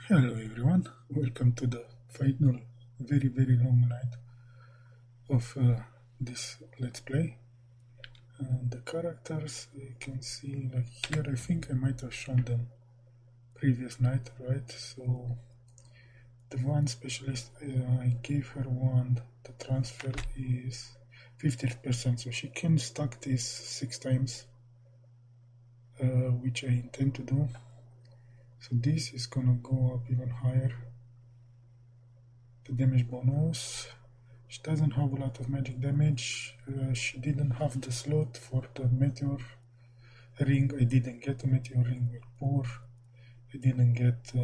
Hello everyone, welcome to the final very long night of this let's play. The characters you can see like here, I think I might have shown them previous night, right? So the one specialist, I gave her one, the transfer is 50%, so she can stack this 6 times, which I intend to do. So this is gonna go up even higher. The damage bonus. She doesn't have a lot of magic damage. She didn't have the slot for the meteor ring. I didn't get a meteor ring with poor. I didn't get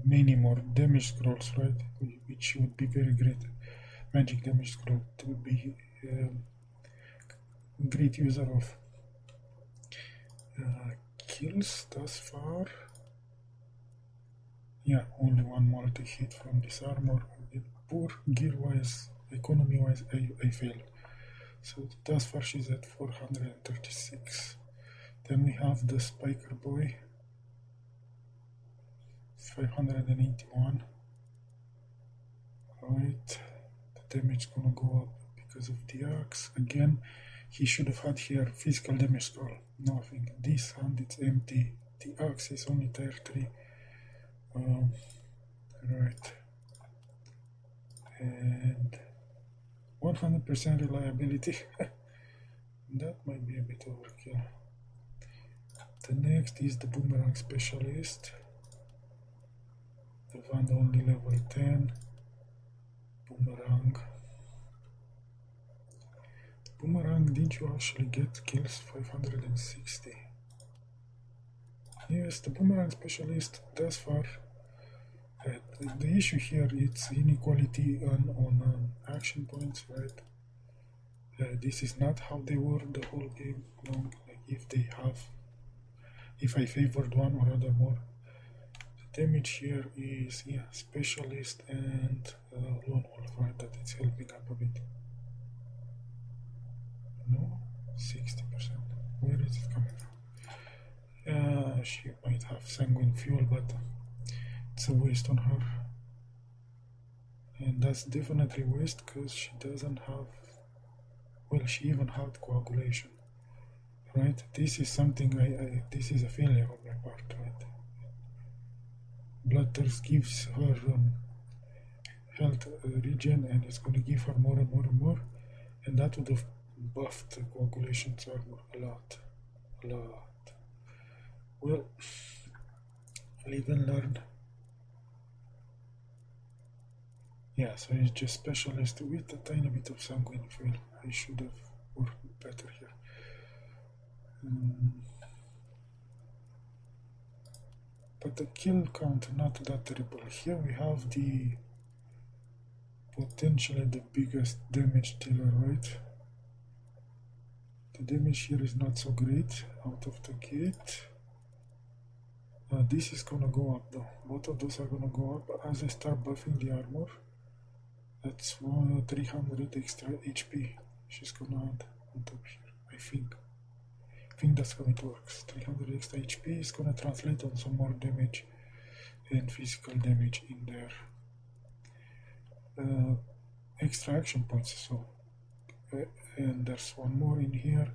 many more damage scrolls, right? Which would be very great. Magic damage scroll to be great user of. Kills thus far. Yeah, only one multi-hit from this armor. Poor gear-wise, economy-wise, I failed. So thus far she's at 436. Then we have the Spiker Boy, 581. Right, the damage gonna go up because of the axe. Again, he should have had here physical damage scroll. Nothing. This hand it's empty. The axe is only tier 3. Right. And 100% reliability. That might be a bit overkill. The next is the Boomerang Specialist. The one only level 10. Boomerang. Boomerang, did you actually get kills? 560. Yes, the Boomerang Specialist thus far. The issue here is inequality on action points, right? This is not how they were the whole game long. Like if I favored one or other more. The damage here is specialist and lone wolf, right? That it's helping up a bit. No, 60%. Where is it coming from? She might have sanguine fuel, but it's a waste on her. And that's definitely waste because she doesn't have, well, she even had coagulation, right? This is something this is a failure on my part, right? Blood Thirst gives her health regen, and it's going to give her more and more and more, and that would have buffed the coagulation's armor a lot. Well, live and learn. Yeah, so it's just specialist with a tiny bit of sanguine fuel. I should have worked better here. But the kill count not that terrible. Here we have the potentially the biggest damage dealer, right? The damage here is not so great out of the gate. This is gonna go up though. Both of those are gonna go up as I start buffing the armor. That's 300 extra HP she's gonna add on top here, I think. I think that's how it works. 300 extra HP is gonna translate on some more damage and physical damage in there. Extra action points, so and there's one more in here,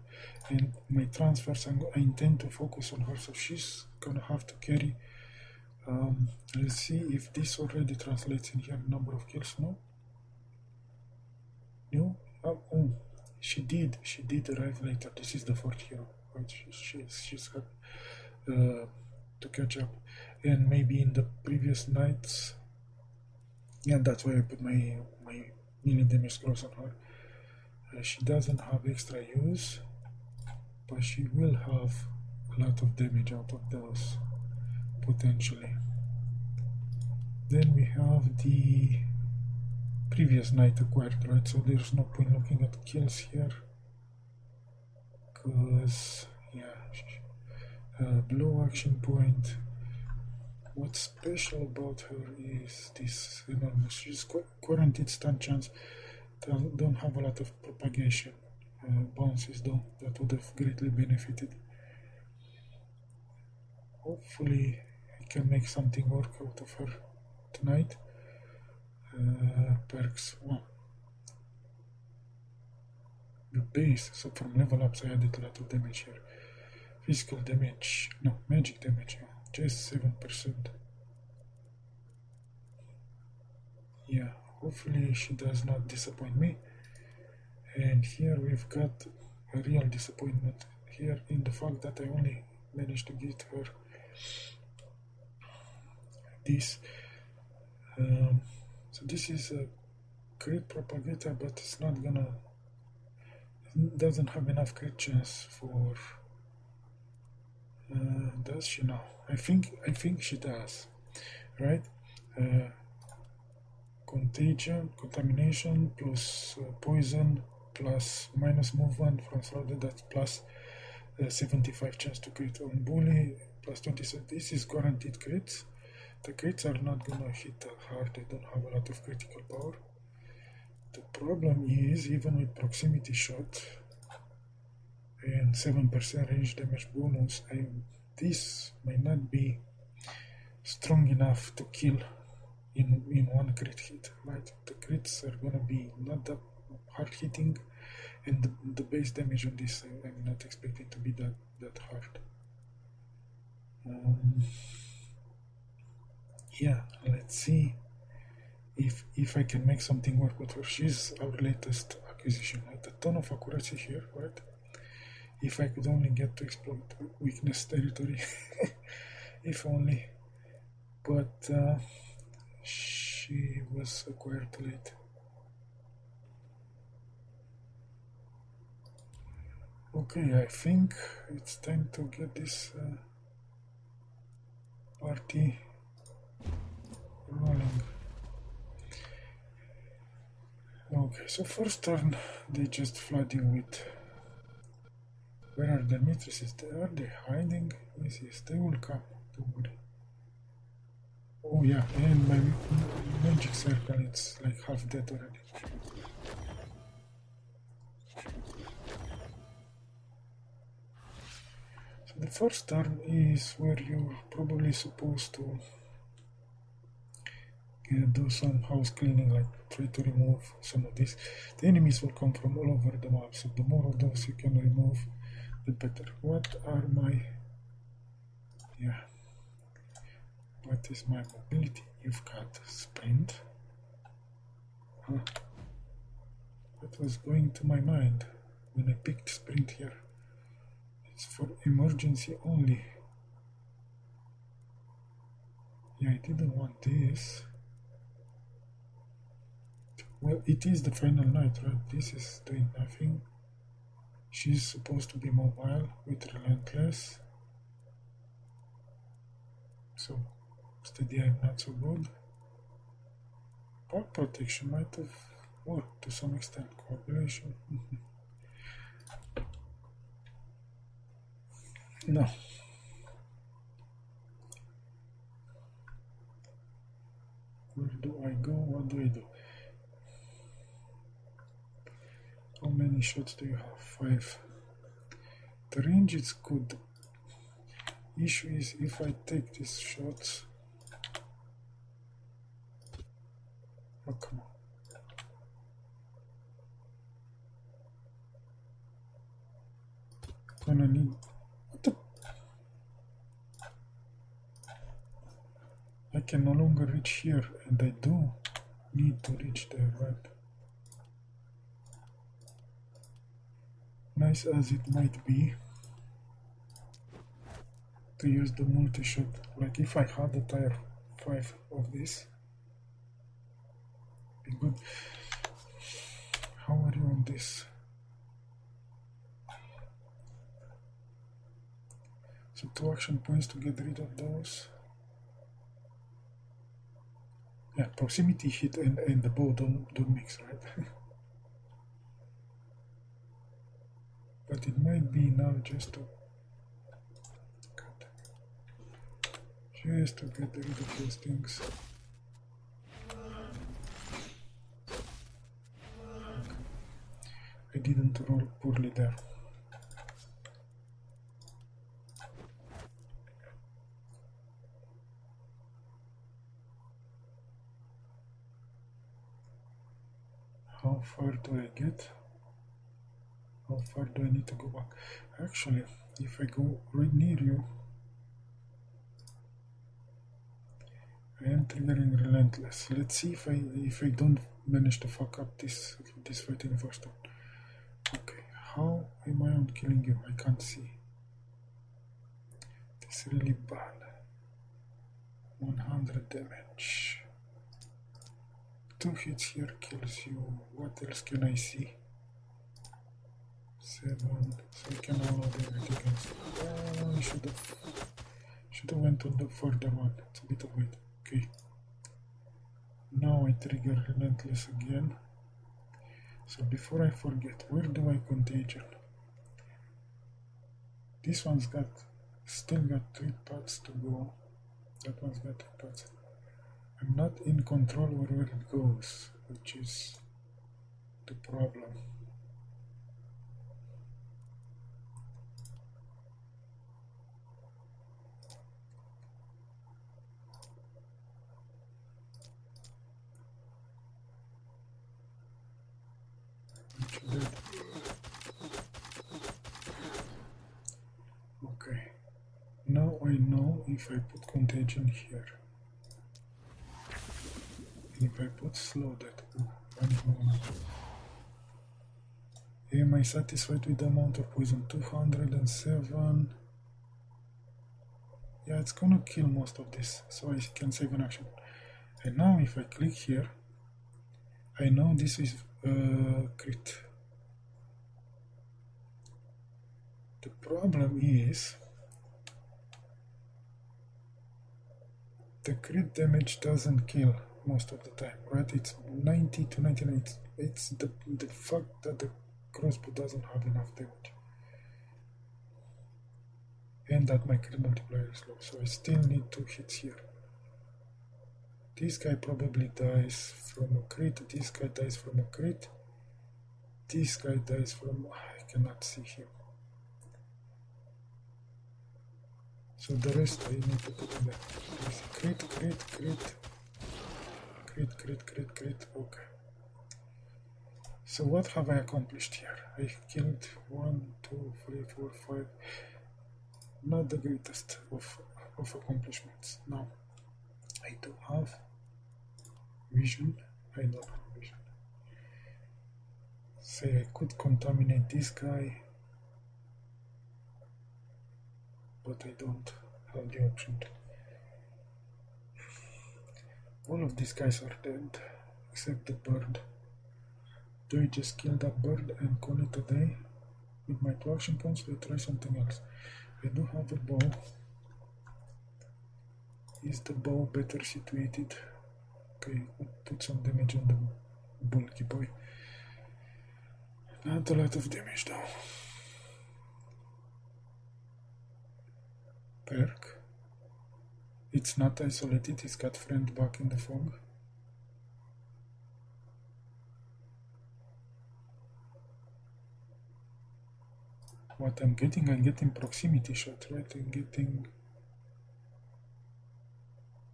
and my transfers I intend to focus on her, so she's gonna have to carry. Let's see if this already translates in here. Number of kills. No, oh, she did arrive later. This is the fourth hero, right? She's got to catch up, and maybe in the previous nights, yeah, that's why I put my melee damage scrolls on her. She doesn't have extra use, but she will have a lot of damage out of those potentially. Then we have the previous night acquired, right? So there's no point looking at kills here, because below action point. What's special about her is this enormous. She's guaranteed stun chance. Don't have a lot of propagation bounces though. That would have greatly benefited. Hopefully I can make something work out of her tonight. Perks. Well, the base. So from level ups, I added a lot of damage here. Physical damage. No, magic damage. Just 7%. Yeah, hopefully she does not disappoint me. And here we've got a real disappointment here in the fact that I only managed to get her this. So this is a crit propagator, but it's not gonna, doesn't have enough crit chance for, does she now? I think she does, right? Contagion, contamination plus poison plus minus movement from surrounded, that's plus 75 chance to crit on bully plus 27. This is guaranteed crits. The crits are not gonna hit that hard, they don't have a lot of critical power. The problem is, even with proximity shot and 7% range damage bonus, this may not be strong enough to kill in one crit hit, right? The crits are gonna be not that hard hitting, and the base damage on this I'm not expecting to be that hard. Yeah, let's see if I can make something work with her. She's our latest acquisition, right? A ton of accuracy here, right? If I could only get to exploit weakness territory, if only. But she was acquired late. Okay, I think it's time to get this party rolling. Okay, so first turn they just flooding with. Where are the mistresses? Are they hiding? Yes, they will come. Don't worry. Oh yeah, and my magic circle, it's like half dead already. So the first turn is where you're probably supposed to do some house cleaning, like try to remove some of these. The enemies will come from all over the map, so the more of those you can remove, the better. What are my... yeah. What is my mobility? You've got sprint. Huh. That was going to my mind when I picked sprint here. It's for emergency only. Yeah, I didn't want this. Well, it is the final night, right? This is doing nothing. She's supposed to be mobile with relentless. So, steady, I'm not so good. Power protection might have worked to some extent. Coagulation. No. Where do I go? What do I do? How many shots do you have? 5. The range is good. The issue is if I take these shots. Oh, come on. Gonna need. What the? I can no longer reach here, and I do need to reach there, right? Nice as it might be to use the multi-shot, like if I had a tier 5 of this, be good. How are you on this? So 2 action points to get rid of those. Yeah, proximity hit and the bow don't mix, right? But it might be now just to get rid of those things. I didn't roll poorly there. How far do I get? How far do I need to go back? Actually, if I go right near you, I am triggering relentless. Let's see if I don't manage to fuck up this fight in the first one. Okay, how am I on killing you? I can't see. This is really bad. 100 damage. 2 hits here kills you. What else can I see? 7. So I can unload everything else. Oh, I should have went on the further one. It's a bit of weight. Okay. Now I trigger relentless again. So before I forget, where do I contagion? This one's still got 3 parts to go. That one's got 2 parts. I'm not in control where it goes, which is the problem. Okay. Now I know if I put contagion here. If I put slow that, am I satisfied with the amount of poison? 207. Yeah, it's gonna kill most of this, so I can save an action. And now if I click here, I know this is crit. The problem is the crit damage doesn't kill most of the time, right? It's 90 to 99. It's the fact that the crossbow doesn't have enough damage. And that my crit multiplier is low, so I still need 2 hits here. This guy probably dies from a crit, this guy dies from a crit, this guy dies from... I cannot see him. So the rest I need to put in there. Crit, crit, crit. Crit, crit, crit, crit. Okay. So what have I accomplished here? I killed 1, 2, 3, 4, 5. Not the greatest of accomplishments. Now, I do have vision. I don't have vision. Say I could contaminate this guy, but I don't have the option to. All of these guys are dead, except the bird. Do I just kill that bird and call it a day? With my 2 action points, do I try something else? I do have a bow. Is the bow better situated? Okay, put some damage on the bulky boy. Not a lot of damage though. Perk. It's not isolated, it's got friend back in the fog. What I'm getting proximity shot, right? I'm getting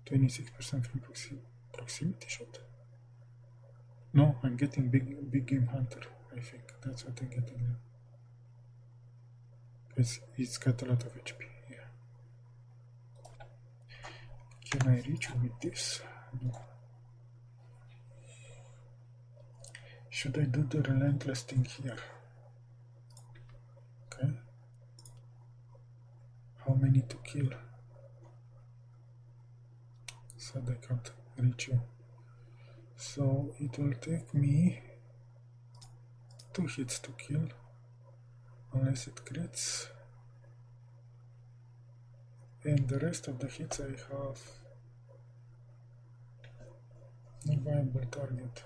26% from proximity shot. No, I'm getting big game hunter, I think. That's what I'm getting now. It's got a lot of HP, yeah. Can I reach with this? No. Should I do the relentless thing here? Okay. How many to kill? Said I can't reach you. So it will take me 2 hits to kill, unless it crits. And the rest of the hits I have no viable target.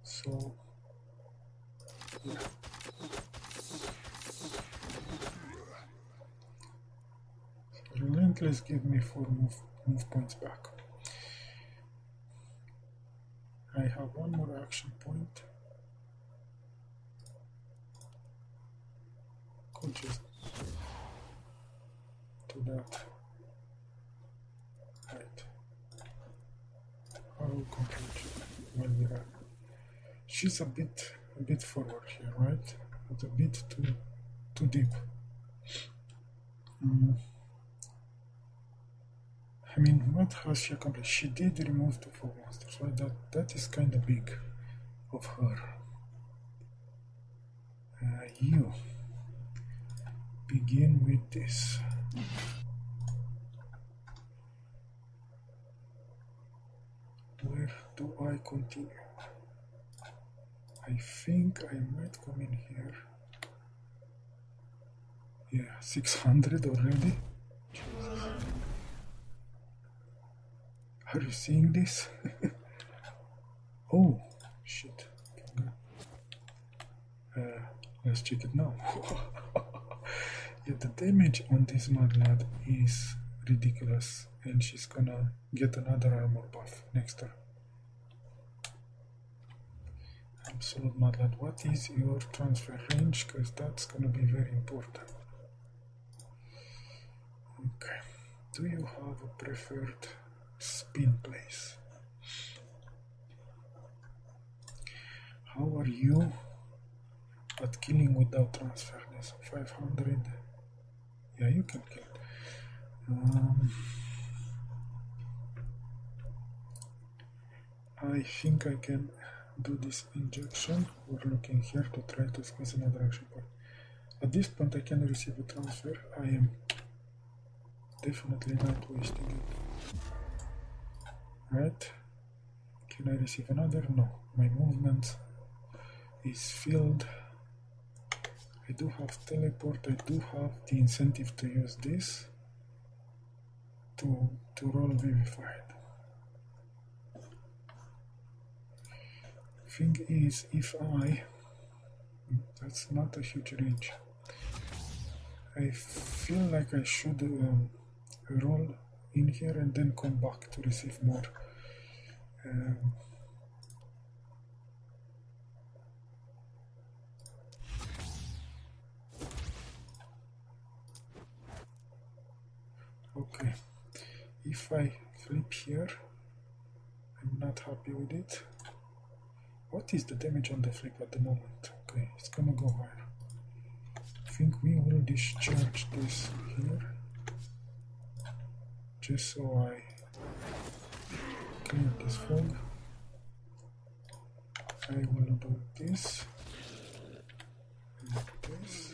So yeah. Relentless give me 4 move points back. I have 1 more action point. Could just do that. will complete while we run. She's a bit forward here, right? But a bit too deep. I mean, what has she accomplished? She did remove 2 fog monsters, right? That is kind of big of her. You begin with this. Where do I continue? I think I might come in here. Yeah, 600 already. Jesus. Are you seeing this? Oh, shit. Let's check it now. Yeah, the damage on this mad lad is ridiculous, and she's gonna get another armor buff next turn. Absolute mad lad, what is your transfer range? Because that's gonna be very important. Okay, do you have a preferred spin place? How are you at killing without transferness? 500. Yeah, you can kill. I think I can do this injection. We're looking here to try to squeeze another action point. At this point I can receive a transfer. I am definitely not wasting it. Right? Can I receive another? No. My movement is filled. I do have teleport. I do have the incentive to use this to roll vivified. Thing is, if that's not a huge range. I feel like I should roll in here and then come back to receive more. Okay, if I flip here, I'm not happy with it. What is the damage on the flip at the moment? Okay, it's gonna go higher. I think we will discharge this here, just so I clear this fog. I will do this and this.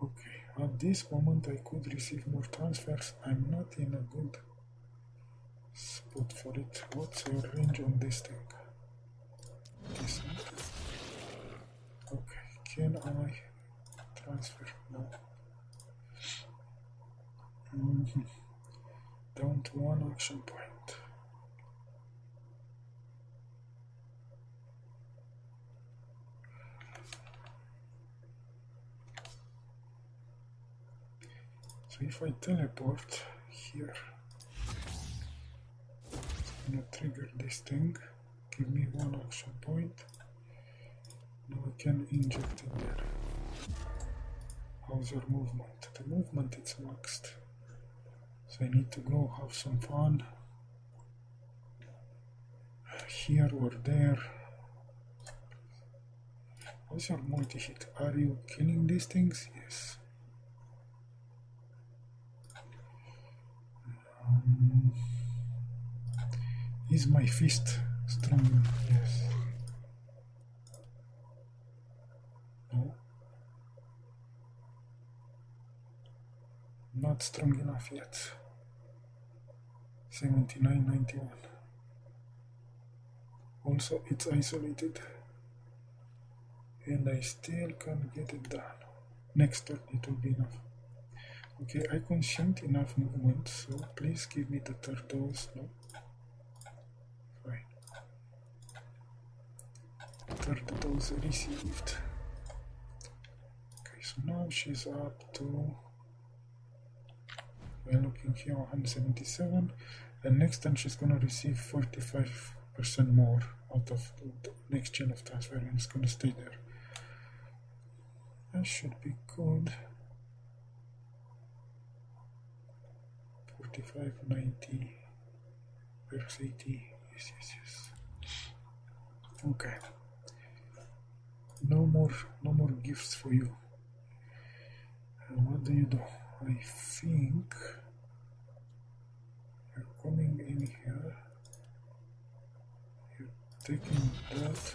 Okay, at this moment I could receive more transfers. I'm not in a good spot for it. What's your range on this thing? Decent. Okay, can I transfer? No. Down to 1 action point. So if I teleport here, it's gonna trigger this thing, give me 1 action point. Now I can inject it there. How's your movement? The movement is maxed. So I need to go have some fun here or there. How's your multi-hit? Are you killing these things? Yes. Is my fist strong enough? Yes. No. Not strong enough yet. 79.91. Also, it's isolated, and I still can't get it done. Next turn it will be enough. Okay, I consumed enough movement, so please give me the third dose. No. Fine. Third dose received. Okay, so now she's up to, we're looking here, 177, and next time she's gonna receive 45% more out of the next chain of transfer, and it's gonna stay there. That should be good. 45, 90, verse 80. Yes. Okay. No more gifts for you. And what do you do? I think you're coming in here. You're taking that.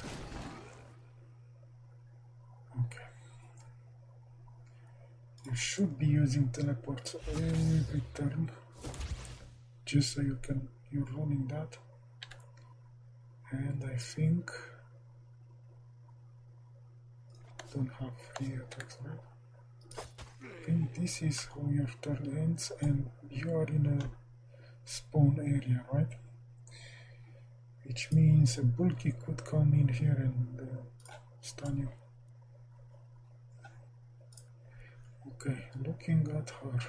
Okay. You should be using teleports every turn, just so you're running that. And I think don't have free attacks, right? I think this is how your turn ends, and you are in a spawn area, right? Which means a bulky could come in here and stun you. Okay, looking at her.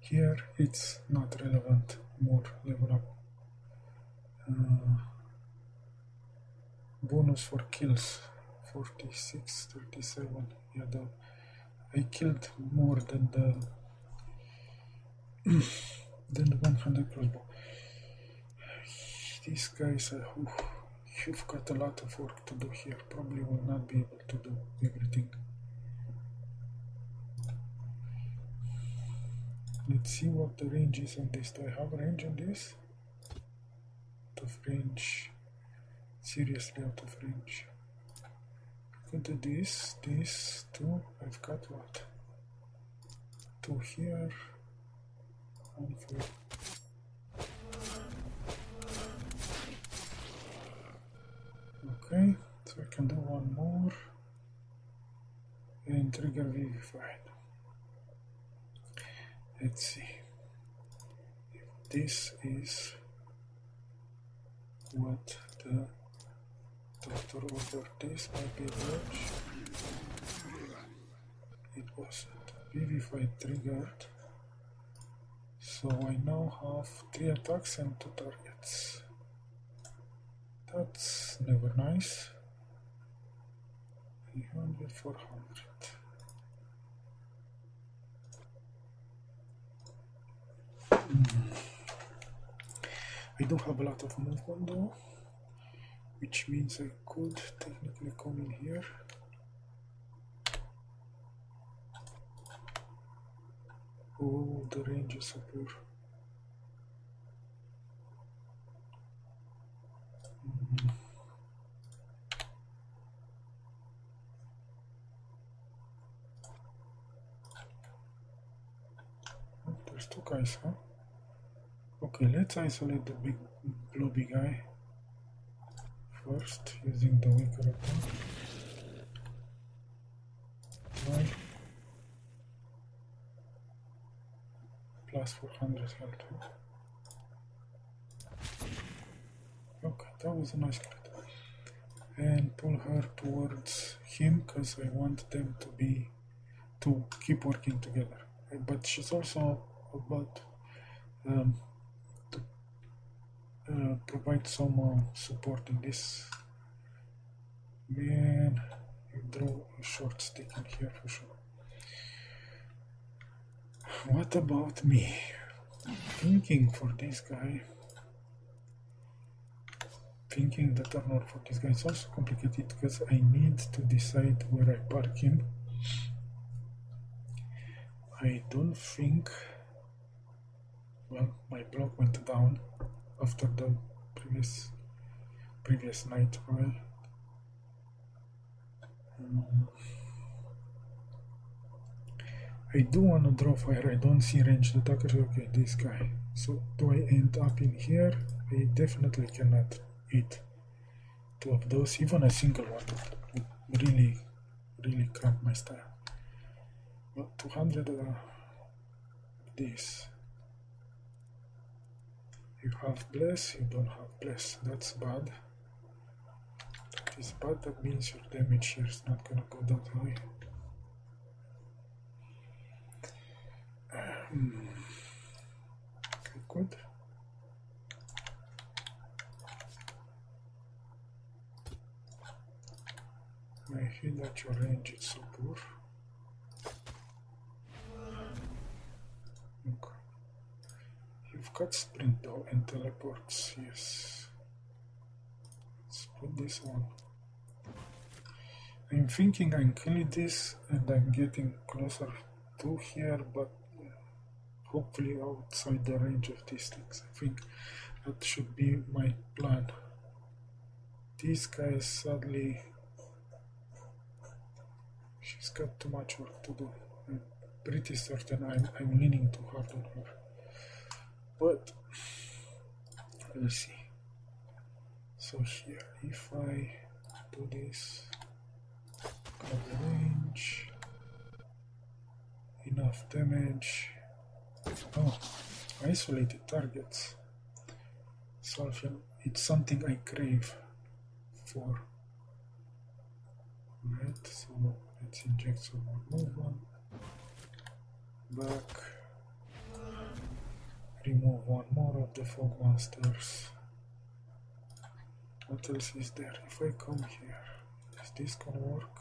Here it's not relevant, more level up. Bonus for kills, 46, 37. Yeah, I killed more than the 100 crossbow. These guys, you've got a lot of work to do here. Probably will not be able to do everything. Let's see what the range is on this. Do I have range on this? Out of range. Seriously out of range. Could do this, 2. I've got what? 2 here. 1 for. Okay, so I can do 1 more. And trigger Vivify. Let's see if this is what the doctor ordered. This might be a glitch. It wasn't. Vivify triggered. So I now have 3 attacks and 2 targets. That's never nice. 300, 400. I don't have a lot of movement though, which means I could technically come in here. Oh, the range is so poor. Oh, there's 2 guys, huh? Okay, let's isolate the big blobby guy first using the weaker attack. Right. Plus 400 health. Okay, that was a nice crit. And pull her towards him because I want them to keep working together. But she's also about to provide some support in this. Man, you draw a short stick in here for sure. What about me? Thinking for this guy. Thinking the turn order for this guy is also complicated because I need to decide where I park him. I don't think. Well, my block went down after the previous night, right? I do want to draw fire. I don't see ranged attackers. Okay, this guy. So do I end up in here? I definitely cannot eat 2 of those. Even a single one would really cramp my style. But 200 of this. You have bless, you don't have bless. That's bad. That is bad. That means your damage here is not gonna go that high. Okay, good. I feel that your range is so poor. Okay. You've cut sprint though and teleports, yes. Let's put this on. I'm thinking I'm killing this and I'm getting closer to here, but hopefully outside the range of these things. I think that should be my plan. This guy sadly, she's got too much work to do. I'm pretty certain I'm leaning too hard on her. But let's see. So here, if I do this, cover range, enough damage. Oh, isolated targets. So it's something I crave for. Right, so let's inject some more movement. Back. Remove one more of the fog monsters. What else is there? If I come here, is this gonna work?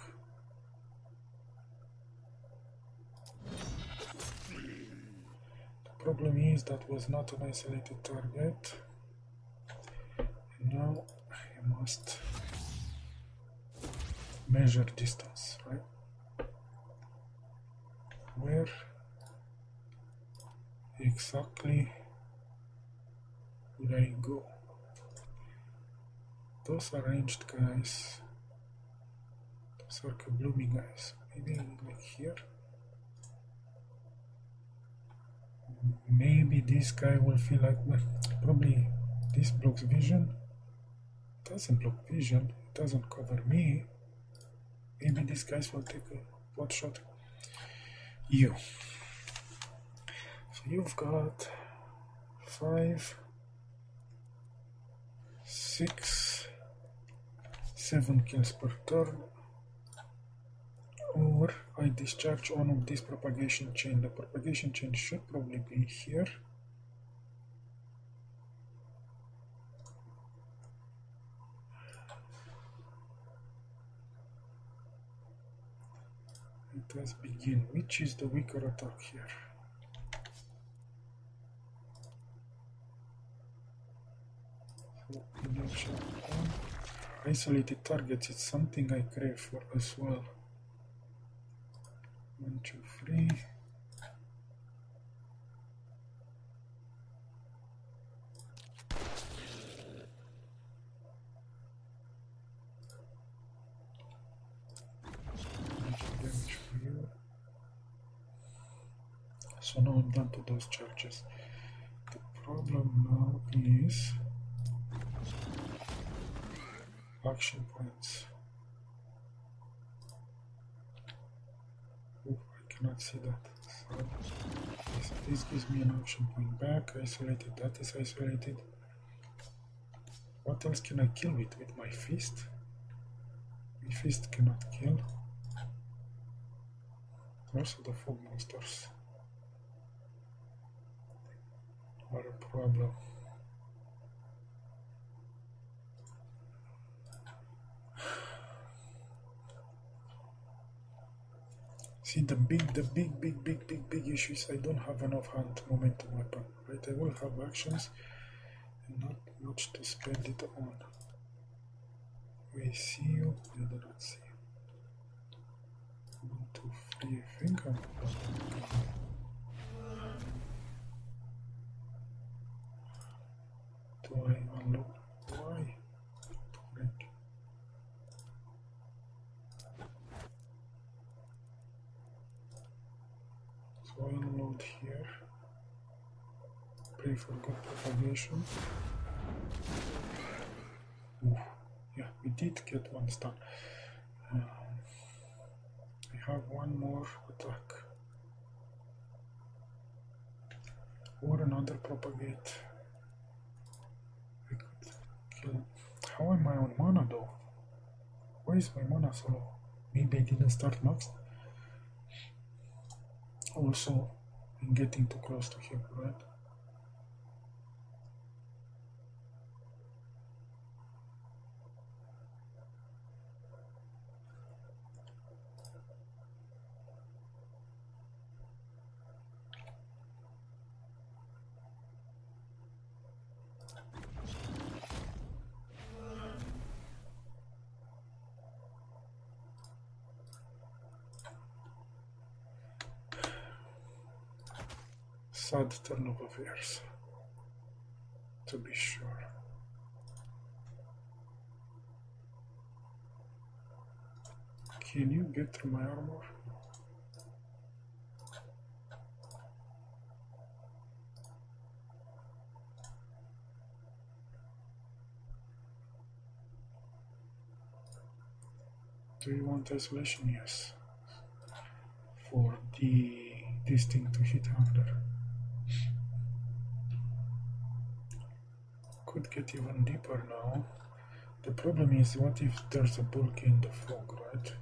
The problem is that was not an isolated target. And now I must measure distance, right? Where exactly would I go? Those are ranged guys. Those are kabloomy guys. Maybe like here. Maybe this guy will feel like, well, probably this blocks vision. It doesn't block vision. It doesn't cover me. Maybe these guys will take a pot shot. You. So you've got 5, 6, 7 kills per turn. Or I discharge one of this propagation chain. The propagation chain should probably be here. Let us begin. Which is the weaker attack here? So, isolated targets, it's something I crave for as well. 1, 2, 3. So now I'm done to those charges. The problem now is action points. Oh, I cannot see that. So this gives me an action point back. Isolated, that is isolated. What else can I kill with my fist? My fist cannot kill. Also the fog monsters are a problem. See, the big issue is I don't have enough hand momentum weapon, right? I will have actions and not much to spend it on. I see you, I do not see you. 1, 2, 3, I think I'm do I unlock? Why? So I unload here. Pray for good propagation. Ooh, yeah, we did get one stun. I have one more attack. Or another propagate. I could kill. How am I on mana though? Why is my mana so low? Maybe I didn't start maxed. Also, I'm getting too close to him, right? sad turn of affairs, to be sure. Can you get through my armor? Do you want isolation? Yes. For this thing to hit harder. Could get even deeper now. The problem is, what if there's a bulk in the fog, right?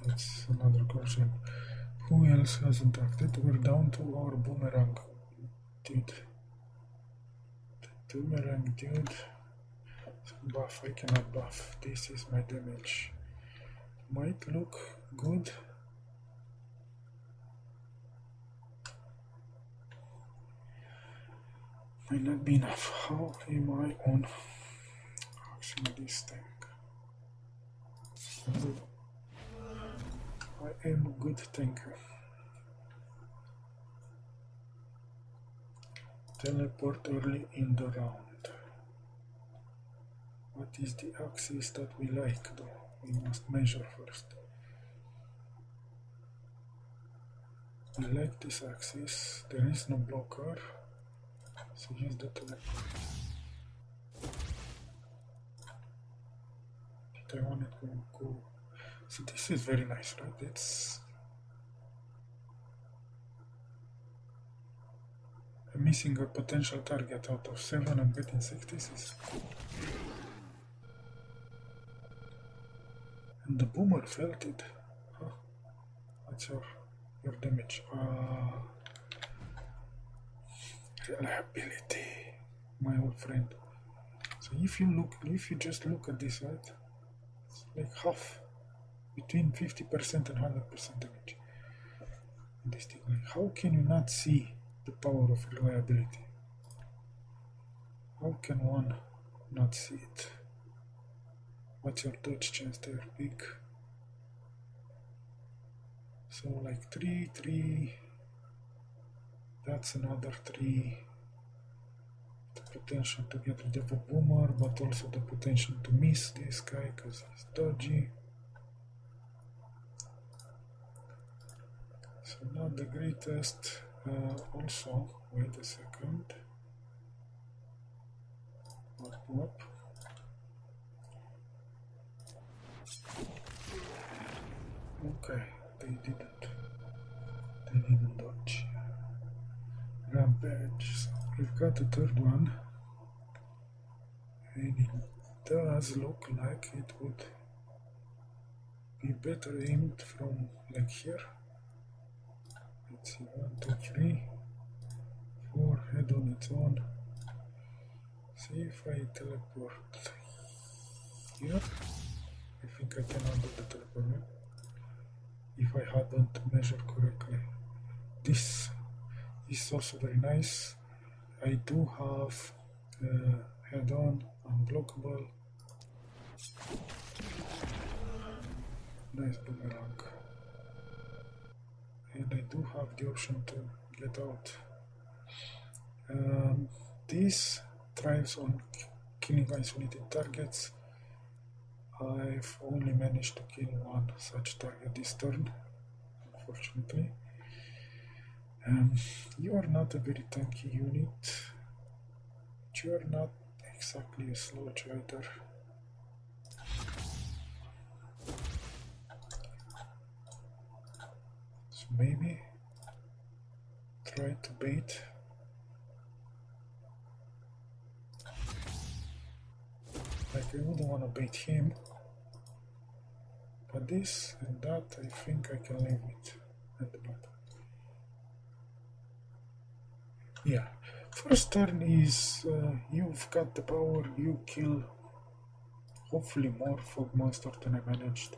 That's another question. Who else hasn't acted? We're down to our boomerang dude. The boomerang dude. Buff, I cannot buff. This is my damage. Might look good. Might not be enough. How am I on axing this tank? I am a good tanker. Teleport early in the round. What is the axis that we like though? We must measure first. We like this axis. There is no blocker. So use the teleport. Did I want it to go? So this is very nice, right? It's I'm missing a potential target out of 7 and getting 6. This is cool. And the boomer felt it. Huh? What's your damage? Reliability, my old friend. So if you just look at this, right? It's like half, between 50% and 100% damage. This thing, like, how can you not see the power of reliability? How can one not see it? What's your dodge chance there? Big. So like 3, 3. That's another 3. The potential to get rid of a boomer, but also the potential to miss this guy because he's dodgy. So not the greatest. Also, wait a second. Whoop. Okay, they didn't dodge. Rampage. So we've got the third one, and it does look like it would be better aimed from like here. Let's see, 1, 2, 3, 4, head on its own. See if I teleport here. I think I can undo the teleport if I hadn't measured correctly. This is also very nice. I do have head on, unblockable. Nice boomerang. And I do have the option to get out. This thrives on killing isolated targets. I've only managed to kill one such target this turn, unfortunately. You are not a very tanky unit, but you are not exactly a slouch either. So maybe try to bait. Like I wouldn't want to bait him, but this and that I think I can live with at the bottom. Yeah, first turn is you've got the power, you kill hopefully more fog monster than I managed.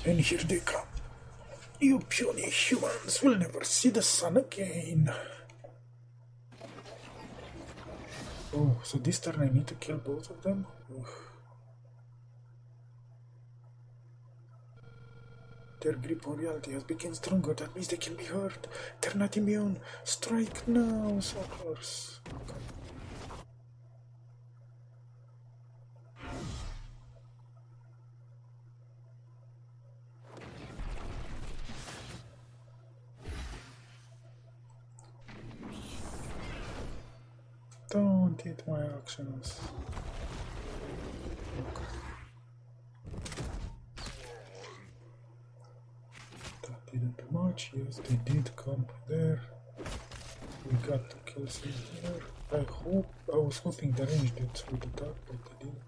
And here they come. You puny humans will never see the sun again. Oh, so this turn I need to kill both of them? Ugh. Their grip on reality has become stronger. That means they can be hurt. They're not immune. Strike now, suckers. Okay. Don't hit my actions. Okay. That didn't do much. Yes, they did come there. We got to kill some here. I was hoping the range did through the dark, but they didn't.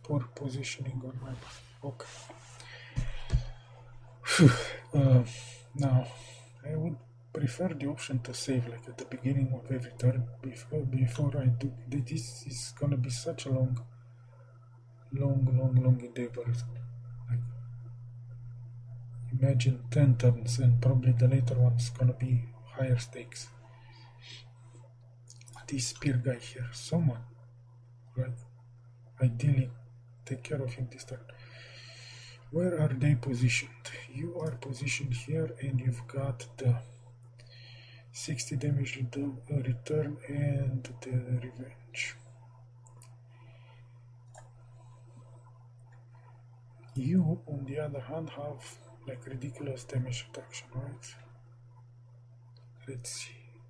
Poor positioning on map. Okay. Now, I would prefer the option to save like at the beginning of every turn before I do. This is gonna be such a long endeavor. Like, imagine 10 turns, and probably the later one's gonna be higher stakes. This spear guy here, someone, right? Ideally, take care of him this turn. Where are they positioned? You are positioned here, and you've got the 60 damage return and the revenge. You, on the other hand, have like ridiculous damage reduction, right? Let's see.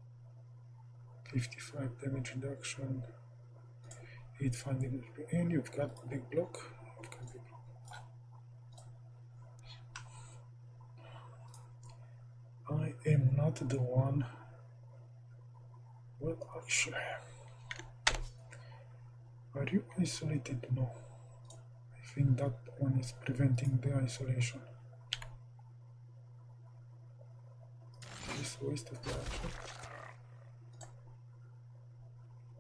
55 damage reduction, 8 damage, and you've got big block. I am not the one. Well, actually, are you isolated? No. I think that one is preventing the isolation. This waste of the action.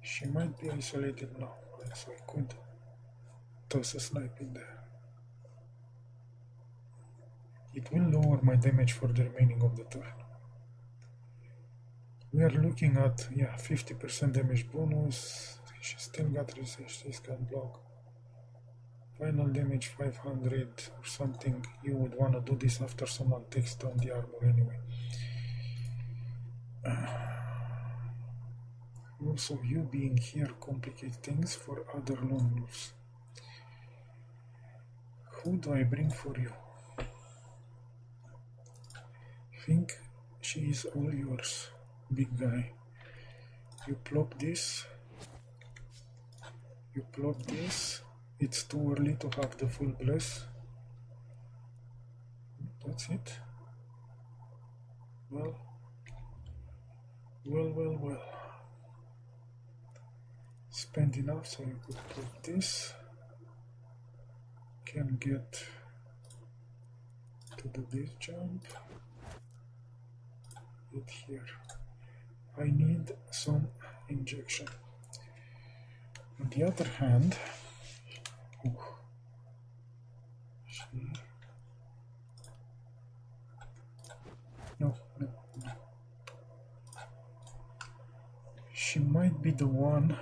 She might be isolated now, so I could toss a snipe in there. It will lower my damage for the remaining of the turn. We are looking at 50% damage bonus. She still got resist, she's got block. Final damage 500 or something. You would want to do this after someone takes down the armor anyway. Also, you being here complicates things for other lone wolves. Who do I bring for you? I think she is all yours, big guy. You plop this. You plop this. It's too early to have the full bless. That's it. Well. Spend enough so you could put this. Can get to do this jump. It here. I need some injection. On the other hand, no. She might be the one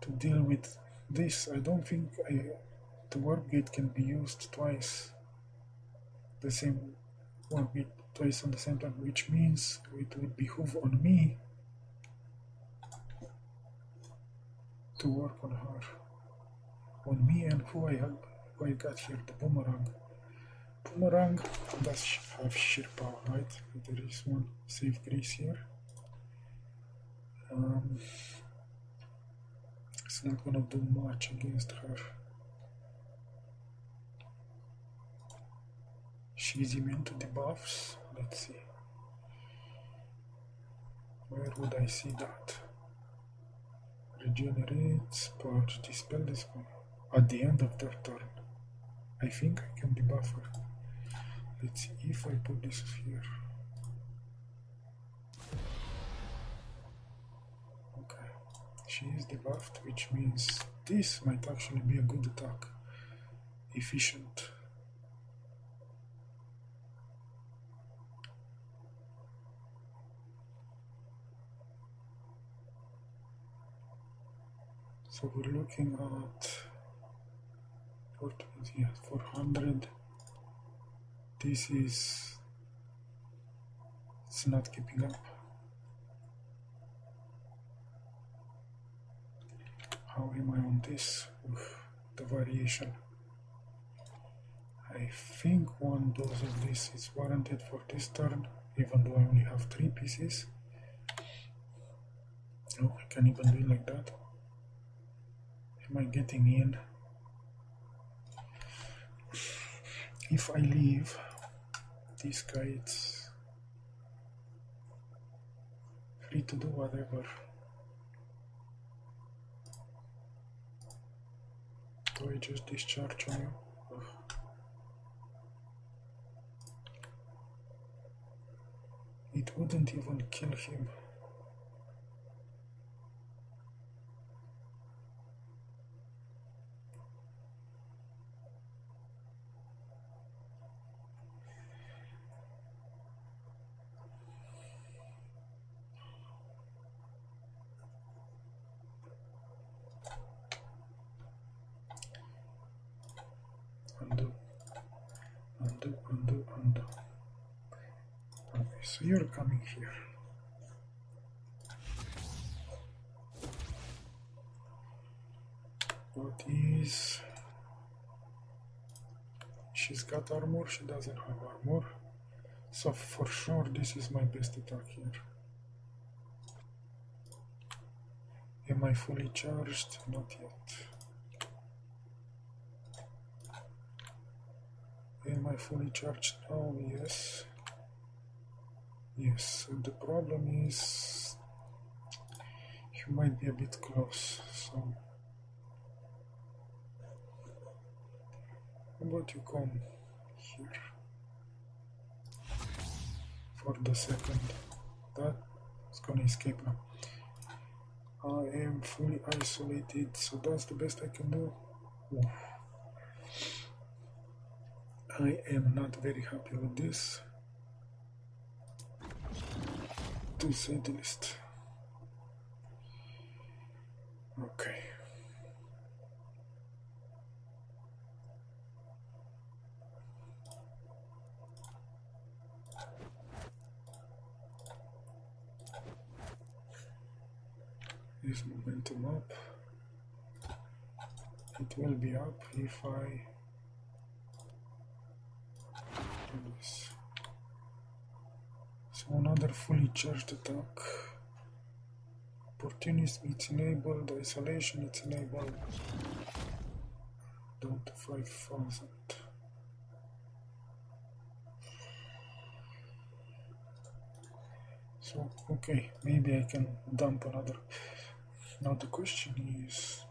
to deal with this. I don't think the warp gate can be used twice. The same warp gate twice on the same time, which means it would behoove on me to work on her. On me and who I got here, the boomerang. Boomerang does have sheer power, right? There is one save grace here. It's not gonna do much against her. She's immune to debuffs. Let's see. Where would I see that? Regenerates, purge, dispel this one. At the end of their turn. I think I can debuff her. Let's see if I put this here. Okay. She is debuffed, which means this might actually be a good attack. Efficient. So we're looking at 400. This is, it's not keeping up. How am I on this? Oof, the variation. I think one dose of this is warranted for this turn, even though I only have 3 pieces. Oh, I can even do it like that. Am I getting in? If I leave, this guy it's free to do whatever. Do I just discharge on you? Ugh. It wouldn't even kill him. Undo, undo, undo, undo. Okay, so you're coming here. What is... She's got armor, she doesn't have armor. So for sure this is my best attack here. Am I fully charged? Not yet. Am I fully charged now? Yes. Yes, so the problem is you might be a bit close, so how about you come here for the second? That's gonna escape now. I am fully isolated, so that's the best I can do. Oof. I am not very happy with this, to say the least. Okay. Is momentum up? It will be up if I do this. So another fully charged attack. Opportunism it's enabled, isolation it's enabled. Down to 5,000. So okay, maybe I can dump another. Now the question is,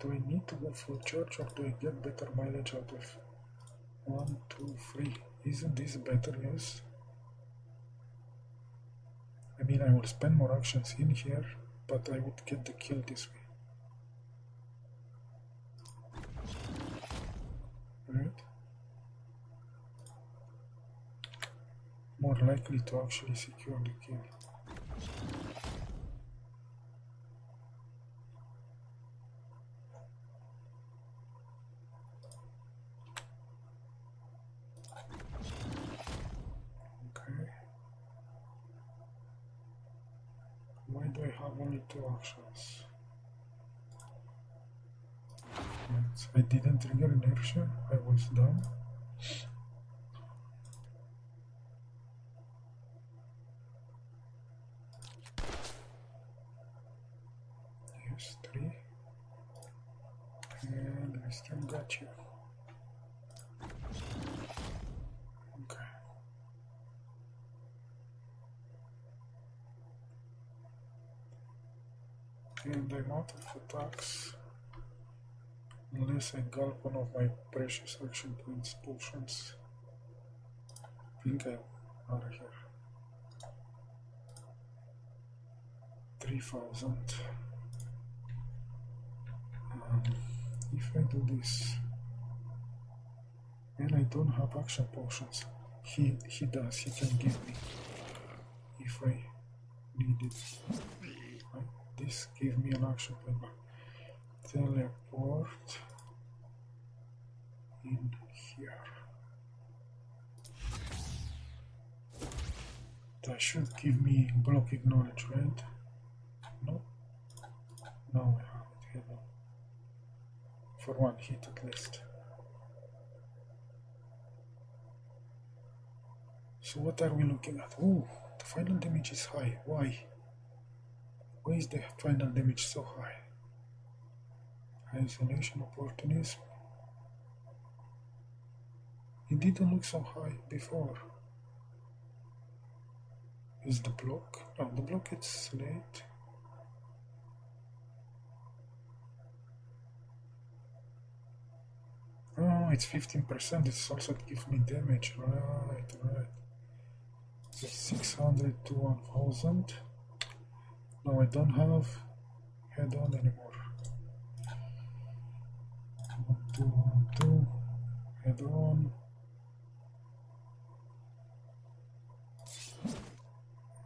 do I need to go full charge or do I get better mileage out of 1, 2, 3? Isn't this better? Yes. I mean, I will spend more actions in here, but I would get the kill this way. Right? More likely to actually secure the kill. Why do I have only 2 actions? Yes, I didn't trigger inertia, I was done. Yes, 3. And I still got you. Okay. And I'm out of attacks unless I gulp one of my precious action points potions. I think I'm out of here. 3,000. If I do this, and I don't have action potions, he does, he can give me if I need it. Right? This gave me an action point back. teleport in here. That should give me block acknowledge, right? No? No, I have it here. For one hit at least. So what are we looking at? Oh, the final damage is high. Why? Why is the final damage so high? Isolation, opportunism. It didn't look so high before. Is the block? Oh, the block is late. Oh, it's 15%. It's also gives me damage. Right. So 600 to 1000. Now I don't have head on anymore. 1, 2, 1, 2. Head on.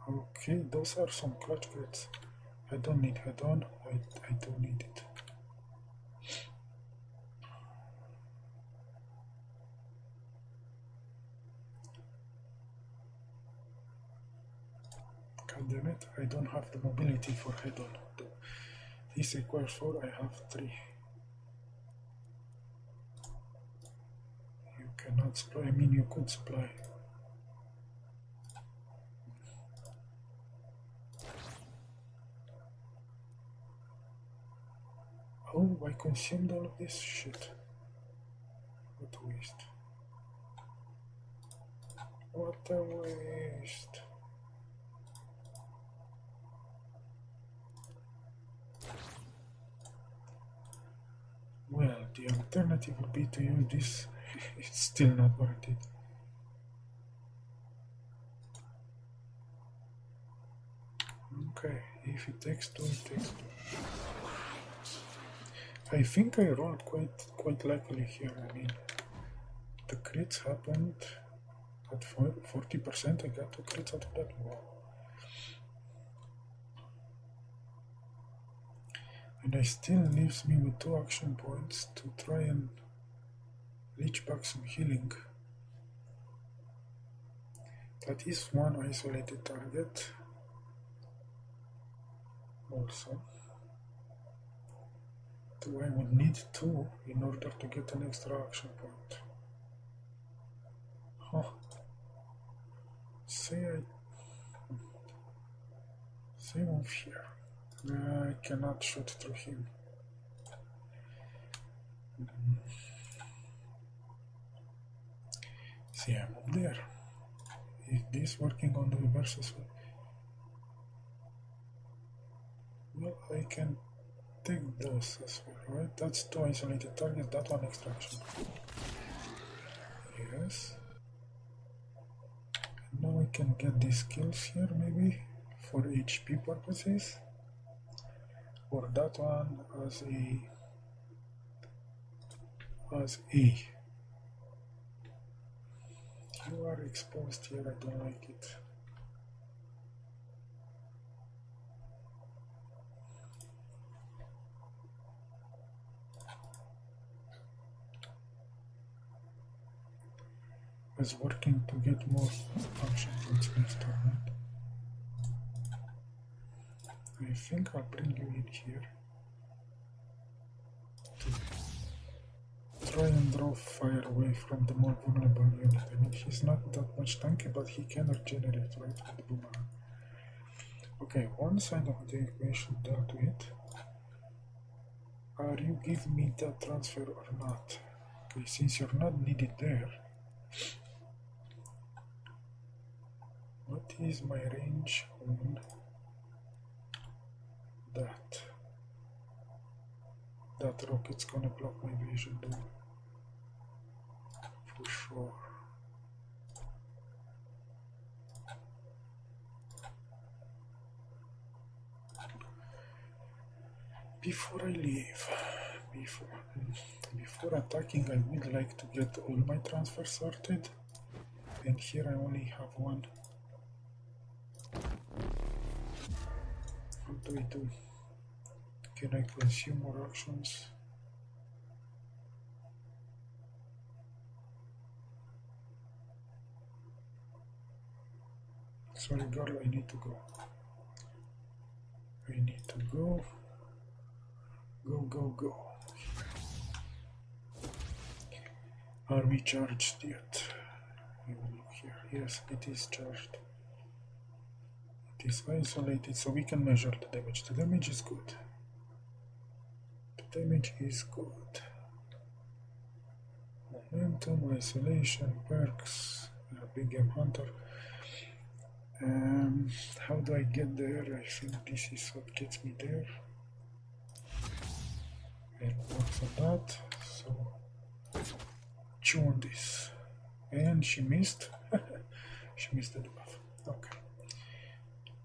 Okay, those are some clutch crits. I don't need head on. I don't need it. God damn it, I don't have the mobility for head on. This requires 4, I have 3. You cannot supply, I mean you could supply. Oh, I consumed all of this shit. What a waste. What a waste. Well, the alternative would be to use this. It's still not worth it. Okay, if it takes 2, it takes 2. I think I rolled quite luckily here. I mean, the crits happened at 40%. I got 2 crits out of that. Wow. And it still leaves me with 2 action points to try and reach back some healing. That is one isolated target. Also. So I would need 2 in order to get an extra action point. Huh. Say move here. I cannot shoot through him. See, I'm up there. Is this working on the reverse as well? Well, I can take those as well, right? That's 2 isolated targets, that one extraction. Yes. And now I can get these skills here, maybe, for HP purposes. Or that one as A. You are exposed here, I don't like it. I was working to get more action points next turn. I think I'll bring you in here to try and draw fire away from the more vulnerable unit. I mean, he's not that much tanky, but he can regenerate, right, with the boomerang. Okay, one side of the equation dealt with. Are you giving me that transfer or not? Okay, since you're not needed there, what is my range on that? That rocket's gonna block my vision though. For sure. Before I leave, before attacking, I would like to get all my transfers sorted. And here I only have one. What do I do? Can I consume more actions? Sorry girl, I need to go. I need to go. Go. Are we charged yet? I will look here. Yes, it is charged. It is isolated, so we can measure the damage. The damage is good. The damage is good. Momentum, isolation, perks, big game hunter. How do I get there? I think this is what gets me there. And works on that. So chew on this. And she missed. She missed the debuff. Okay.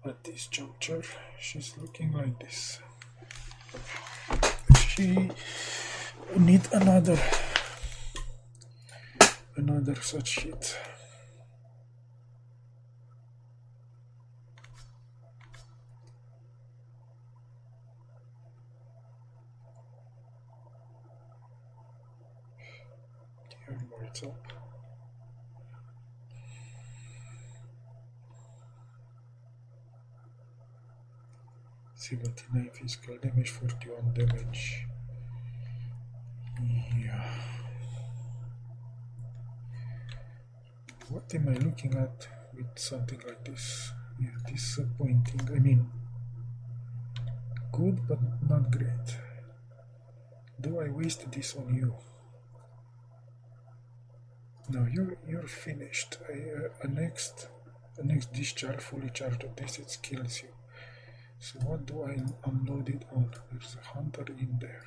At this juncture, she's looking like this. She need another such hit. The armor is up. $79 physical damage, 41 damage. Yeah. What am I looking at with something like this? Yeah, disappointing. I mean, good but not great. Do I waste this on you? No, you're finished. A next discharge fully charged of this, it kills you. So what do I unload it on? There's a hunter in there.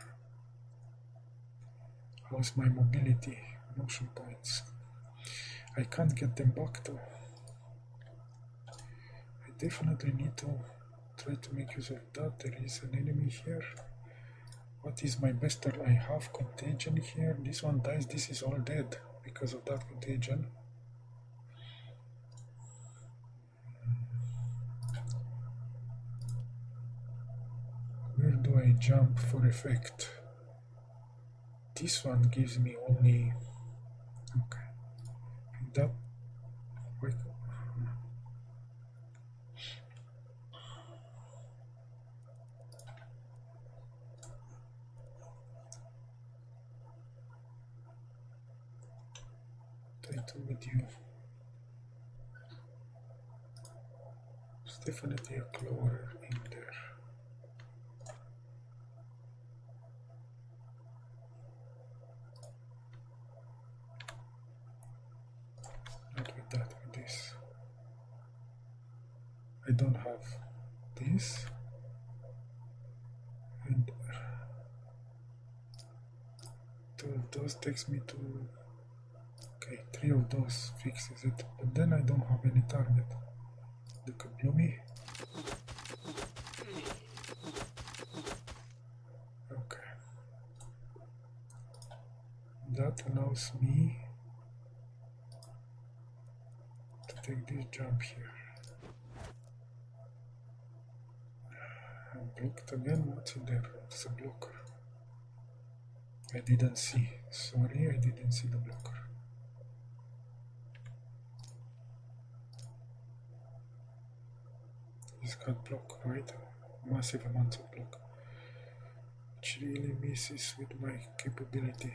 How's my mobility? Motion points. I can't get them back though. I definitely need to try to make use of that. There is an enemy here. What is my best? I have contagion here. This one dies. This is all dead because of that contagion. Where do I jump for effect? This one gives me only... Okay. That... Wait. Title with you. There's definitely a clover in there. I don't have this, and 2 of those takes me to, okay, 3 of those fixes it, but then I don't have any target. The kabloomy. Okay. That allows me to take this jump here. I'm blocked again. What's in there? It's a blocker. I didn't see. Sorry, I didn't see the blocker. He's got block, right? Massive amounts of block. Which really misses with my capability.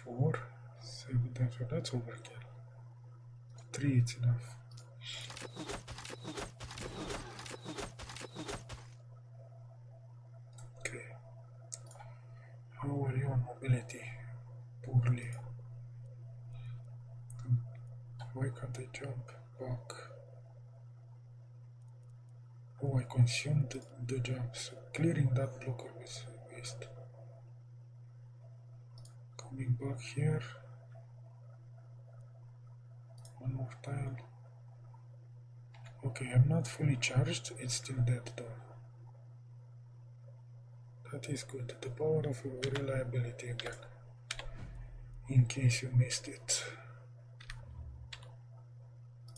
4, 7 times, so that's overkill. 3, it's enough. Okay. How are you on mobility? Poorly. Why can't I jump back? Oh, I consumed the jump, so clearing that blocker was a waste. Coming back here. One more time. Okay, I'm not fully charged, it's still dead though. That is good. The power of reliability again. In case you missed it.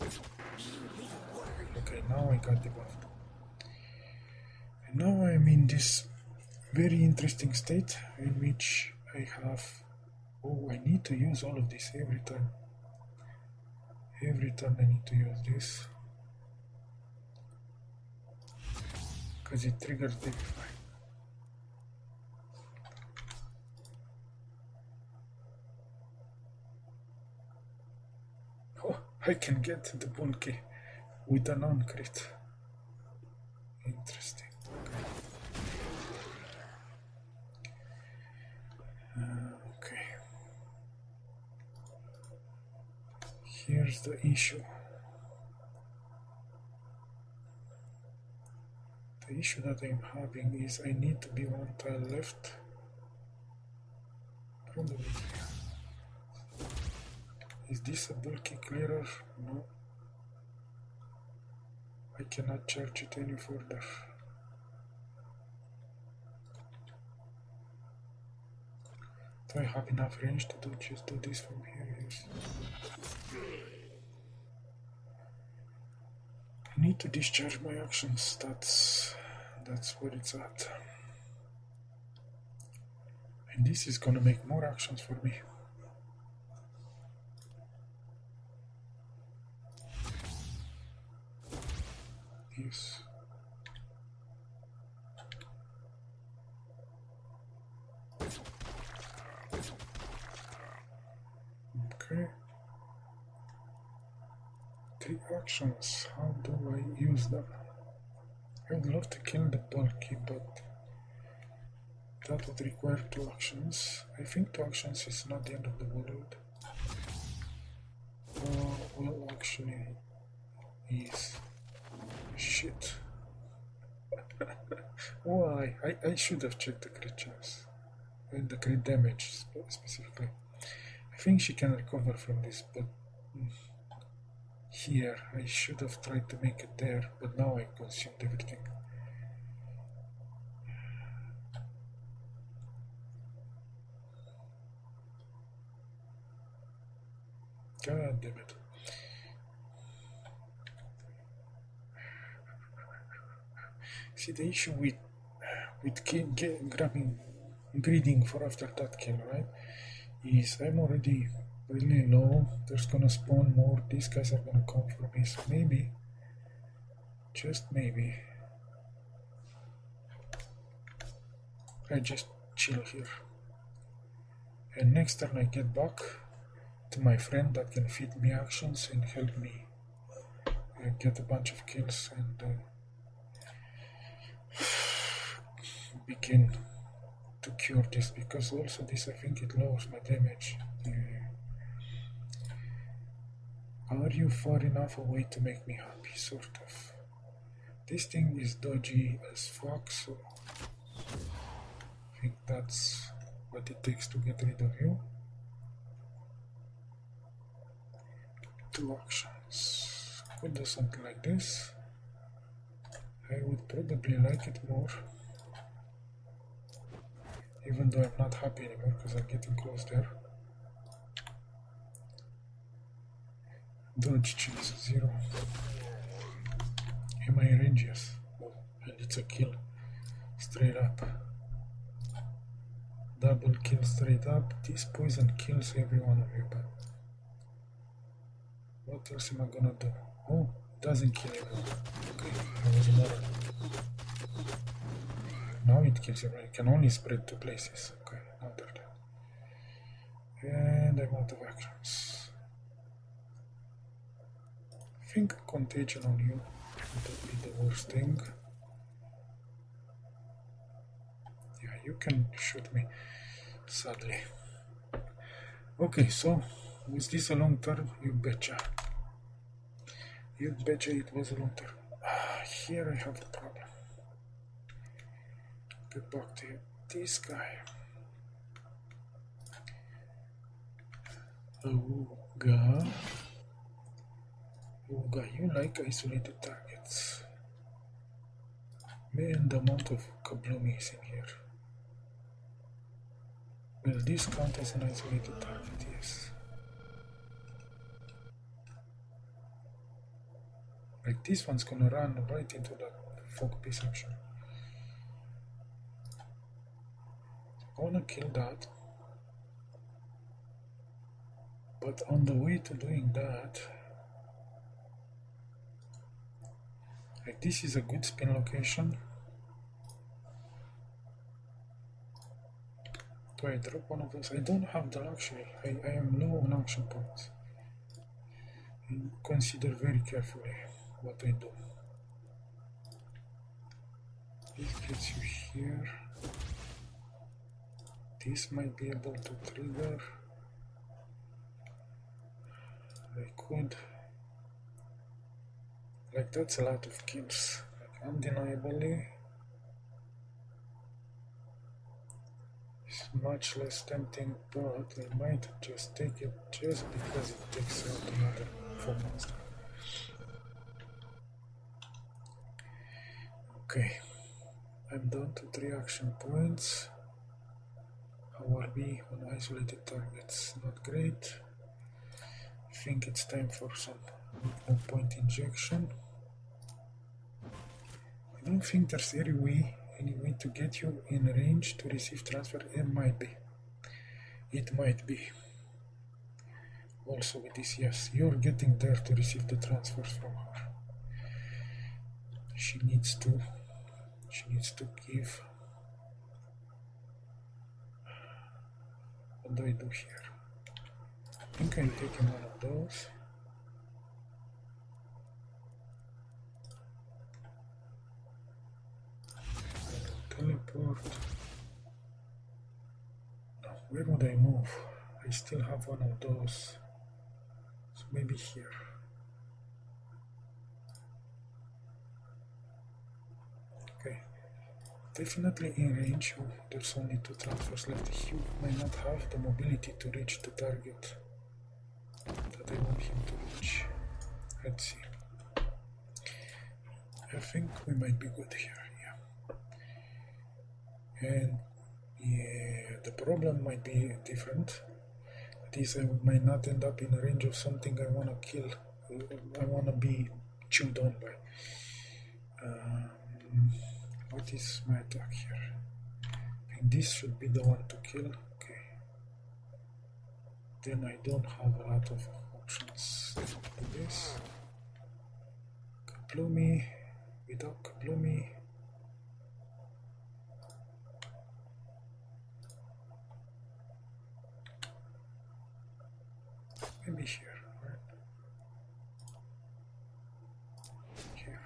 Okay, now I got debuffed. Now I'm in this very interesting state in which I have... Oh, I need to use all of this every time. Every time I need to use this. Because it triggers Leapfrog. Oh, I can get the bulky with a non-crit. Interesting. Okay. Here's the issue. The issue that I'm having is I need to be one tile left. Probably. Is this a bulky clearer? No. I cannot charge it any further. Do I have enough range to just do this from here? Yes. I need to discharge my actions. That's where it's at. And this is gonna make more actions for me. Yes. Okay. 3 actions. How do I use them? I would love to kill the bulky, but that would require 2 actions. I think 2 actions is not the end of the world. Well, actually, is. Shit. Why? I should have checked the crit chance. And the crit damage specifically. I think she can recover from this, but here I should have tried to make it there, but now I consumed everything. God damn it. See, the issue with grabbing, greeding for after that kill, right, is I'm already really low. There's gonna spawn more. These guys are gonna come for me, so maybe, just maybe, I just chill here. And next turn I get back to my friend that can feed me actions and help me get a bunch of kills and begin to cure this, because also this, I think it lowers my damage. Are you far enough away to make me happy? Sort of. This thing is dodgy as fuck, so I think that's what it takes to get rid of you. 2 actions. Could do something like this. I would probably like it more, even though I'm not happy anymore because I'm getting close there. Dodge chase 0. Am I in range? Yes. Oh, and it's a kill. Straight up. Double kill straight up. This poison kills every one of you, but what else am I gonna do? Oh, it doesn't kill everyone. Okay, I was moral. Now it kills everyone. It can only spread to places. Okay, now they're dead. And I'm out of actions. I think contagion on you would be the worst thing. Yeah, you can shoot me, sadly. Okay, so was this a long turn? You betcha. You betcha it was a long turn. Here I have the problem. Get back to this guy. Ooga. Ooga, you like isolated targets. Man, the amount of kabloomy is in here. Will this count as an isolated target? Yes. Like this one's gonna run right into that fog piece, I'm sure. I wanna kill that. But on the way to doing that, like this is a good spin location. Do I drop one of those? I don't have the luxury. I am low on action points. And consider very carefully what I do. This gets you here. This might be able to trigger. I could. Like that's a lot of kills. Like undeniably. It's much less tempting, but I might just take it just because it takes out another 4 monsters. Okay, I'm down to 3 action points. RB on isolated targets, not great. I think it's time for some no point injection. I don't think there's any way to get you in range to receive transfer. It might be. It might be. Also with this, yes, you're getting there to receive the transfers from her. She needs to give. What do I do here? I think I'm taking one of those. Teleport. No, where would I move? I still have one of those. So maybe here. Okay. Definitely in range. Oh, there's only 2 transfers left. You may not have the mobility to reach the target that I want him to reach. Let's see. I think we might be good here, yeah. And yeah, the problem might be different. That is, I might not end up in range of something I want to kill. I want to be chewed on by. What is my attack here? I think this should be the one to kill. Okay. Then I don't have a lot of options to do this. Kabloomy, without Kabloomy. Maybe here, right? Here.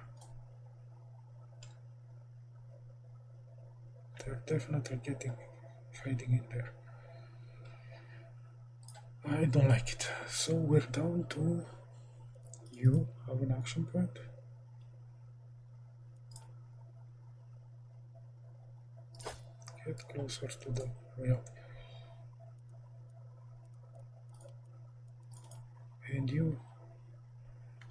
They're definitely hiding in there. I don't like it. So we're down to you have an action point. Get closer to the wheel. And you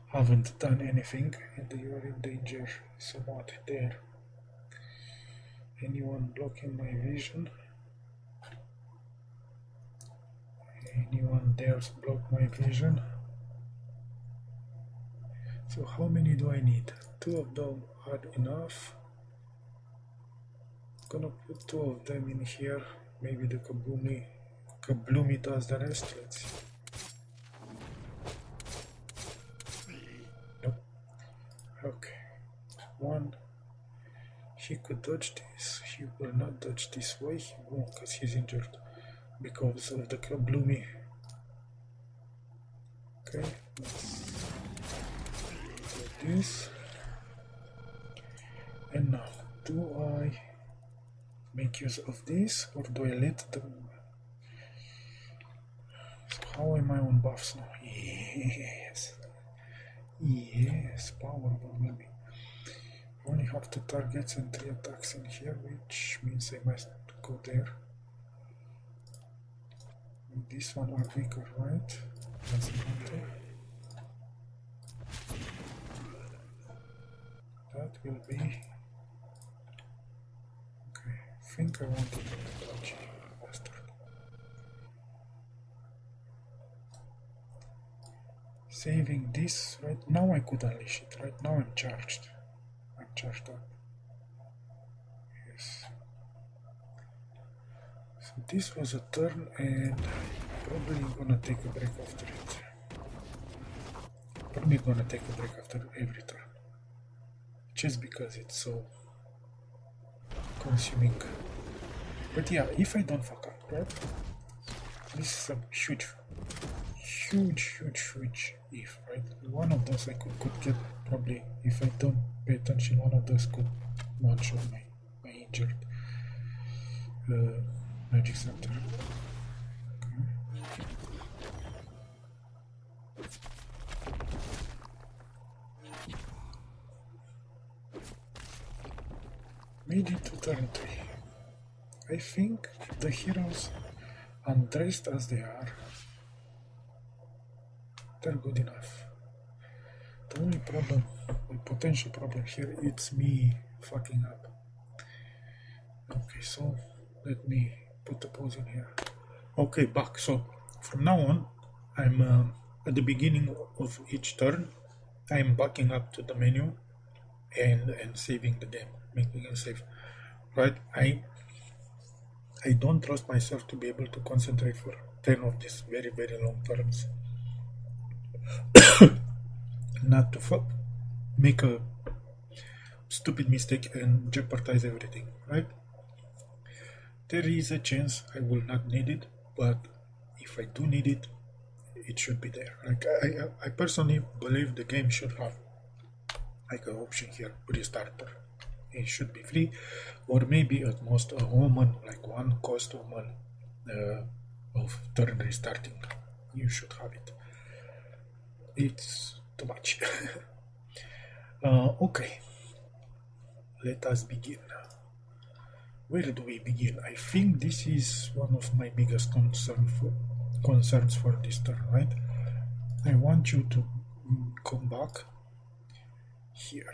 haven't done anything, and you are in danger somewhat there. Anyone blocking my vision? Anyone dares block my vision? So how many do I need? 2 of them are enough. I'm gonna put 2 of them in here. Maybe the Kabloomy does the rest. Let's see. Nope. Okay. 1. He could dodge this. He will not dodge this way. He won't, because he's injured because of the Kabloomy. Okay, let's do this. And now, do I make use of this, or do I let them? So how am I on buffs now? Yes. Yes, powerful maybe. I only have 2 targets and 3 attacks in here, which means I must go there. This one are weaker, right? Doesn't matter. That will be. Okay, I think I want to touch bastard. Saving this right now, I could unleash it. Right now, I'm charged. I'm charged up. Yes. this was a turn, and probably gonna take a break after it. Probably gonna take a break after every turn, just because it's so consuming. But yeah, if I don't fuck up, right? This is a huge if, right? One of those I could get, probably, if I don't pay attention, one of those could one-shot my injured magic center. Okay. Made it to turn 3. I think the heroes, undressed as they are, they're good enough. The only problem, or potential problem here, it's me fucking up. Okay, so let me put the pause in here. Okay, back. So from now on, I'm at the beginning of each turn, I'm backing up to the menu and saving the game, making a save. Right? I don't trust myself to be able to concentrate for 10 of these very, very long turns. Not to make a stupid mistake and jeopardize everything, right? There is a chance I will not need it, but if I do need it, it should be there. Like I personally believe the game should have like an option here, restarter. It should be free, or maybe at most a omen, like one cost omen of turn restarting. You should have it. It's too much. Okay, let us begin. Where do we begin? I think this is one of my biggest concerns for this turn, right? I want you to come back here,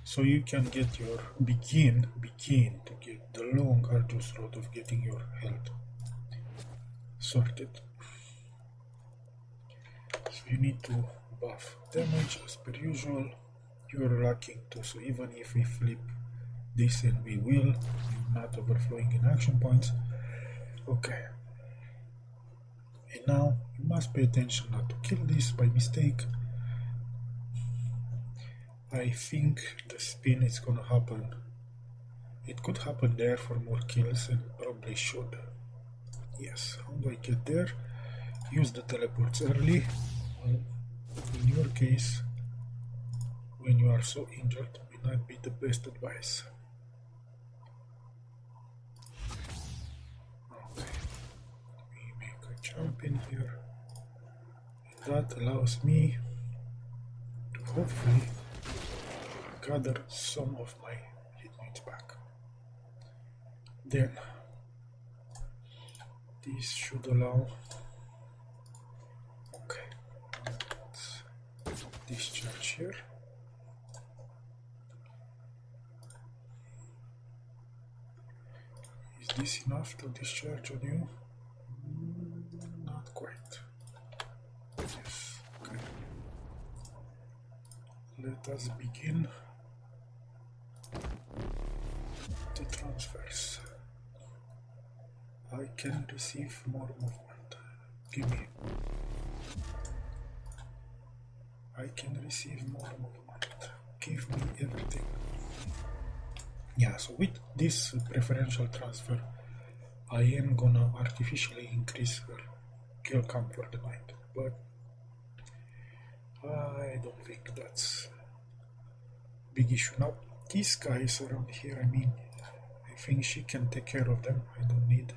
so you can get your begin to get the long arduous road of getting your health sorted. So you need to buff damage as per usual. You're lacking too, so even if we flip this, and we will, not overflowing in action points. Okay. And now you must pay attention not to kill this by mistake. I think the spin is gonna happen. It could happen there for more kills, and probably should. Yes, how do I get there? Use the teleports early. Well, in your case, when you are so injured, may not be the best advice. Okay, we make a jump in here, and that allows me to hopefully gather some of my hit points back. Then this should allow. Okay, let's discharge here. Is this enough to discharge on you? Not quite. Yes, okay. Let us begin the transfers. I can receive more movement. Give me. I can receive more movement. Give me everything. Yeah, so with this preferential transfer, I am gonna artificially increase her kill count for the night, but I don't think that's a big issue. Now, these guys around here, I mean, I think she can take care of them. I don't need.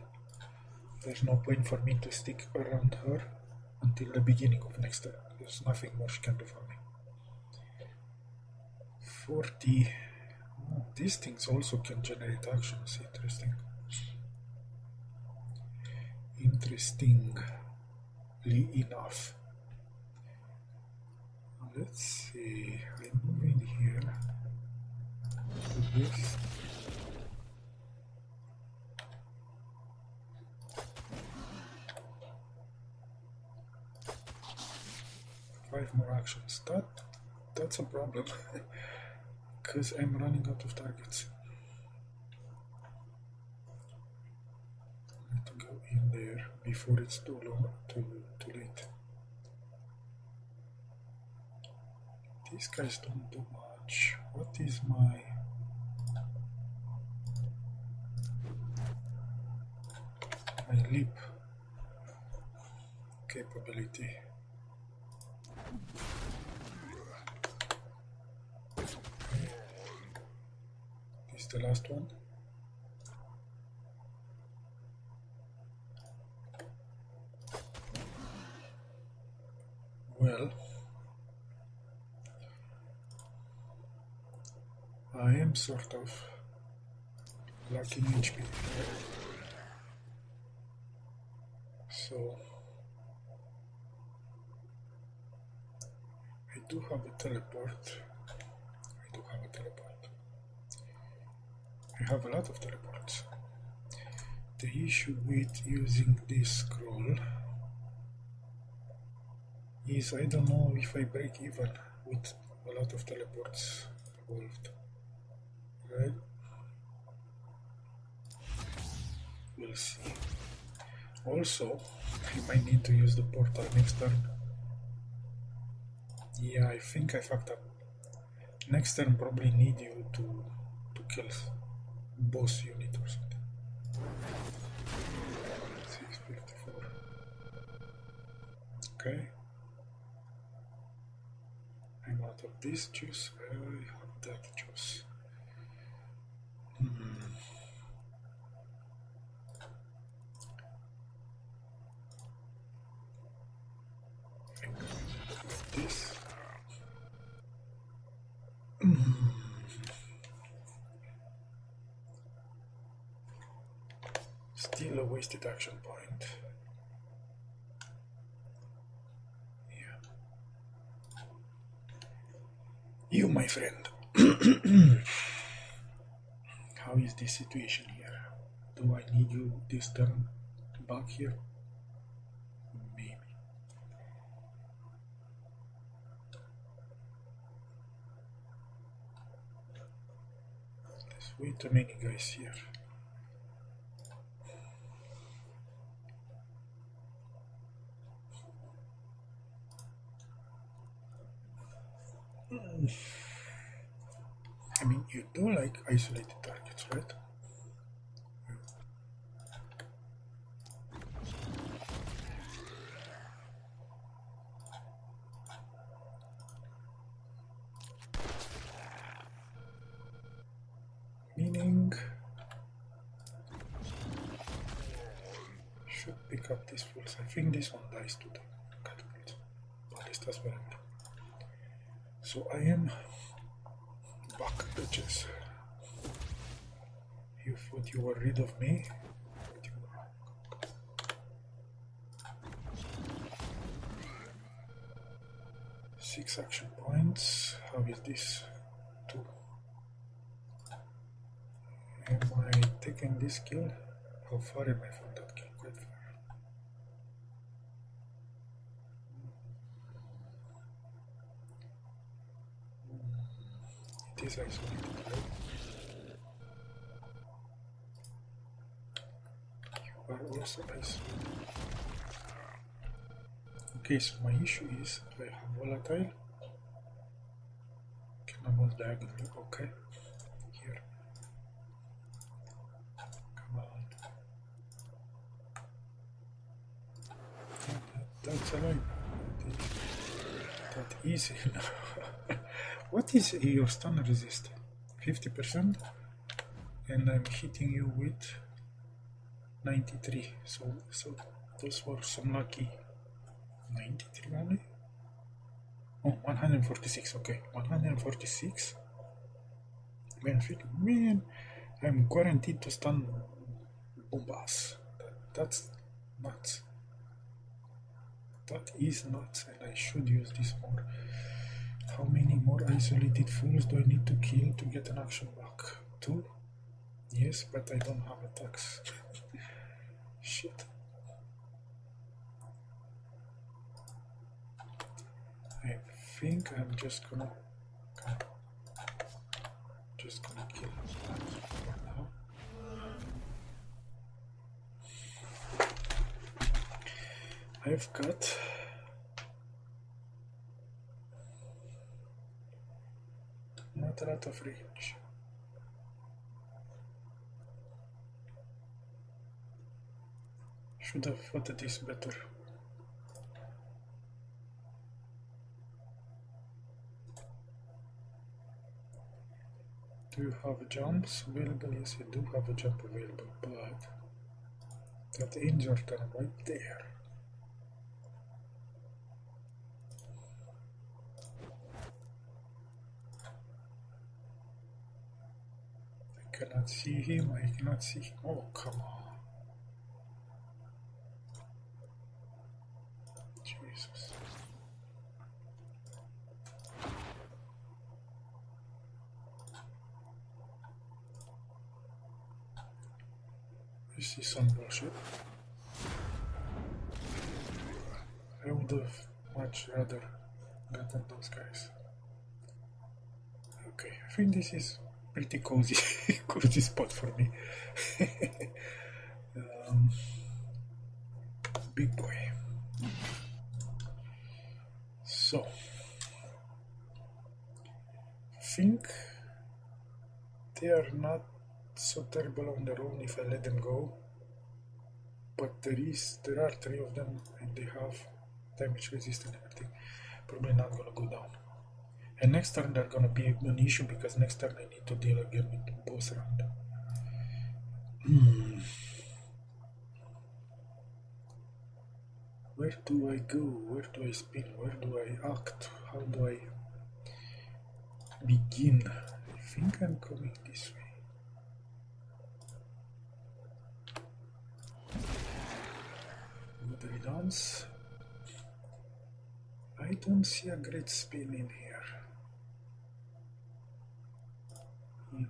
There's no point for me to stick around her until the beginning of next turn. There's nothing more she can do for me. 40. Oh, these things also can generate actions. Interesting. Interestingly enough. Let's see. I move in here to this. Five more actions. That's a problem. Because I'm running out of targets. here before it's too late. These guys don't do much. What is my leap capability? This is the last one. Well, I am sort of lacking HP, right? So I do have a teleport. I have a lot of teleports. The issue with using this scroll is I don't know if I break even with a lot of teleports involved. Right? We'll see. Also, I might need to use the portal next turn. Yeah, I think I fucked up. Next turn probably need you to kill boss unit or something. 654. Okay. I'm out of this juice. I have that juice. This. Still a wasted action point. Yeah. You, my friend. How is this situation here? Do I need you this turn back here? Maybe. There's way too many guys here. I mean, you do like isolated targets, right? Meaning should pick up these fools. I think this one dies to the catapult. At least that's what I'm doing. So I am back, bitches. You thought you were rid of me, but you were wrong. Six action points. How is this? 2. Am I taking this kill? How far am I from that kill? Quite far. It is isolated, right? You are also isolated. Okay, so my issue is I have volatile. Can I move diagonally? Okay. Here. Come on. That's alive. That easy. What is your stun resist? 50%, and I'm hitting you with 93. So those were some lucky 93 only. Oh, 146. Okay, 146. Benefit. Man, I'm guaranteed to stun Bombas. That's nuts. That is nuts, and I should use this more. How many more isolated fools do I need to kill to get an action back? 2? Yes, but I don't have attacks. Shit. I think I'm just gonna kill that for now. I've got not a lot of range. Should have thought this better. Do you have jumps available? Yes, I do have a jump available, but that ends your turn right there. I cannot see him, I cannot see him. Oh, come on. Jesus. This is some bullshit. I would have much rather gotten those guys. Okay, I think this is pretty cozy, cozy spot for me. Big boy. So, I think they are not so terrible on their own if I let them go, but there are 3 of them and they have damage resist and everything. Probably not gonna go down. And next turn they're gonna be an issue because next turn I need to deal again with the boss round. Where do I go? Where do I spin? Where do I act? How do I begin? I think I'm coming this way. Would I dance? I don't see a great spin in here.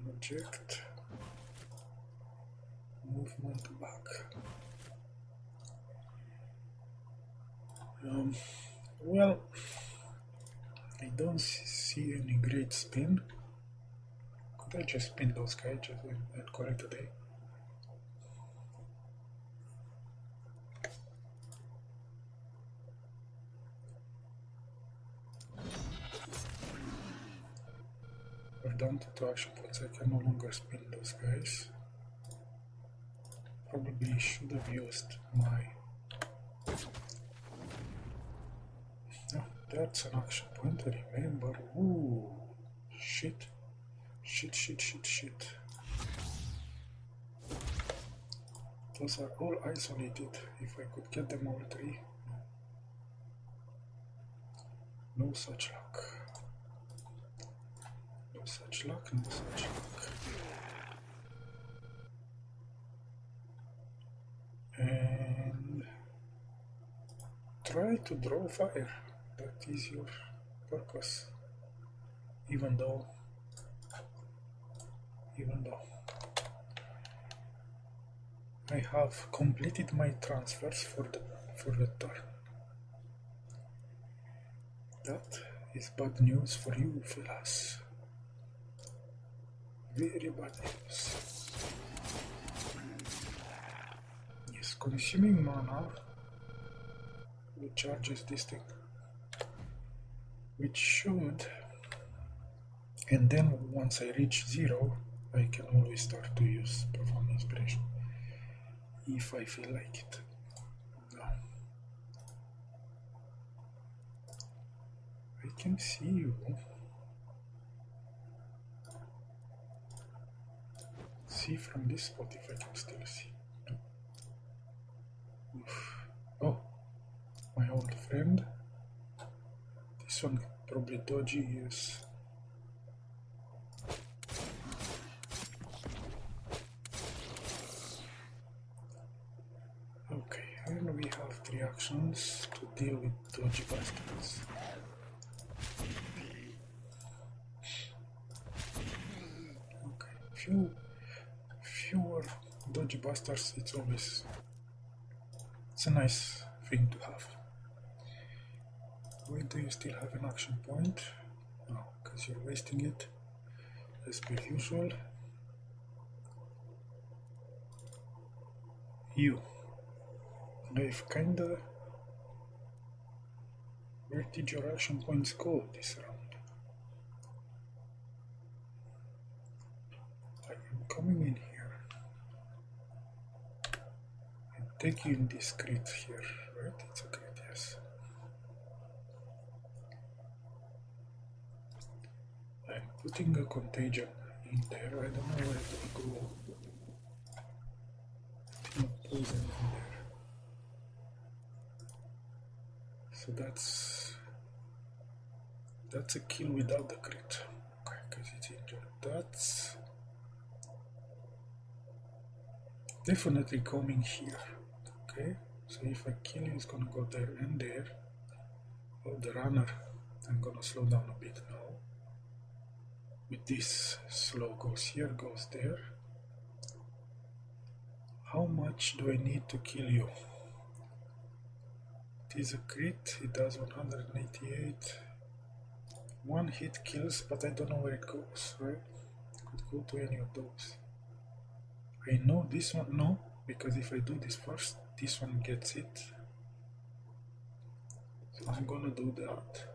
Inject. Movement back. Well, I don't see any great spin. Could I just spin those guys and call it a day? We're down to 2 action points. I can no longer spin those guys. Probably should have used my... No, that's an action point, remember. Ooh, shit. Shit. Those are all isolated. If I could get them all 3. No such luck. No such luck. And try to draw fire. That is your purpose. Even though I have completed my transfers for the turn. That is bad news for you, fellas. Very bad news. Yes, consuming mana recharges this thing, which should, and then once I reach 0, I can always start to use Profound Inspiration if I feel like it. No. I can see you. See from this spot if I can still see. No. Oof. Oh, my old friend. This one probably dodgy, yes. Okay, and we have 3 actions to deal with dodgy bastards. Okay, fewer dodgy bastards, it's a nice thing to have. Why do you still have an action point? No, because you're wasting it as per usual. I've kinda Where did your action points go this round? I am coming in here and taking this crit here, right? It's a crit, yes. I'm putting a contagion in there. I don't know where it will go. Putting a poison in there. So that's a kill without the crit. Okay, because it's injured. That's definitely coming here. Okay, so if I kill you, it's gonna go there and there. Oh, the runner. I'm gonna slow down a bit now. With this, slow goes here, goes there. How much do I need to kill you? It is a crit, it does 188. One hit kills, but I don't know where it goes, right? It could go to any of those. I know this one, no, because if I do this first, this one gets it. So I'm gonna do that.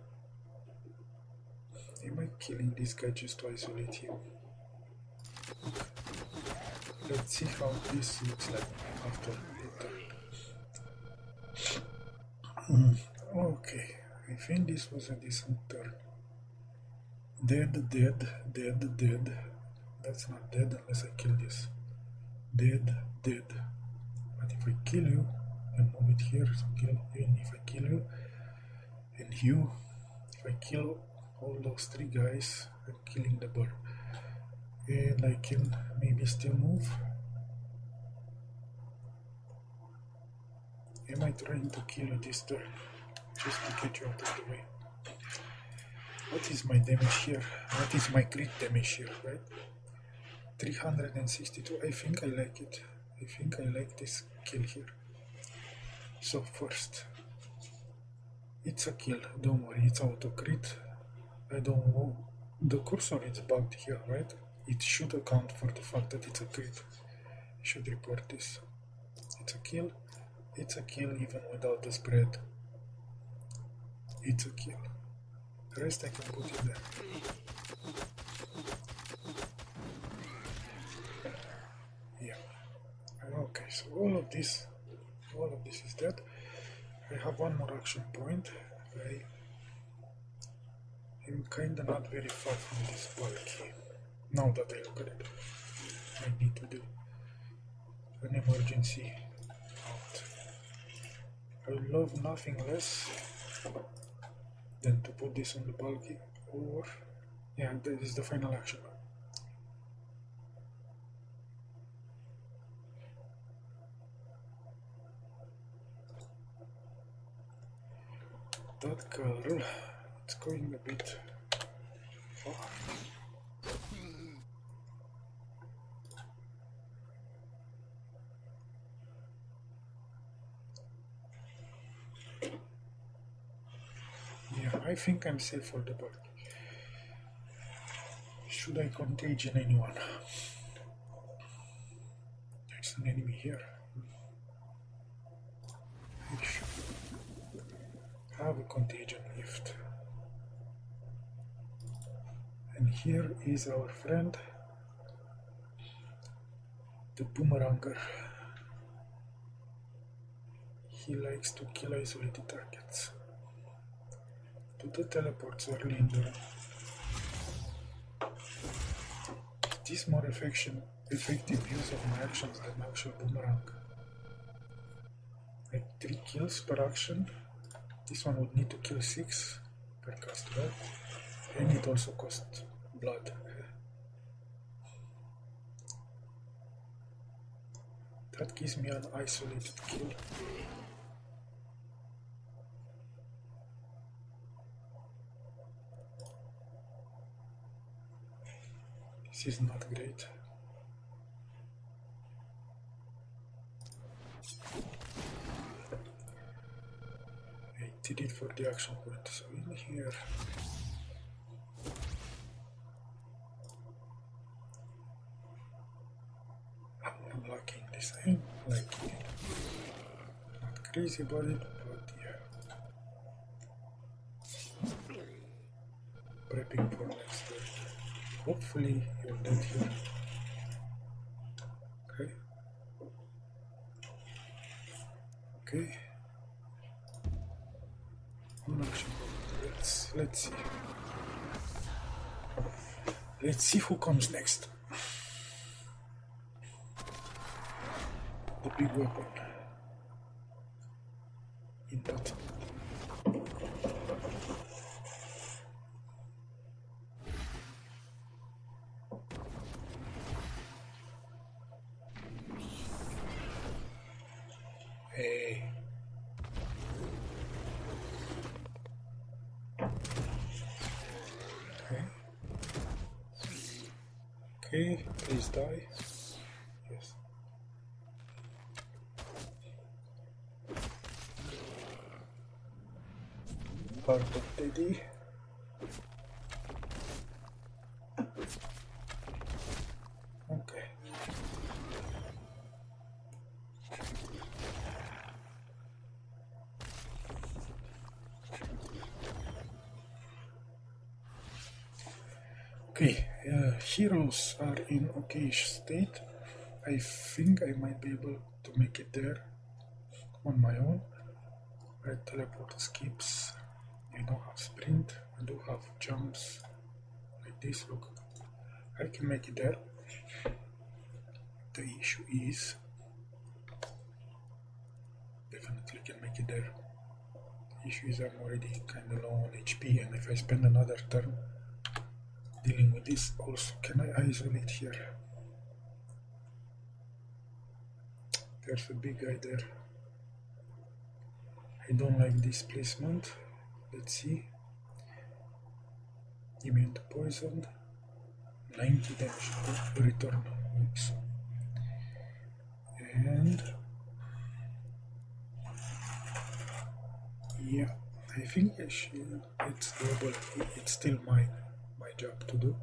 Am I killing this guy just to isolate him? Let's see how this looks like after the turn. Okay, I think this was a decent turn. Dead, dead, dead, dead. That's not dead unless I kill this. Dead, dead. But if I kill you, I move it here, so kill, and if I kill you, and you, if I kill all those three guys, I'm killing the bird. And I can maybe still move. Am I trying to kill you this turn? Just to get you out of the way. What is my damage here? What is my crit damage here, right? 362. I think I like it. I think I like this kill here. So first, it's a kill. Don't worry, it's auto crit. I don't know. The cursor is bugged here, right? It should account for the fact that it's a crit. I should report this. It's a kill. It's a kill even without the spread. It's a kill. The rest I can put in there. Yeah. Okay, so all of this is dead. I have one more action point. I'm kinda not very far from this bulky. Now that I look at it, I need to do an emergency out. I would love nothing less than to put this on the bulky, or yeah, that is the final action. That girl, it's going a bit far. Yeah, I think I'm safe for the bulky. Should I contagion anyone? There's an enemy here. I should have a contagion lift. And here is our friend, the boomeranger. He likes to kill isolated targets. Do the teleports early in the run. It is more effective use of my actions than actual boomerang. Like 3 kills per action. This one would need to kill 6 per cast, right? And it also costs blood. That gives me an isolated kill. This is not great. I did it for the action point, so in here I'm liking this. I'm liking it. Not crazy about it, but yeah. prepping for next turn. Hopefully you're dead here. Okay. Okay. One action. Let's see. Let's see who comes next. The big weapon. In that. Hey. Okay, please die. Yes. Heart of Daddy. Okay. Okay, heroes are in okayish state. I think I might be able to make it there on my own. I teleport skips. I don't have sprint. I do have jumps like this. Look, I can make it there. The issue is definitely can make it there. The issue is I'm already kind of low on HP, and if I spend another turn dealing with this, also can I isolate here? There's a big guy there. I don't like this placement. Let's see. Immune to poison. 90 damage to return. Oops. And yeah, I think it's doable. It's still my job to do.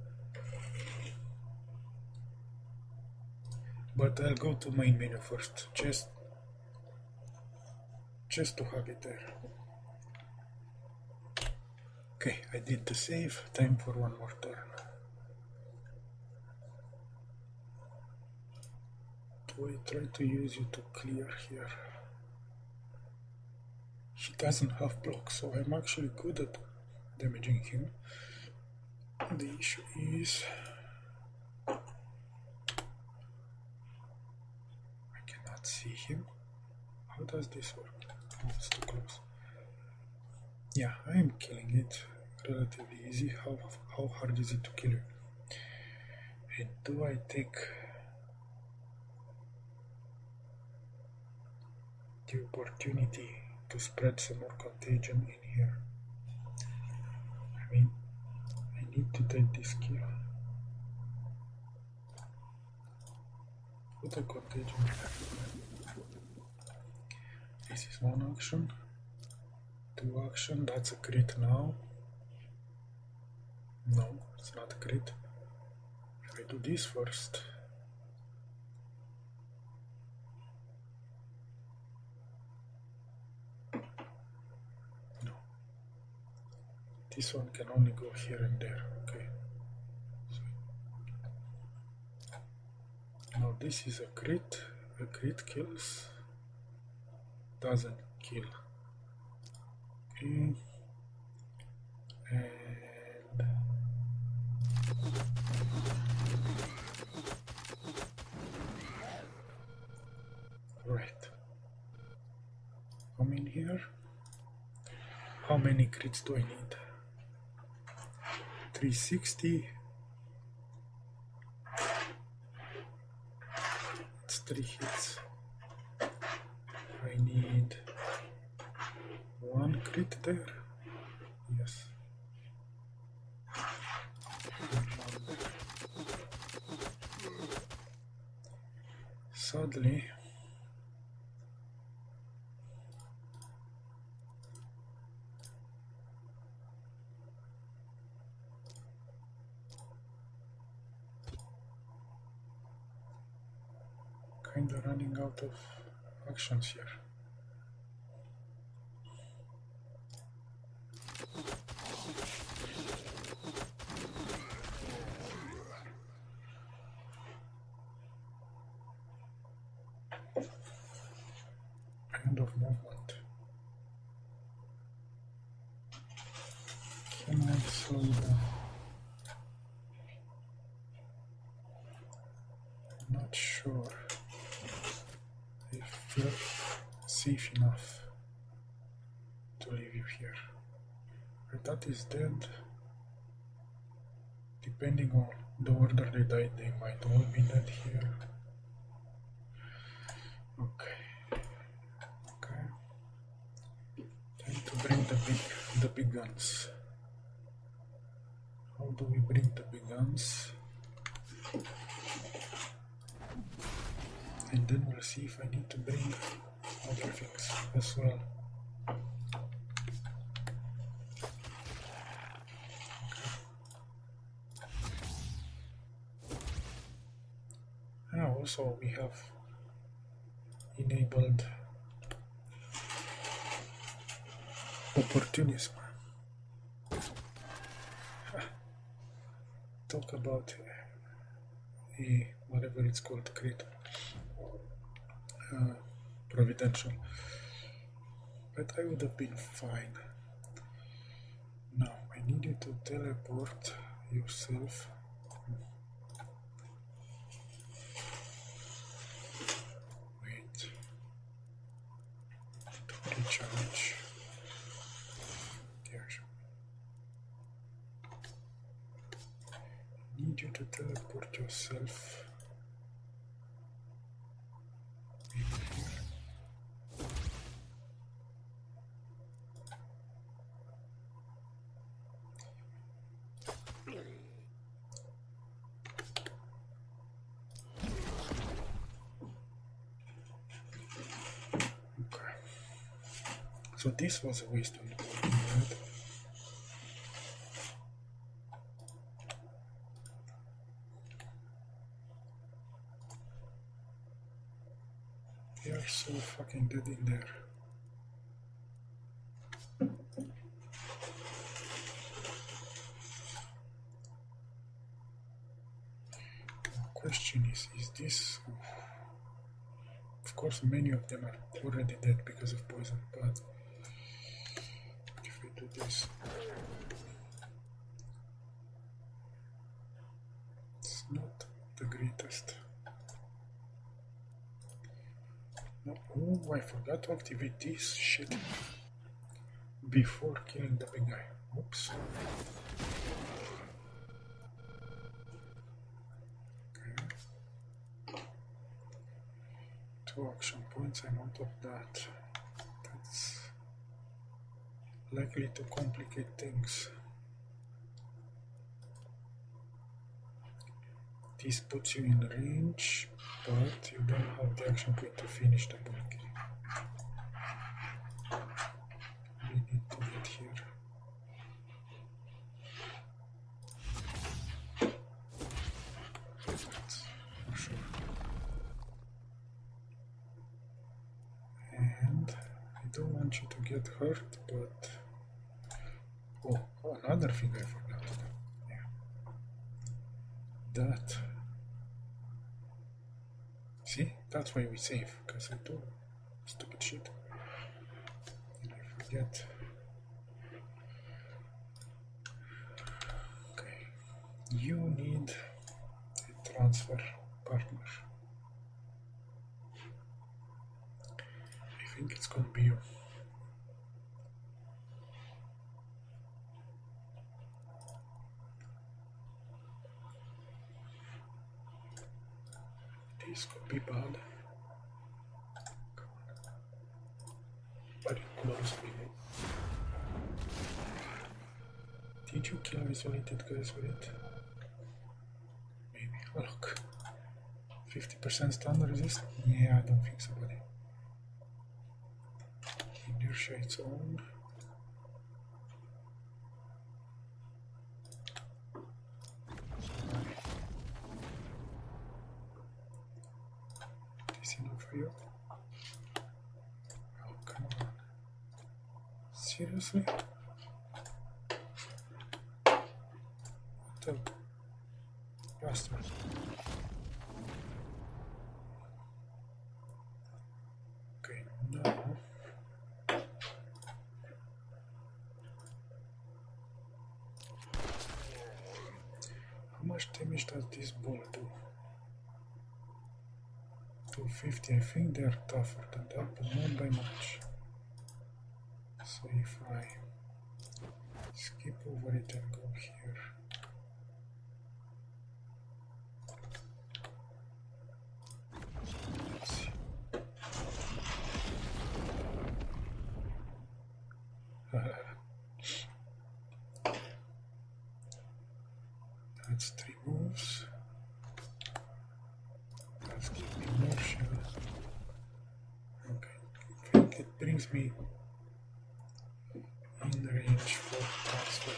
But I'll go to main menu first, just to have it there. Okay, I did the save. Time for one more turn. Do I try to use you to clear here? He doesn't have block, so I'm actually good at damaging him. The issue is I cannot see him. How does this work? Oh, it's too close. Yeah, I am killing it relatively easy. How hard is it to kill it? And do I take the opportunity to spread some more contagion in here? I mean, I need to take this kill. Put a contagion there. This is one action. Two action. That's a crit now. No, it's not a crit. If I do this first. No. This one can only go here and there. Okay. So now this is a crit. A crit kills. Doesn't kill. Okay. And right. Come in here. How many crits do I need? 360. It's 3 hits. I need 1 crit there. Yes. Sadly, kinda running out of actions here. Hand of movement. Can I slow down? Not sure. I feel safe enough to leave you here. That is dead. Depending on the order they died, they might all be dead here. Okay. Okay. Time to bring the big guns. How do we bring the big guns? And then we'll see if I need to bring other things as well. Now also we have enabled Opportunism. Talk about a whatever it's called, great providential, but I would have been fine. Now I need you to teleport yourself. Wait, to recharge. There. Need you to teleport yourself. Maybe here. Okay. So this was a waste on the board, right? They are so fucking dead in there. The question is this... Of course, many of them are already dead because of poison, but if we do this... It's not the greatest. No, oh, I forgot to activate this shit before killing the big guy. Oops. Okay. 2 action points, I'm out of that. That's likely to complicate things. This puts you in range, but you don't have the action point to finish the bulk. We need to get here. That's for sure. And I don't want you to get hurt, but... Oh, another thing I forgot to do. Yeah. That... See, that's why we save, because I do stupid shit. And I forget. Okay. You need a transfer partner. I think it's gonna be you. This could be bad. Come on. But it could also be good. Did you kill isolated guys with it? Maybe. Oh, look. 50% stun resist? Yeah, I don't think so, buddy. Inertia its own. Is enough for you? Oh, come on. Seriously? What the bastard? Okay, now much damage does this ball do? 250. I think they're tougher than that, but not by much. So if I skip over it and go here. Let's see. That's 3 moves. Let's give me more shell. Okay, I think it brings me in range for transfer.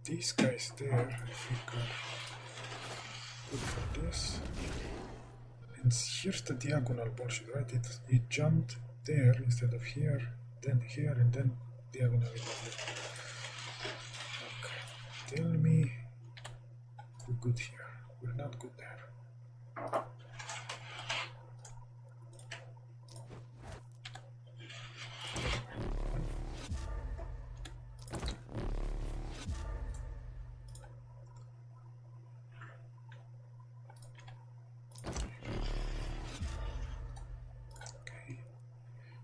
These guys there, I think, are good for this. And here's the diagonal bullshit, right? It jumped there instead of here, then here, and then diagonally. Okay, tell me we're good here. We're not good there.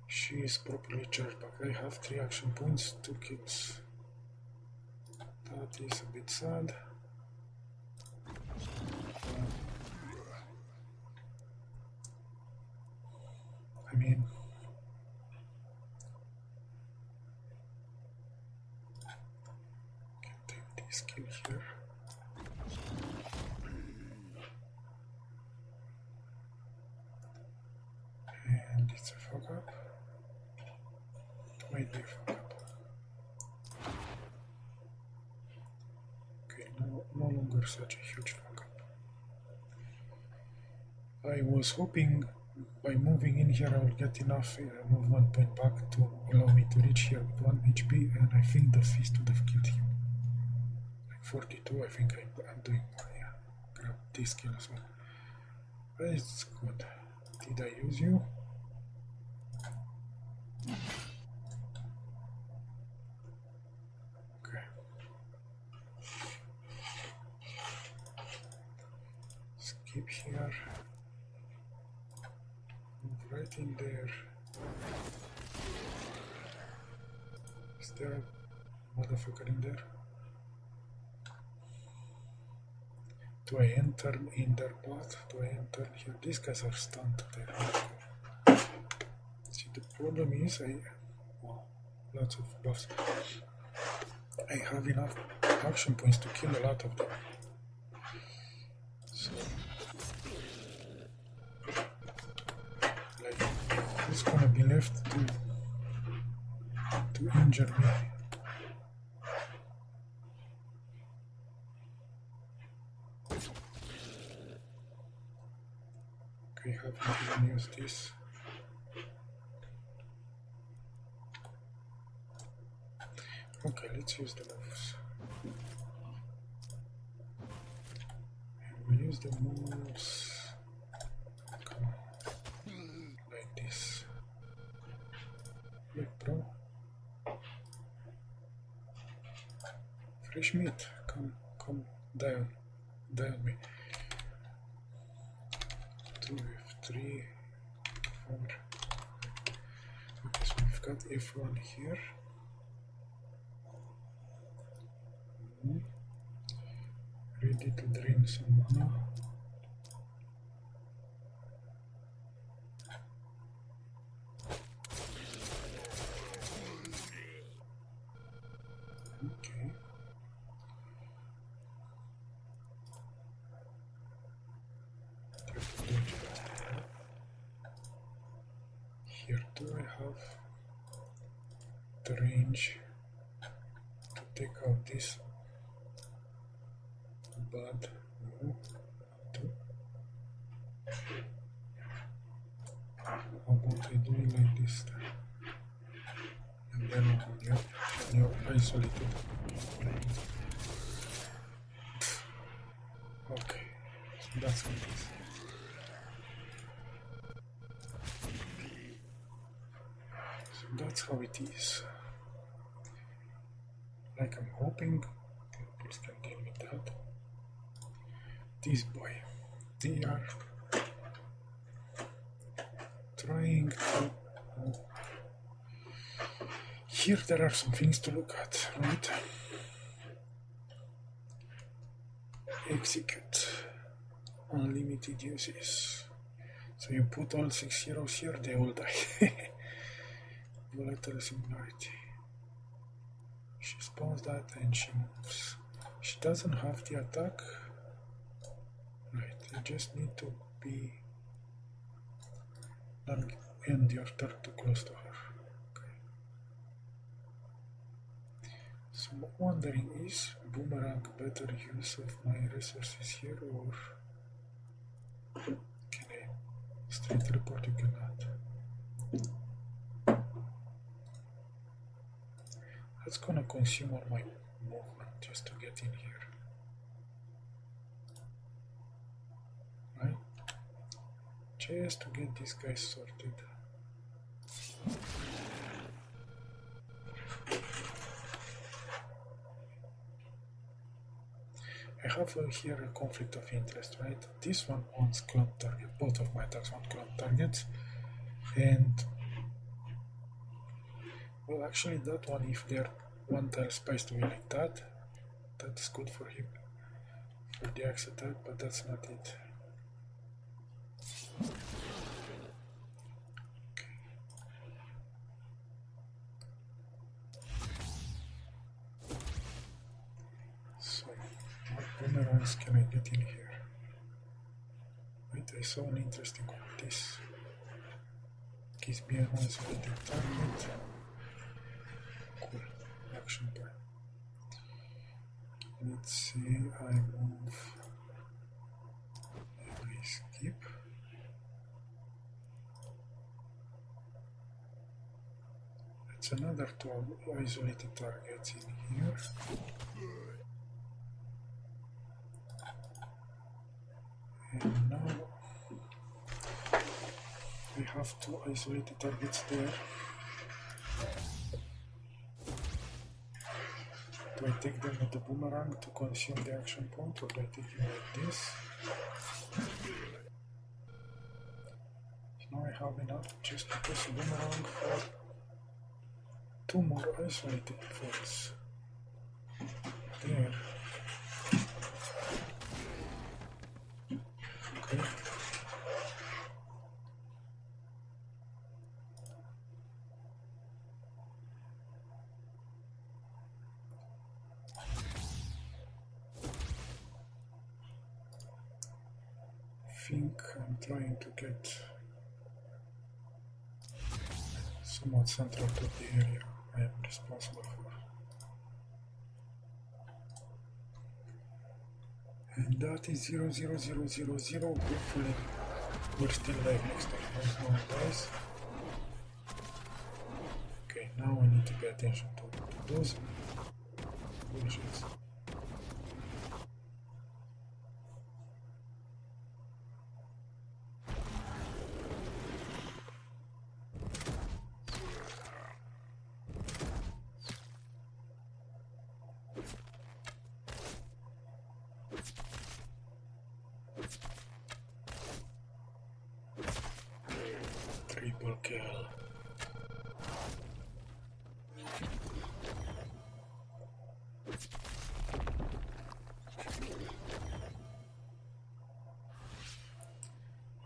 She is properly charged back. I have 3 action points, 2 kills. That is a bit sad. I mean, can take this kill here. And it's a fuck up. Might be a fuck up. Okay, no longer such a huge fuck up. I was hoping by moving in here I will get enough movement point back to allow me to reach here with 1 HP, and I think the feast would have killed him. Like 42, I think I'm doing more, yeah. Grab this kill as well. But it's good. Did I use you? Skip here, move right in there. Is there a motherfucker in there? Do I enter in their path? Do I enter here? These guys are stunned there. See, the problem is well, lots of buffs. I have enough action points to kill a lot of them. So who's gonna be left to injure me? Okay, haven't even used this. Okay, let's use the moves. And we'll use the moves. Come on. Like this. Look, bro. Fresh meat. Come down. Down me. 2 F3 4. Okay, so we've got F1 here. Ready to drain some mana. Okay. Here do I have the range to take out this? But no, how about I do it like this then? And then when you're isolated. Okay, so that's what it is. So that's how it is. Like I'm hoping this boy. They are trying to... Here there are some things to look at, right? Execute. Unlimited uses. So you put all 6 heroes here, they all die. Volatile similarity. She spawns that and she moves. She doesn't have the attack. Right, you just need to be... Don't end your turn too close to her. Okay. So I'm wondering, is boomerang better use of my resources here, or can I straight report? You cannot. That's gonna consume all my movement just to get in here. Right? Just to get these guys sorted. I have here a conflict of interest, right? This one wants clump target, both of my attacks want clump targets, and well, actually that one, if they're one tile spaced to be like that, that's good for him, for the axe attack, but that's not it. Boomerangs can I get in here? Wait, I saw an interesting one. This gives me an isolated target. Cool. Action plan. Let's see, I move and I skip. It's another 12 isolated targets in here. And now we have 2 isolated targets there. Do I take them with the boomerang to consume the action point, or do I take them like this? So now I have enough just to press a boomerang for 2 more isolated foes. There. Okay. I think I'm trying to get somewhat central to the area I am responsible for. And that is 00000. Hopefully we're still live next time. No one dies. Okay, now I need to pay attention to those bullshits. Triple kill.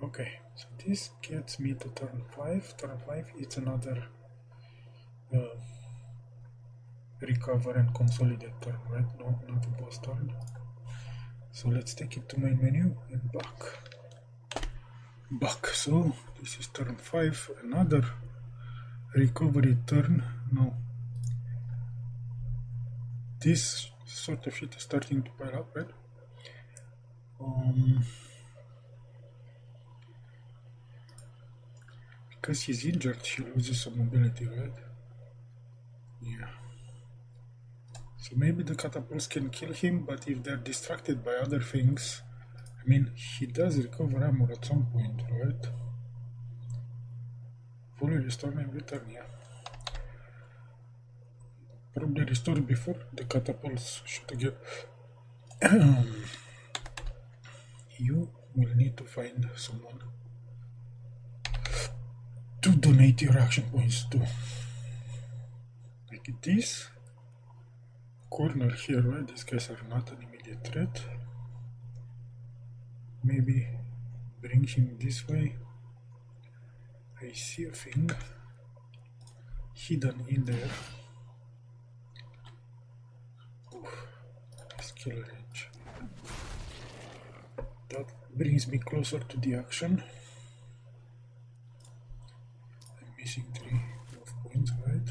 Okay, so this gets me to turn 5. Turn 5 is another recover and consolidate turn, right? No, not a boss turn. So let's take it to main menu and back. So this is turn 5, another recovery turn. Now this sort of shit is starting to pile up, right? Because he's injured, he loses some mobility, right? Yeah. So maybe the catapults can kill him, but if they're distracted by other things, I mean, he does recover armor at some point, right? Fully restore and return, yeah. Probably restored before the catapults shoot again. you will need to find someone to donate your action points to. Like this corner here, right? These guys are not an immediate threat. Maybe bring him this way. I see a thing hidden in there. Oof, skill range. That brings me closer to the action. I'm missing 3 move points, right?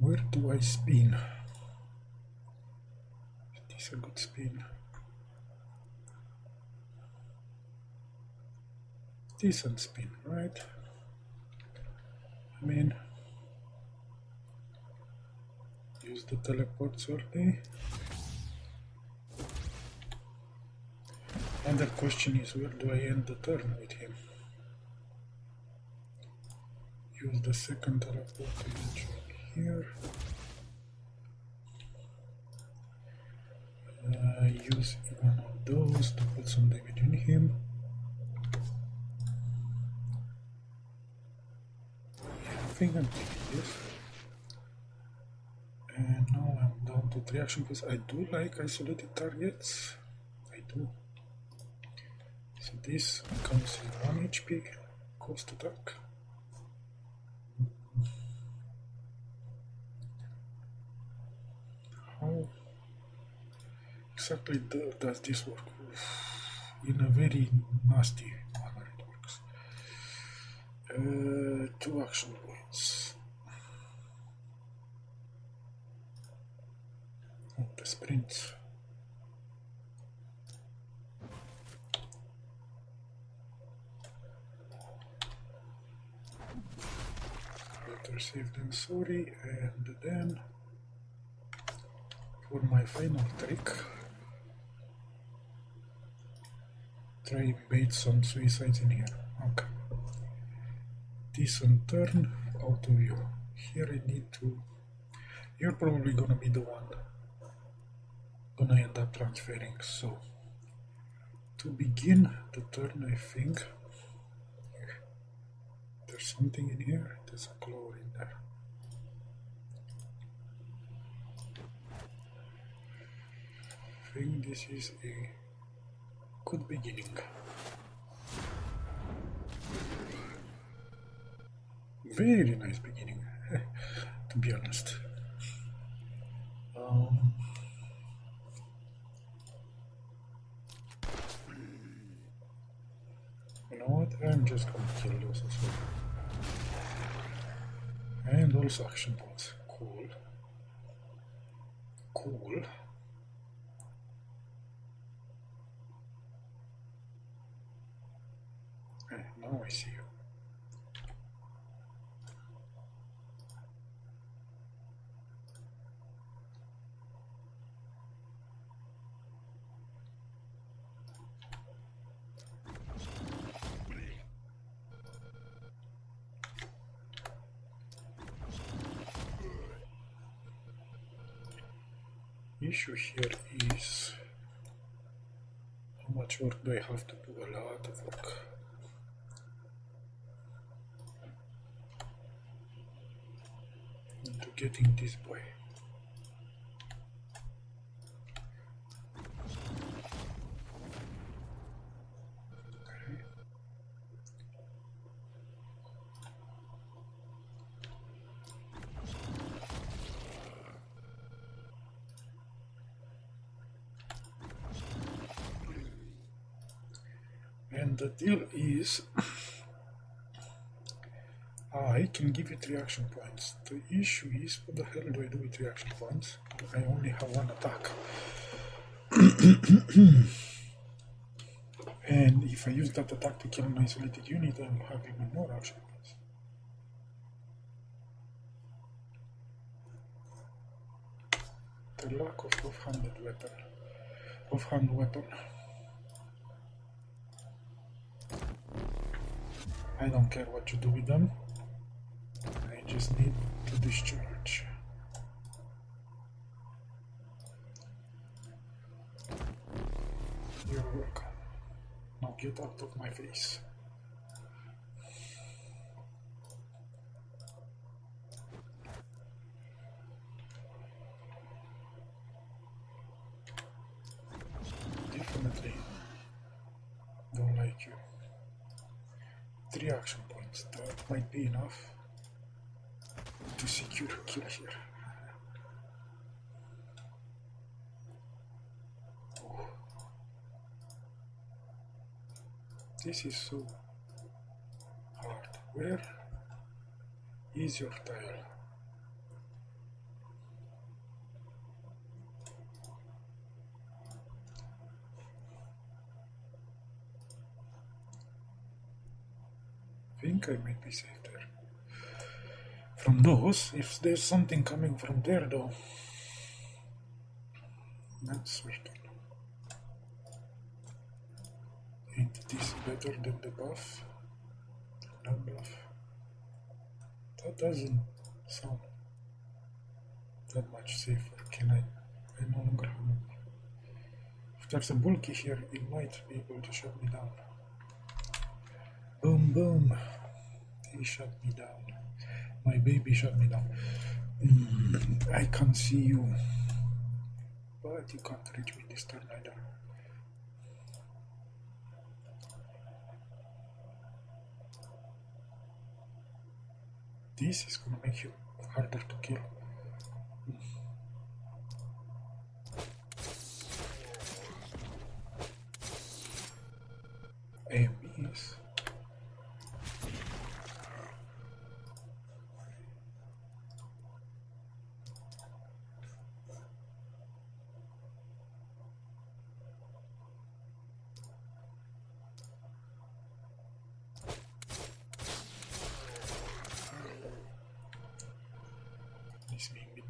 Where do I spin? Is this a good spin? Decent spin, right? I mean, use the teleport early. And the question is, where do I end the turn with him? Use the second teleport eventually here. Use one of those to put some damage in him. I think I'm taking this. And now I'm down to 3 action points. I do like isolated targets. I do. So this comes in 1 HP cost attack. How exactly does this work? In a very nasty manner it works. 2 action points. Oh, the sprint. Better safe than sorry. And then for my final trick, try and bait some suicides in here. Okay. Decent turn, out of you. Here I need to... You're probably gonna be the one gonna end up transferring, so to begin the turn, I think there's something in here. There's a claw in there. I think this is a good beginning. Very nice beginning, to be honest. You know what? I'm just gonna kill those as well. And also action points. Cool. Cool. Now I see you. Issue here is how much work do I have to do? A lot of work. Into getting this boy. And the deal is, I can give you 3 action points. The issue is, what the hell do I do with 3 action points? I only have 1 attack. And if I use that attack to kill an isolated unit, I will have even more action points. The lack of offhand weapon. I don't care what you do with them. I just need to discharge. You're welcome. Now get out of my face. Definitely don't like you. 3 action points. That might be enough to secure a kill here. Oh. This is so hard. Where is your tile? I think I might be safe there. From those, if there's something coming from there though, that's certain. Ain't this better than the buff? No buff. That doesn't sound that much safer. Can I no longer remember. If there's a bulky here, it might be able to shut me down. Boom, boom. He shut me down. My baby shut me down. I can't see you. But you can't reach me this turn either. This is gonna make you harder to kill. AMBs.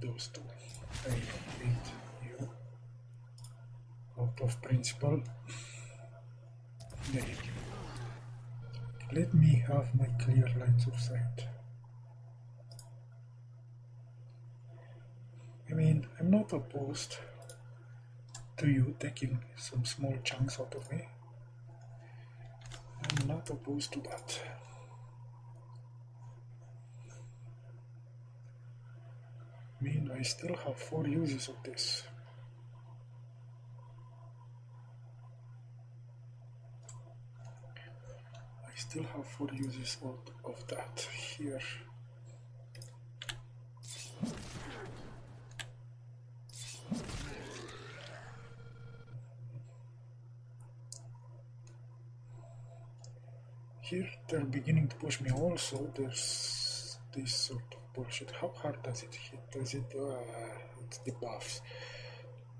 Those two. I hate you. Out of principle. I hate you. Let me have my clear lines of sight. I mean, I'm not opposed to you taking some small chunks out of me. I'm not opposed to that. I mean, I still have 4 uses of this. I still have 4 uses of that here. Here they're beginning to push me also. There's this sort of bullshit. How hard does it hit? Does it? It's the buffs.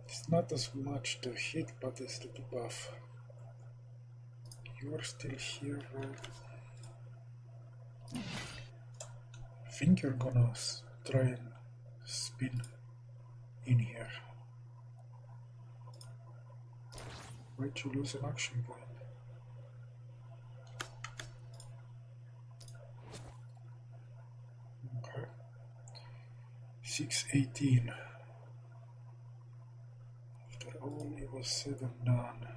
It's not as much to hit, but it's the buff. You are still here, right? I think you're gonna try and spin in here. Why'd you lose an action point? Okay. 6:18. After all, it was said and done.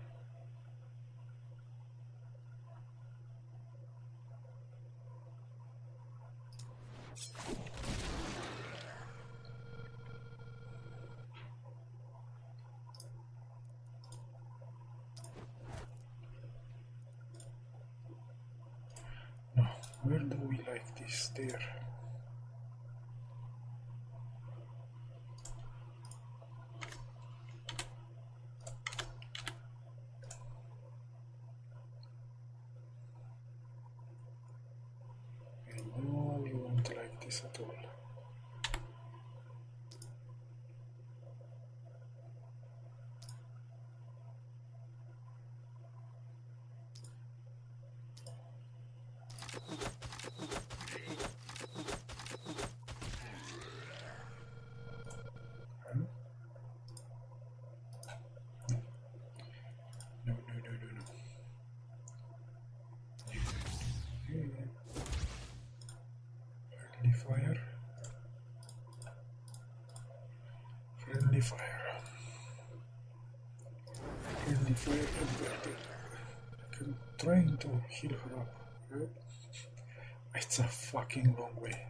Now, where do we like this? There. I know you won't like this at all. Friendly fire. And if I'm trying to heal her up, right? It's a fucking long way.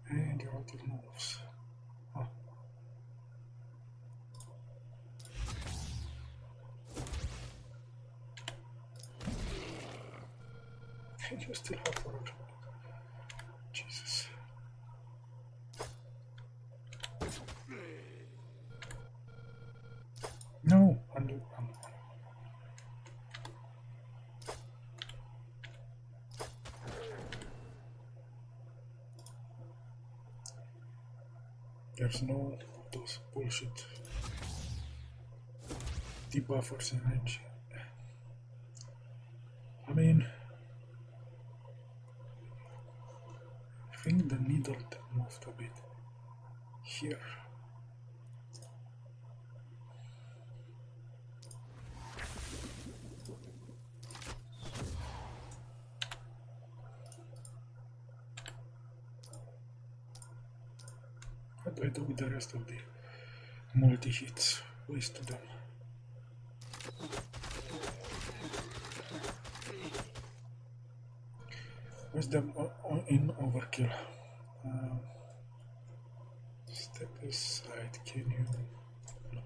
And your other moves. Oh. And you still have forage. Jesus. No, undo. There's no those bullshit debuffers in range. I mean, I think the needle moved a bit here. What do I do with the rest of the multi-hits? Waste them. Waste them in overkill. Step aside, can you... No.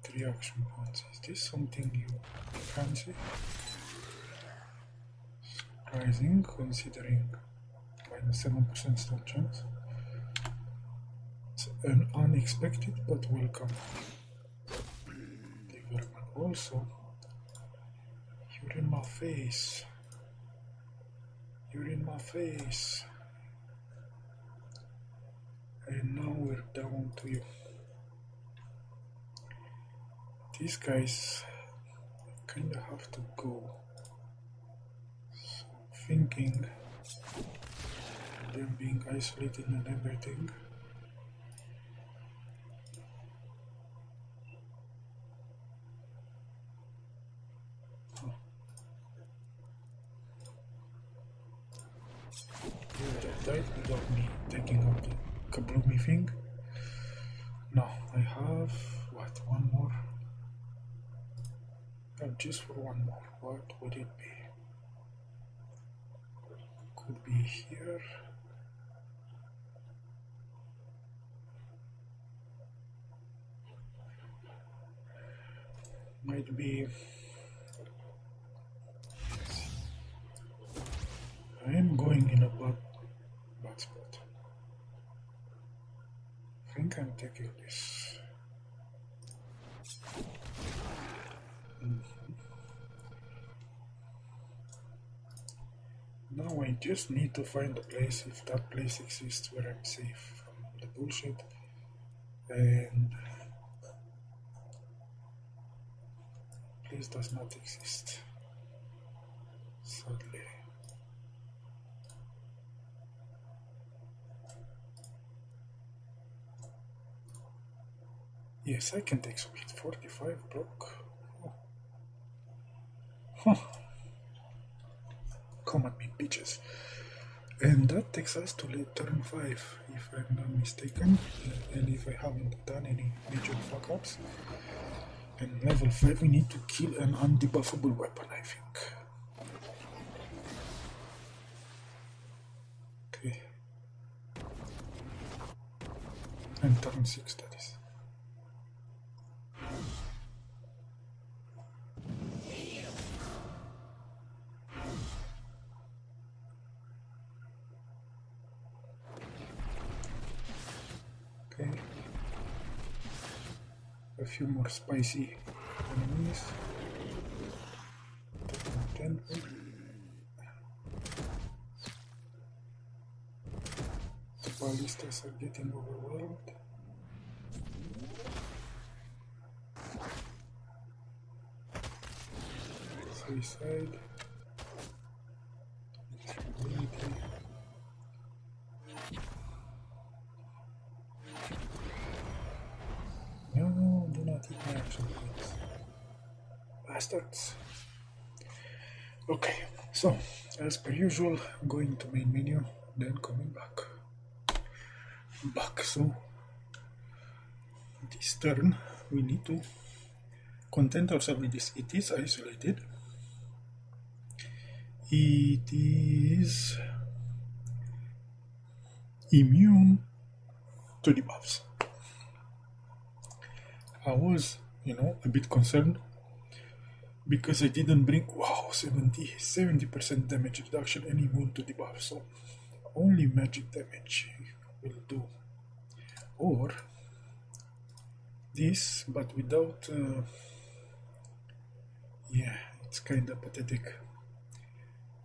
3 action points. Is this something you fancy? Surprising, considering minus 7% stone chance. It's an unexpected but welcome development. Also, you're in my face. You're in my face. And now we're down to you. These guys kinda have to go. So thinking them being isolated and everything. Died without me taking out the kabloomy thing. No, I have what, one more? Just for one more. What would it be? Could be here. Might be. I am going in a bad spot. I think I'm taking this. Now I just need to find a place, if that place exists, where I'm safe from the bullshit. And place does not exist, sadly. Yes, I can take some hit. 45 block. Oh. Huh. Come at me, bitches. And that takes us to turn 5, if I'm not mistaken, and if I haven't done any major fuck-ups. And level 5 we need to kill an undebuffable weapon, I think. Okay. And turn 6, that is. Okay. A few more spicy enemies. 10. The ballistas are getting overwhelmed. Suicide. No, do not hit my bastards. Okay, so as per usual, going to main menu, then coming back. So this turn we need to content ourselves with this. It is isolated. It is immune to debuffs. I was, a bit concerned because I didn't bring 70% damage reduction and immune to debuff, so only magic damage will do. Or this, but without it's kinda pathetic.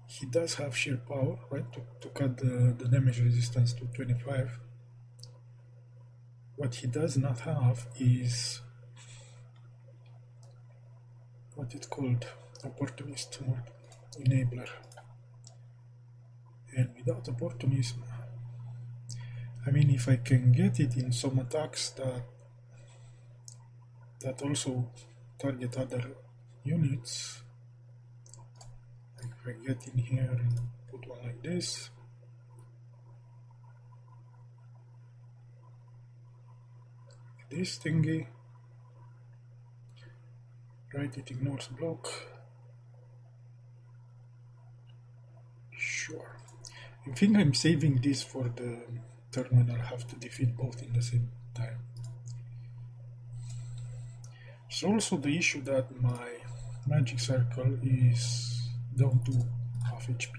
He does have sheer power, right, to cut the damage resistance to 25. What he does not have is what it's called, opportunist mode enabler. And without opportunism, I mean, if I can get it in some attacks that also target other units, like if I get in here and put one like this, this thingy, right, it ignores block. Sure. I think I'm saving this for the turn when I'll have to defeat both in the same time. There's also the issue that my magic circle is down to half HP.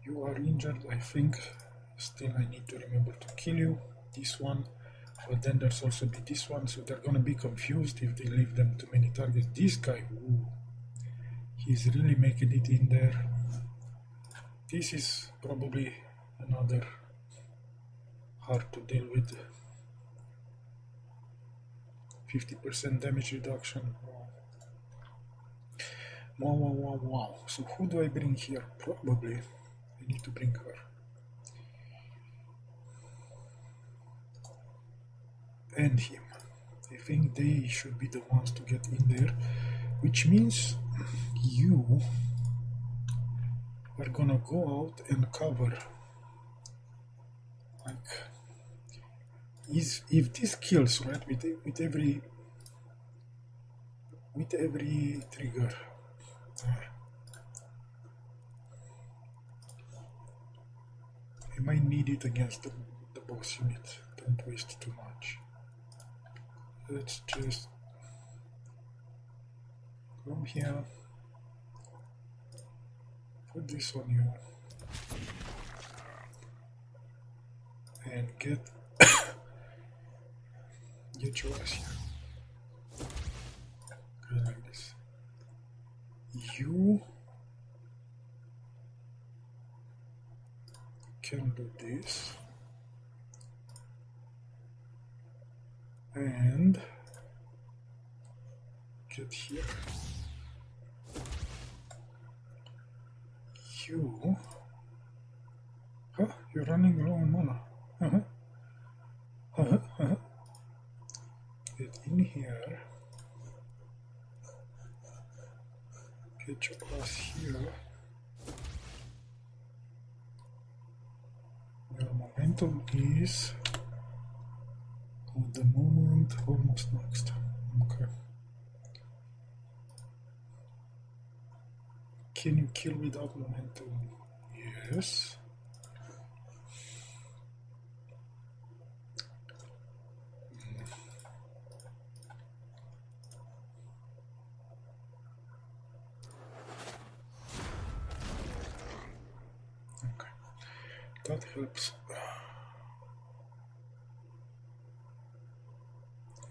You are injured, I think. Still, I need to remember to kill you. This one. But then there's also be this one, so they're gonna be confused if they leave them too many targets. This guy, ooh, he's really making it in there. This is probably another hard to deal with. 50% damage reduction. Wow. So who do I bring here? Probably I need to bring her. And him. I think they should be the ones to get in there, which means you are gonna go out and cover. Like, if this kills, right, with every trigger, I might need it against the boss unit. Don't waste too much. Let's just come here, put this on you, and get your ass here. Okay, like this. You can do this. And get here. You, you're running low on mana. Get in here. Get your ass here. Your momentum is at the moment almost maxed. Okay. Can you kill without momentum? Yes. Okay. That helps.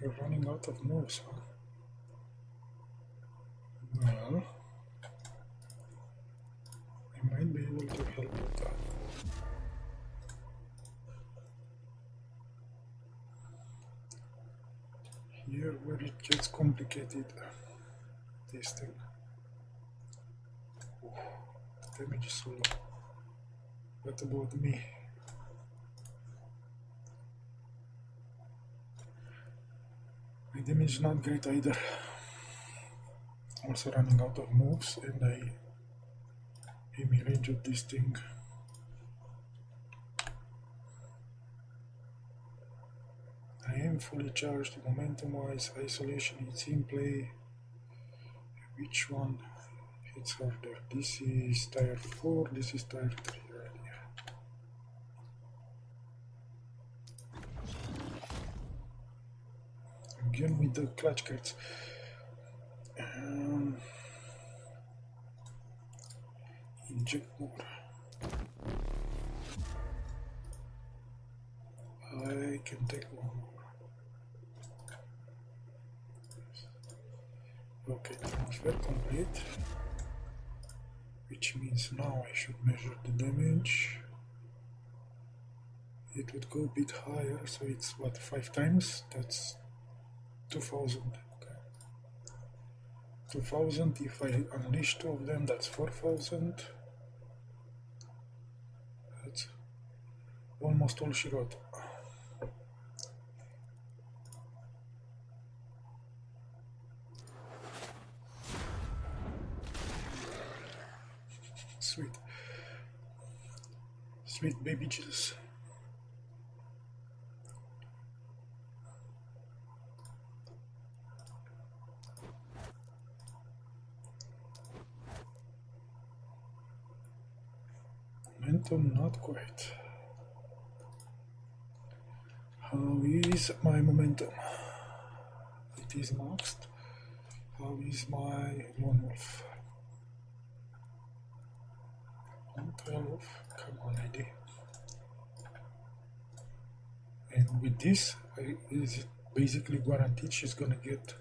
You're running out of moves, huh? Well, I might be able to help with that. Here where it gets complicated, this thing. Ooh, the damage is so low. What about me? My damage is not great either. also running out of moves, and I am in range of this thing. I am fully charged momentum wise. Isolation is in play. Which one hits harder? This is tier 4, this is tier 3 already. Again with the clutch cards. Inject more. I can take one more. Okay, transfer complete. Which means now I should measure the damage. It would go a bit higher, so it's what, 5 times? That's 2000. Okay. 2000, if I unleash 2 of them, that's 4000. That's almost all she wrote. Sweet. Sweet baby Jesus. Momentum, not quite. How is my momentum? It is maxed. How is my lone wolf? 112. Come on, lady. And with this, is it basically guaranteed she's gonna get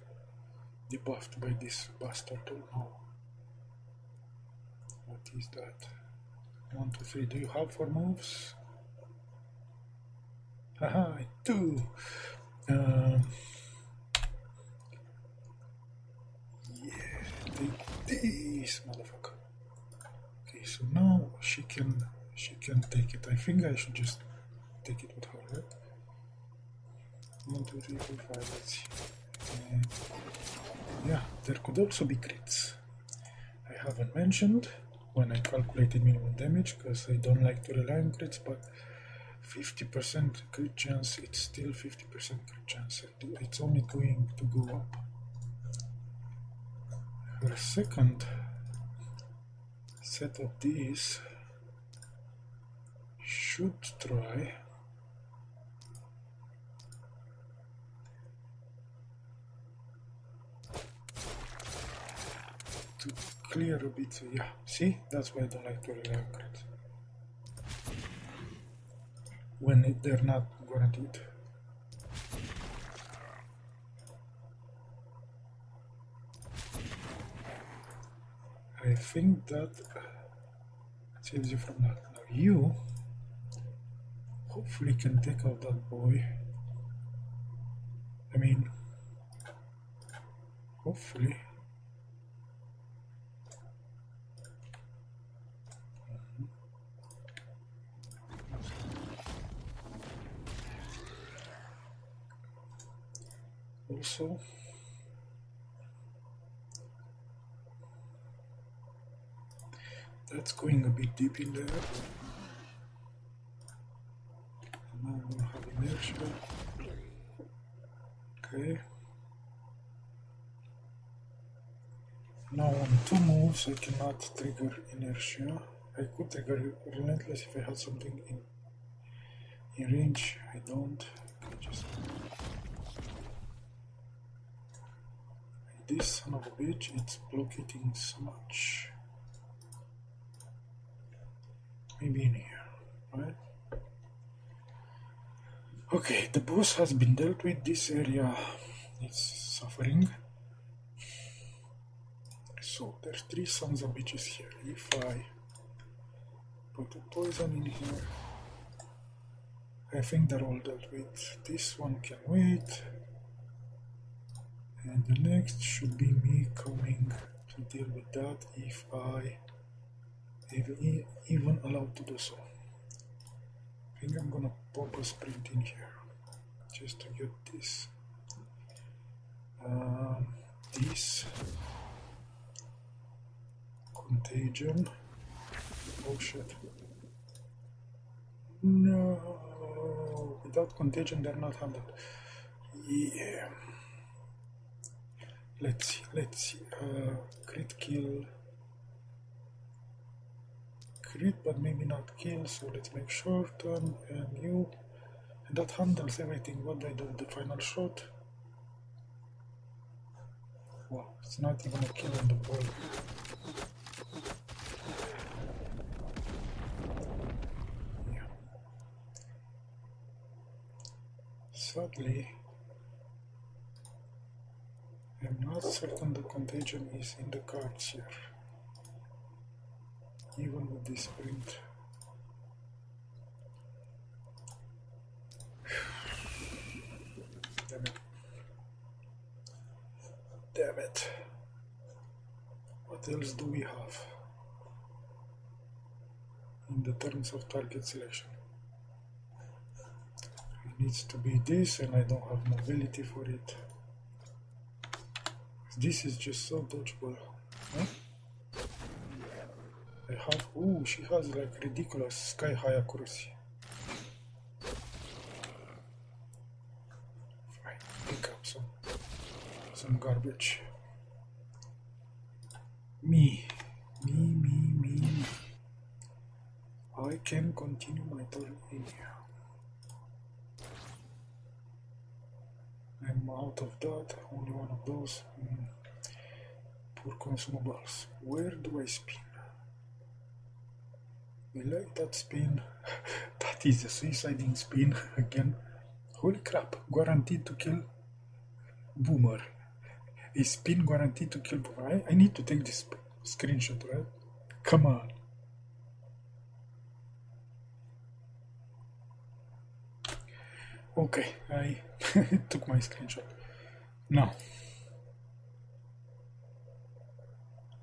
debuffed by this bastard or no? What is that? 1, 2, 3. Do you have 4 moves? Haha, I do. Yeah, take this, motherfucker. Okay, so now she can take it. I think I should just take it with her, right? 1, 2, 3, 4, 5. Let's see. Yeah, there could also be crits. I haven't mentioned when I calculated minimum damage because I don't like to rely on crits, but 50% crit chance, it's still 50% crit chance, and it's only going to go up. Her second set of these should try to clear a bit. Yeah, see, that's why I don't like to rely on crits when they're not guaranteed. I think that saves you from that. Now you hopefully can take out that boy. I mean, hopefully. Also, that's going a bit deep in there. Now I'm gonna have inertia. Okay. Now on 2 moves I cannot trigger inertia. I could trigger relentless if I had something in range. I don't. I just this son of a bitch, it's blocking so much. Maybe in here, right? Okay, the boss has been dealt with. This area is suffering. So there's 3 sons of bitches here. If I put a poison in here, I think they're all dealt with. This one can wait. And the next should be me coming to deal with that if I even allowed to do so. I think I'm gonna pop a sprint in here just to get this. This. contagion. Oh shit. No, without contagion they're not handled. Yeah. Let's see. Crit kill. Crit, but maybe not kill, so let's make short term and you. And that handles everything. What do I do with the final shot? Wow, it's not even a kill on the ball. Yeah. Sadly, I'm not certain the contagion is in the cards here. Even with this sprint. Damn it. Damn it. What else do we have in the terms of target selection? It needs to be this, and I don't have mobility for it. This is just so dodgeable. Huh? I have. Ooh, she has like ridiculous sky high accuracy. Fine, pick up some garbage. Me. I can continue my turn in here. I'm out of that, only one of those. Poor consumables. Where do I spin? I like that spin. That is a suiciding spin again. Holy crap, guaranteed to kill Boomer. A spin guaranteed to kill Boomer. I need to take this screenshot, right? Come on. Okay, I took my screenshot. Now,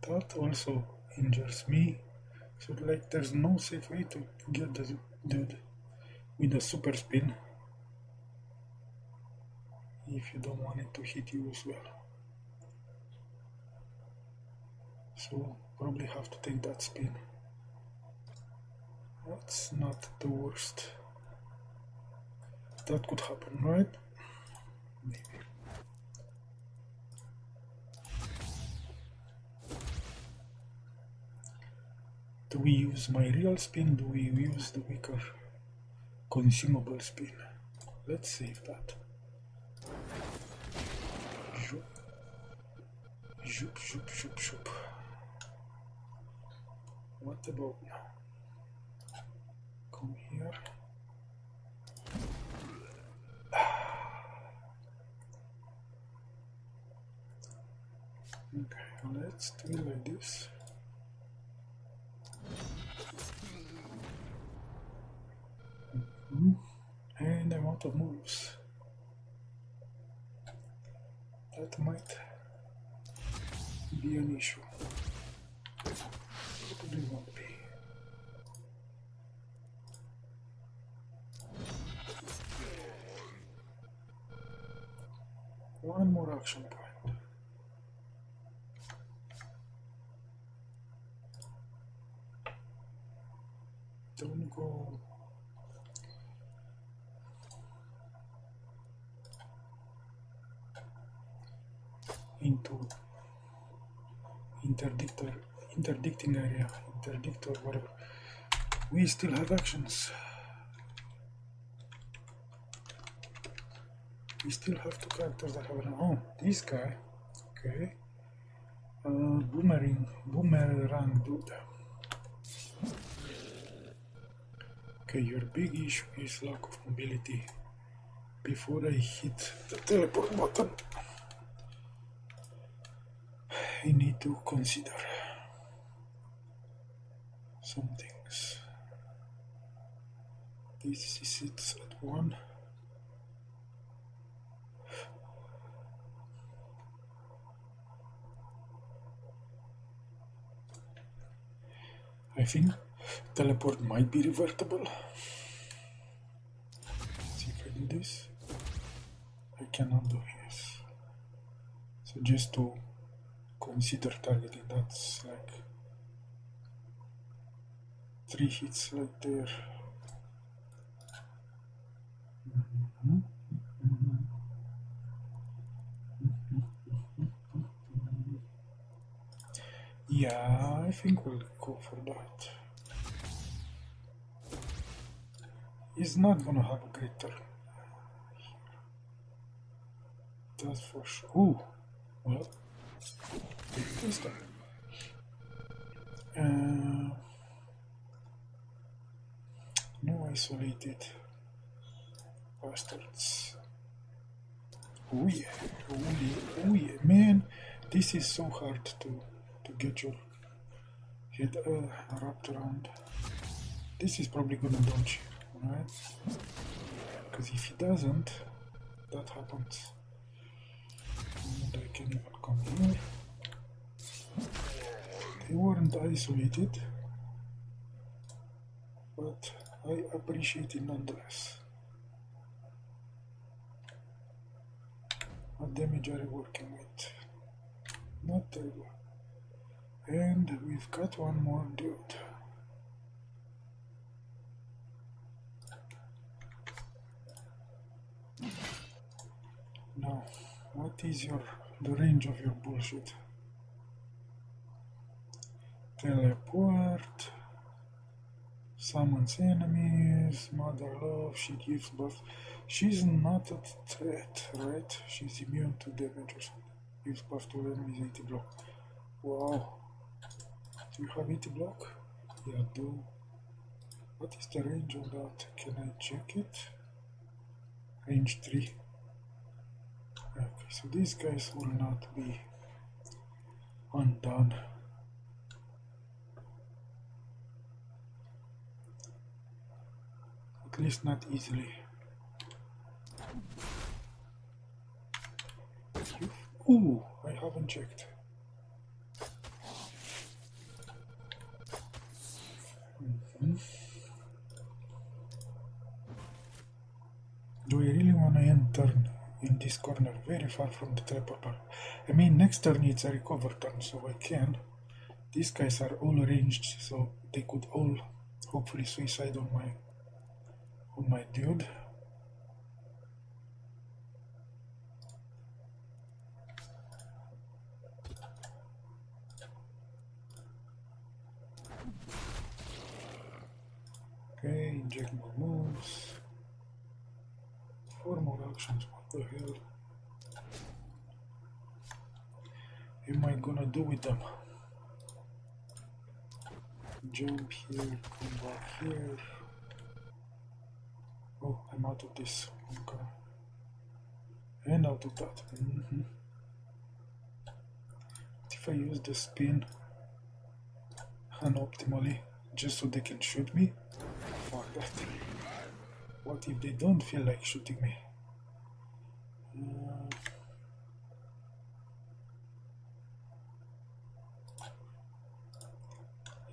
that also injures me. So like there's no safe way to get the dude with a super spin if you don't want it to hit you as well. So probably have to take that spin. That's not the worst. That could happen, right? Maybe. Do we use my real spin? Do we use the weaker consumable spin? Let's save that. Zoop, zoop, zoop, zoop. What about now? Come here. Okay, let's do it like this. And I'm out of moves. That might be an issue. Probably won't be. One more action point. Don't go into interdicting area, interdict or whatever. We still have actions. We still have two characters that have an. Oh, this guy. Okay. Boomerang dude. Okay, your big issue is lack of mobility. Before I hit the teleport button, I need to consider some things. This sits at 1. I think teleport might be revertible. Let's see if I do this. I cannot do this. So just to consider targeting, that's like 3 hits right there. Yeah, I think we'll go for that. He's not gonna have a great turn. That's for sure. Ooh, well, this time. No isolated bastards. Oh yeah, oh yeah, man, this is so hard to get your head wrapped around. This is probably gonna dodge, right? Because if he doesn't, that happens. And I can even come here. They weren't isolated, but I appreciate it nonetheless. What damage are you working with? Not terrible. And we've got one more dude. Now, what is the range of your bullshit? Teleport, summons enemies, mother love, she gives buff. She's not a threat, right? She's immune to damage or something. Gives buff to enemies, 80 block. Wow. Do you have 80 block? Yeah, I do. What is the range of that? Can I check it? Range 3. Okay, so these guys will not be undone. At least not easily. Ooh, I haven't checked. Do I really want to end turn in this corner, very far from the teleport? I mean, next turn it's a recover turn, so I can. These guys are all ranged, so they could all hopefully suicide on my dude. Okay, inject more moves. 4 more actions, what the hell am I gonna do with them? Jump here, come back here. Oh, I'm out of this. Okay. And out of that. If I use the spin unoptimally just so they can shoot me? Fuck that. What if they don't feel like shooting me?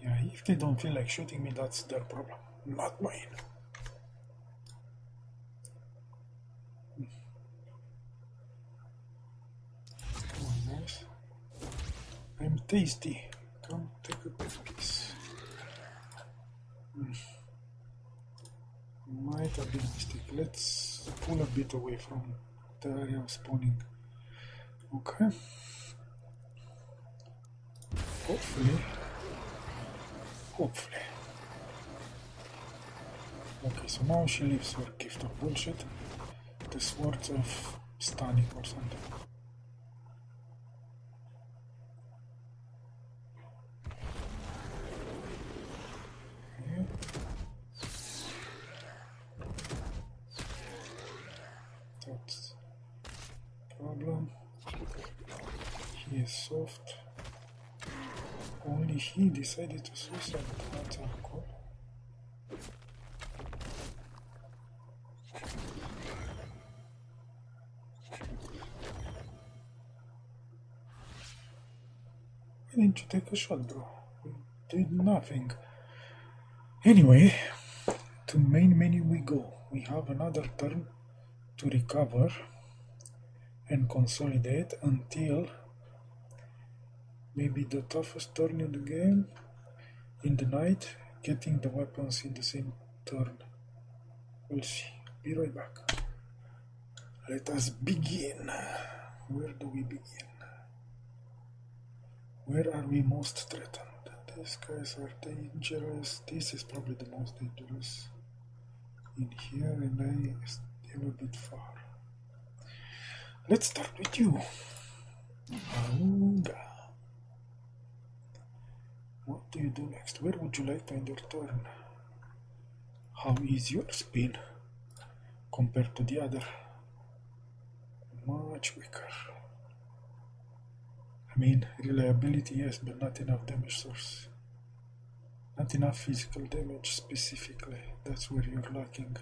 Yeah, if they don't feel like shooting me, that's their problem, not mine. Come on, guys. I'm tasty. Come take a piece. Might have been a mistake. Let's pull a bit away from the area of spawning. Okay. Hopefully. Okay, so now she leaves her gift of bullshit. The swords of stunning or something. Okay. That's problem. He is soft. Only he decided to suicide. That's cool. Why didn't you take a shot, bro? You did nothing. Anyway, to main menu we go. We have another turn to recover and consolidate until maybe the toughest turn in the game, in the night, getting the weapons in the same turn. We'll see. Be right back. Let us begin. Where do we begin? Where are we most threatened? These guys are dangerous. This is probably the most dangerous in here, and I still a bit far. Let's start with you. Auga. What do you do next? Where would you like to end your turn? How is your spin compared to the other? Much weaker. I mean, reliability, yes, but not enough damage source. Not enough physical damage specifically. That's where you're lacking.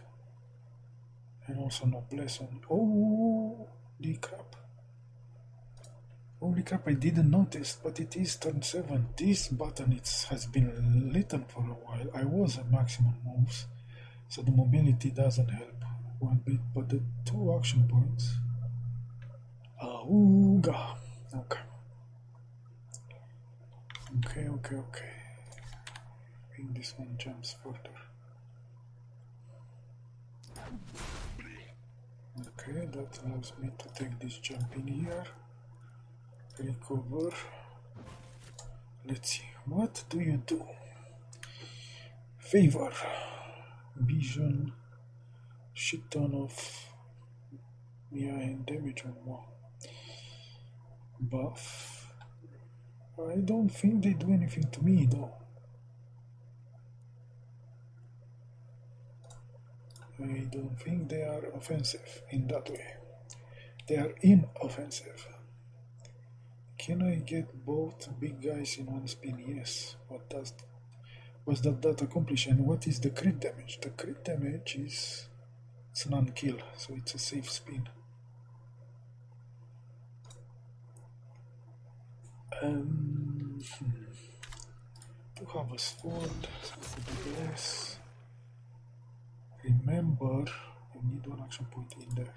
And also noblesse on. Oh, the crap. Holy crap, I didn't notice, but it is turn 7. This button has been lit for a while. I was at maximum moves, so the mobility doesn't help one bit, but the 2 action points. Auga. Okay. Okay. I think this one jumps further. Okay, that allows me to take this jump in here. Recover. Let's see. What do you do? Favor. Vision. Shit ton of. Yeah, and damage on more. Buff. I don't think they do anything to me though. I don't think they are offensive in that way. They are inoffensive. Can I get both big guys in one spin? Yes. What does that accomplish? And what is the crit damage? The crit damage is it's an unkill, so it's a safe spin. To have a sword, bless. Remember, you need 1 action point in there.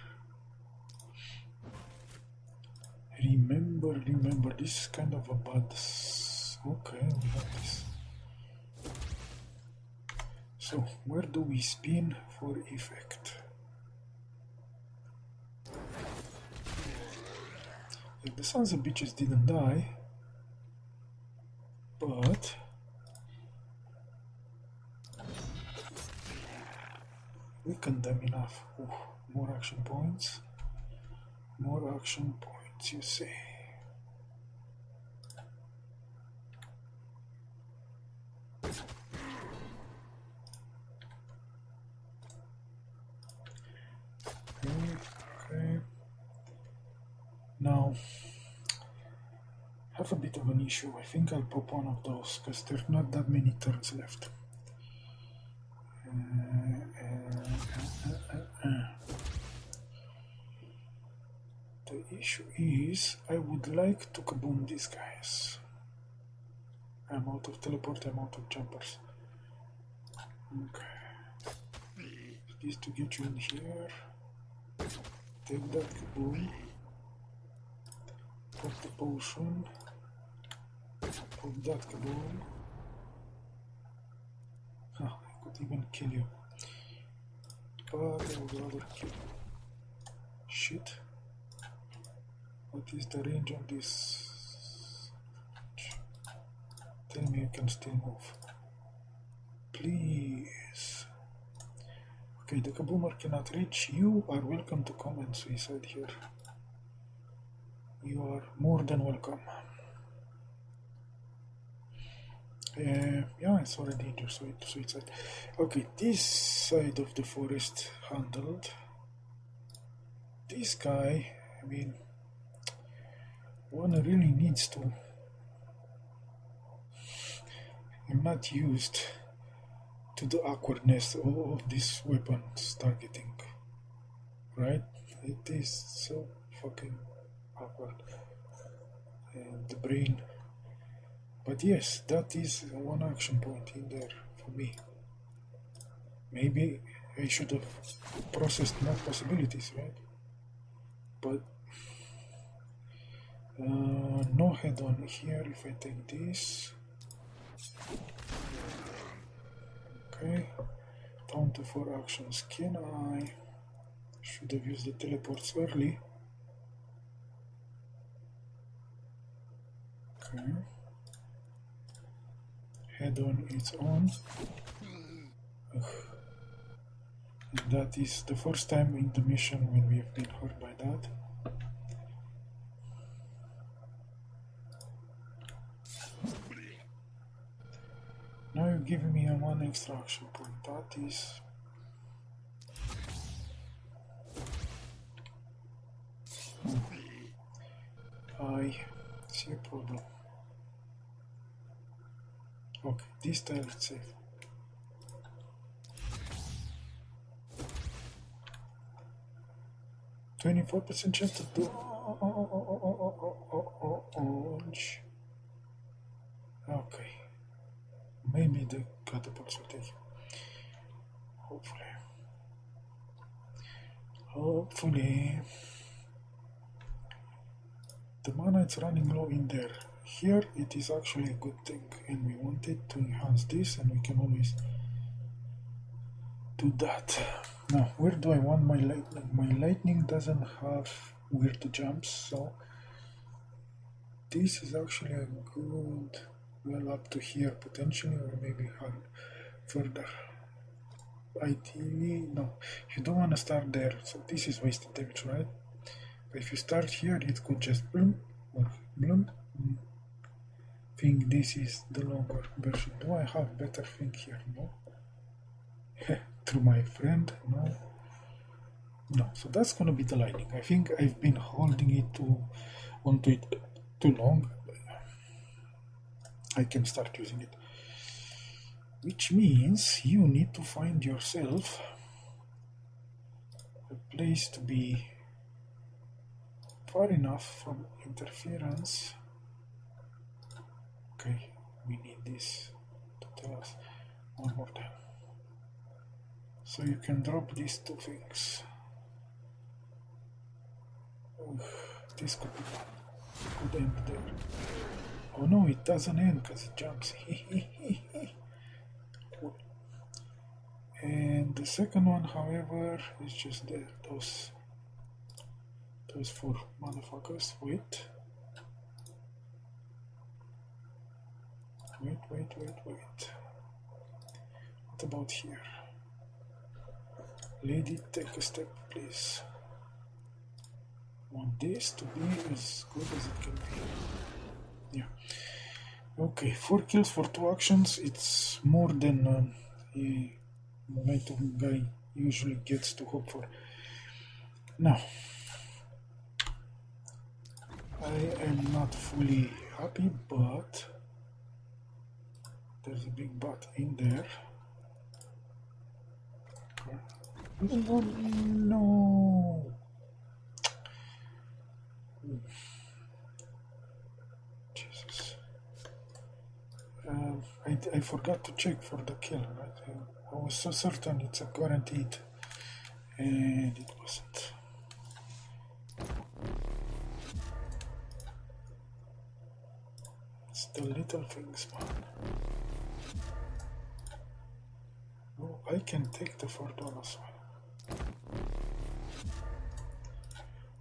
Remember, this is kind of a bad. Okay, we have this. So, where do we spin for effect? If the sons of bitches didn't die, but weakened them enough. Ooh, more action points, you say. Okay. Now, I have a bit of an issue. I think I'll pop one of those because there's not that many turns left. The issue is I would like to kaboom these guys. I'm out of teleport, I'm out of jumpers. Okay. This to get you in here. Take that kaboom. Put the potion. Put that kaboom. Huh, I could even kill you. But I would rather kill you. Shit. What is the range on this? Tell me you can still move. Please. Okay, the kaboomer cannot reach. You are welcome to come and suicide here. You are more than welcome. Yeah, it's already in your suicide. Okay, this side of the forest handled. This guy, I mean, one really needs to. I'm not used to the awkwardness of this weapon's targeting, right? It is so fucking awkward. And the brain. But yes, that is 1 action point in there for me. Maybe I should have processed more possibilities, right? But no head on here if I take this. Okay, down to 4 actions. Can I? Should have used the teleports early. Okay. Head on its own. Ugh. And that is the first time in the mission when we have been hurt by that. Now you're giving me a 1 extra action point. That is... I see a problem. Okay, this tile is safe. %24% chance to do... Okay. Maybe the catapults will take him. Hopefully. Hopefully. The mana is running low in there. Here it is actually a good thing, and we wanted to enhance this, and we can always do that. Now, where do I want my lightning? My lightning doesn't have where to jump, so this is actually a good, well, up to here potentially, or maybe further. Ideally, no, you don't want to start there, so this is wasted damage, right? But if you start here, it could just bloom or bloom. Think this is the longer version. Do I have better thing here? No. Through my friend? No. No. So that's gonna be the lightning. I think I've been holding it onto it too long. I can start using it. Which means you need to find yourself a place to be far enough from interference. Okay, we need this to tell us one more time. So you can drop these two things. This could be fun. Could end there. Oh no, it doesn't end because it jumps. And the second one, however, is just there. Those 4 motherfuckers. Wait. What about here? Lady, take a step, please. Want this to be as good as it can be. Yeah. Okay, 4 kills for 2 actions. It's more than a momentum guy usually gets to hope for. Now, I am not fully happy, but there's a big but in there. Oh no! Jesus. I forgot to check for the kill, right? I was so certain it's a guaranteed, and it wasn't. It's the little things, man. Oh, I can take the $4 one.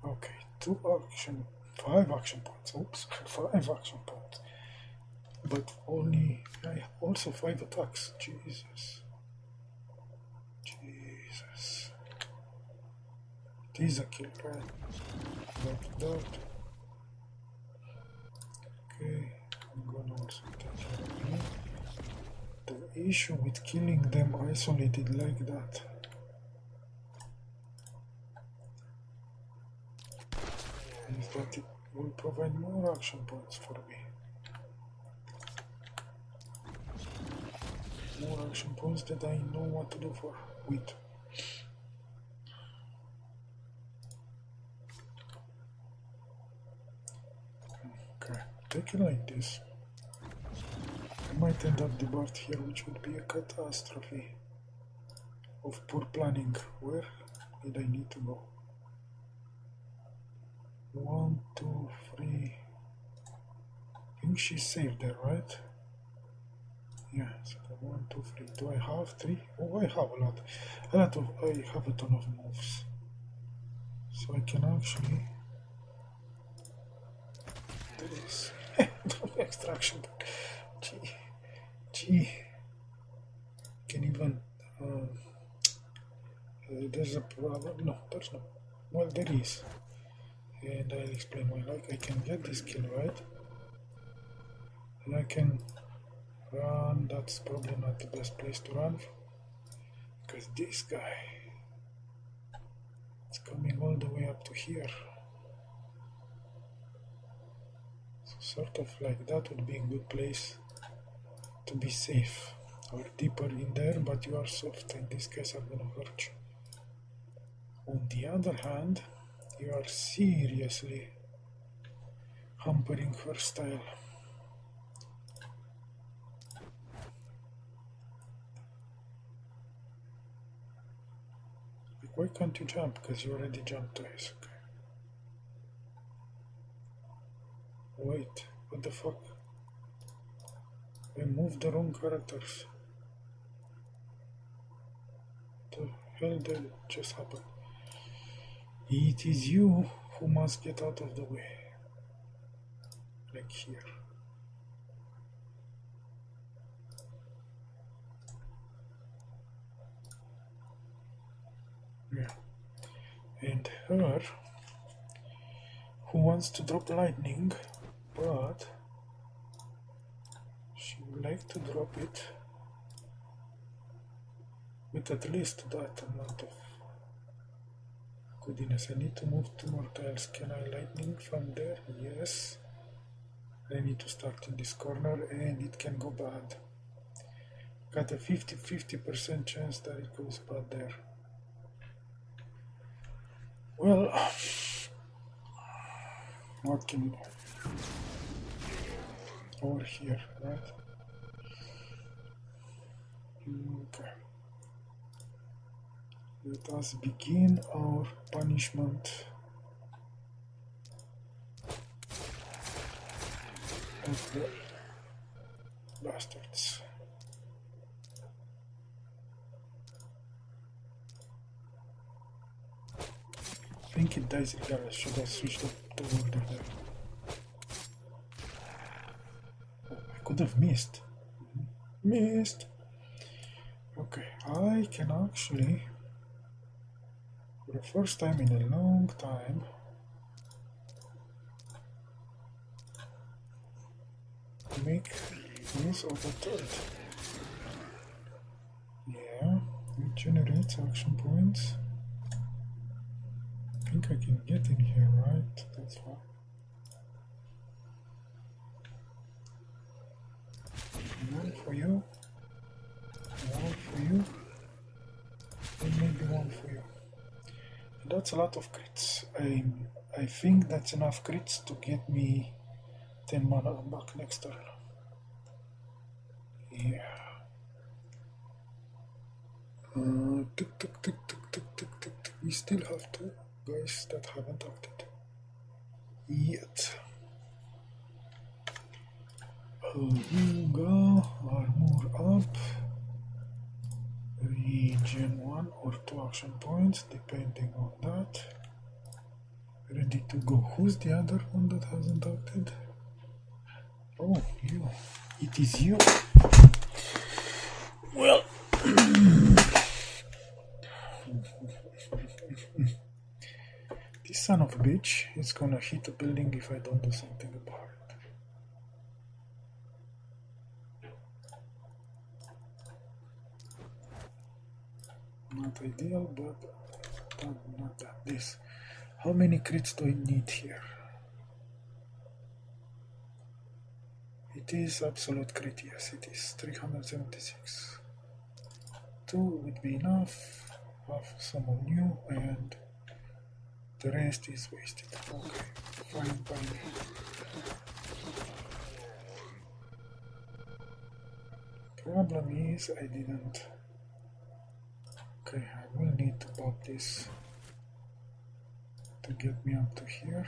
Okay, 5 action points. Oops, 5 action points. But only, also 5 attacks. Jesus. It is a kill, right? That. Okay, I'm gonna also take care of me. The issue with killing them isolated like that is that it will provide more action points for me. More action points that I know what to do with. Okay, take it like this. I might end up debarred here, which would be a catastrophe of poor planning. Where did I need to go? 1, 2, 3. I think she's safe there, right? Yeah, so that 1, 2, 3. Do I have 3? Oh, I have a lot. I have a ton of moves. So I can actually do this. Extraction. Gee. Can even. There's a problem. No, there's no. Well, there is. And I'll explain why. Like, I can get this kill, right? And I can run. That's probably not the best place to run. Because this guy is coming all the way up to here. So sort of like that would be a good place to be safe. Or deeper in there, but you are soft and these guys are gonna hurt you. On the other hand, you are seriously hampering her style. Like, why can't you jump? Because you already jumped twice. Okay. Wait, what the fuck? I moved the wrong characters. What the hell did just happen? It is you who must get out of the way. Like here. Yeah. And her, who wants to drop lightning, but she would like to drop it with at least that amount of goodness. I need to move 2 more tiles. Can I lightning from there? Yes. I need to start in this corner and it can go bad. Got a 50% chance that it goes bad there. Well, what can we do? Over here, right? Okay. Let us begin our punishment of the bastards. I think it dies regardless. Should I switch the order there? Oh, I could have missed. Missed! Okay, I can actually, for the first time in a long time, make use of a third. Yeah, it generates action points. I think I can get in here, right? That's fine. One for you, one for you, and maybe one for you. And that's a lot of crits. I think that's enough crits to get me 10 mana back next turn. Yeah. Tick, tick, tick, tick, tick, tick, tick, tick. We still have 2 guys that haven't acted yet. Huga, armor up, regen 1 or 2 action points depending on that. Ready to go. Who's the other one that hasn't acted? Oh, you. It is you. Well, this son of a bitch is gonna hit a building if I don't do something about it. Not ideal, but not that. This. How many crits do I need here? It is absolute crit, yes, it is 376. 2 would be enough. Have someone new, and the rest is wasted. Okay, fine by me. Problem is, I didn't. Okay, I will need to pop this to get me up to here.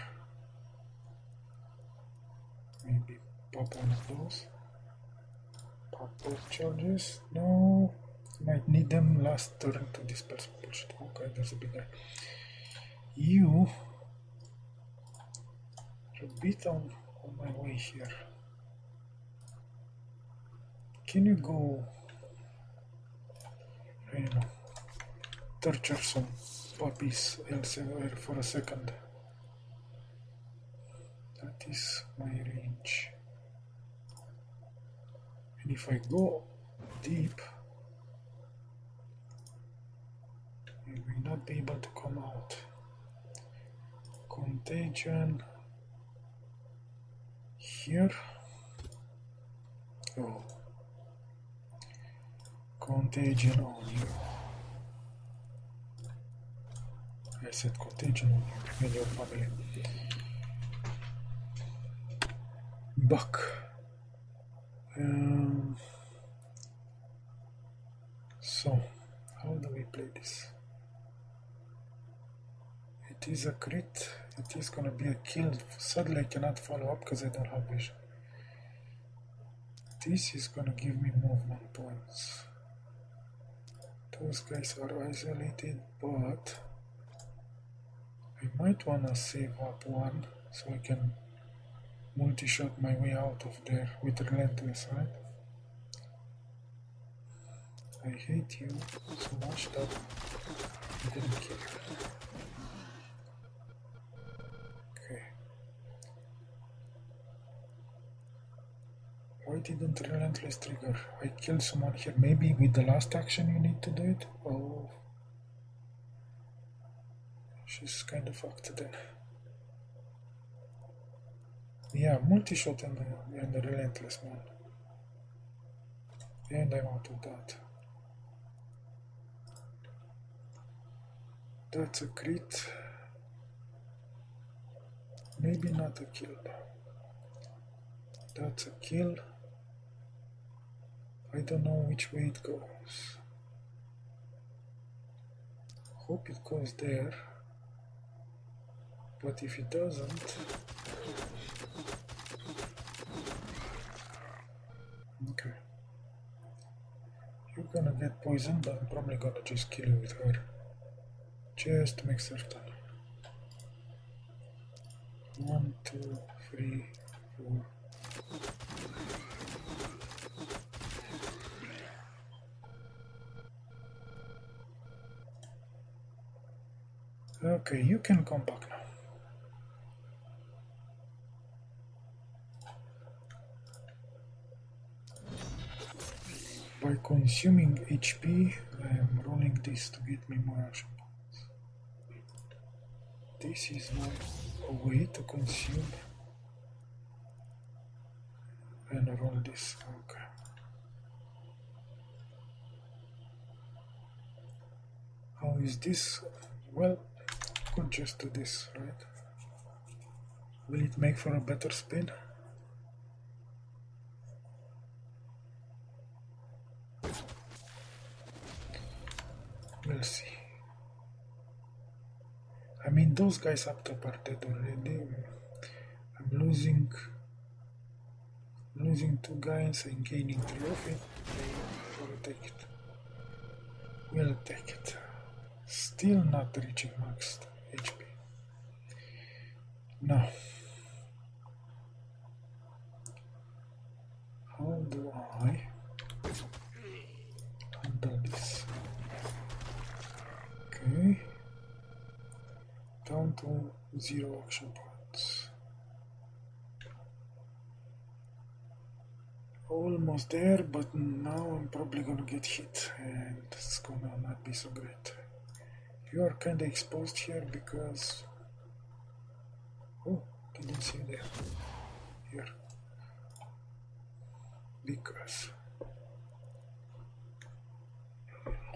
Maybe pop one of those. Pop. Both charges? No. Might need them last turn to disperse bullshit. Okay, there's a big guy. You are a bit on my way here. Can you go, I don't know, torture some puppies elsewhere for a second? That is my range. And if I go deep, I will not be able to come out. Contagion here. Oh. Contagion on you. I said contagion on you and your family. Buck. So, how do we play this? It is a crit. It is gonna be a kill. Sadly, I cannot follow up because I don't have vision. This is gonna give me movement points. Those guys are isolated, but I might wanna save up one so I can multi-shot my way out of there with Relentless, right? I hate you so much that I didn't kill you. Okay. Why didn't Relentless trigger? I killed someone here. Maybe with the last action you need to do it? Oh. She's kind of fucked then. Yeah, multi-shot and the Relentless, man. And I'm out of that. That's a crit. Maybe not a kill. That's a kill. I don't know which way it goes. Hope it goes there. But if it doesn't... Okay. You're gonna get poisoned, but I'm probably gonna just kill you with her. Just to make certain. 1, 2, 3, 4. Okay, you can come back now. By consuming HP, I am rolling this to get me more action points. This is now a way to consume and roll this. Okay. How is this? Well, could just do this, right? Will it make for a better spin? We'll see. I mean, those guys up top are dead already. I'm losing 2 guys and gaining 3 of it. We'll take it. We'll take it. Still not reaching max HP. Now, how do I handle this? Okay, down to 0 action points. Almost there, but now I'm probably gonna get hit and it's gonna not be so great. You are kinda exposed here because... Oh, didn't see you there. Here. Because...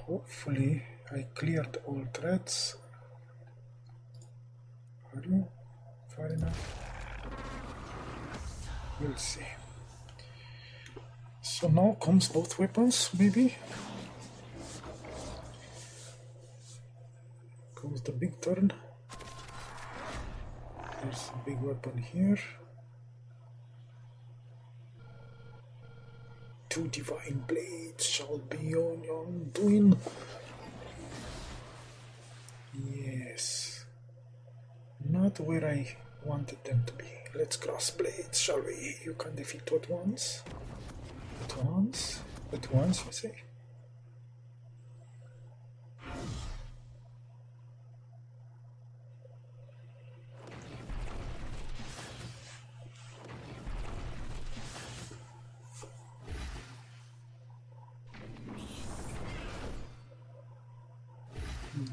Hopefully I cleared all threats. Are you far enough? We'll see. So now comes both weapons, maybe? Comes the big turn. There's a big weapon here. 2 divine blades shall be on your undoing. Yes. Not where I wanted them to be. Let's cross blades, shall we? You can defeat at once. At once? At once, you say?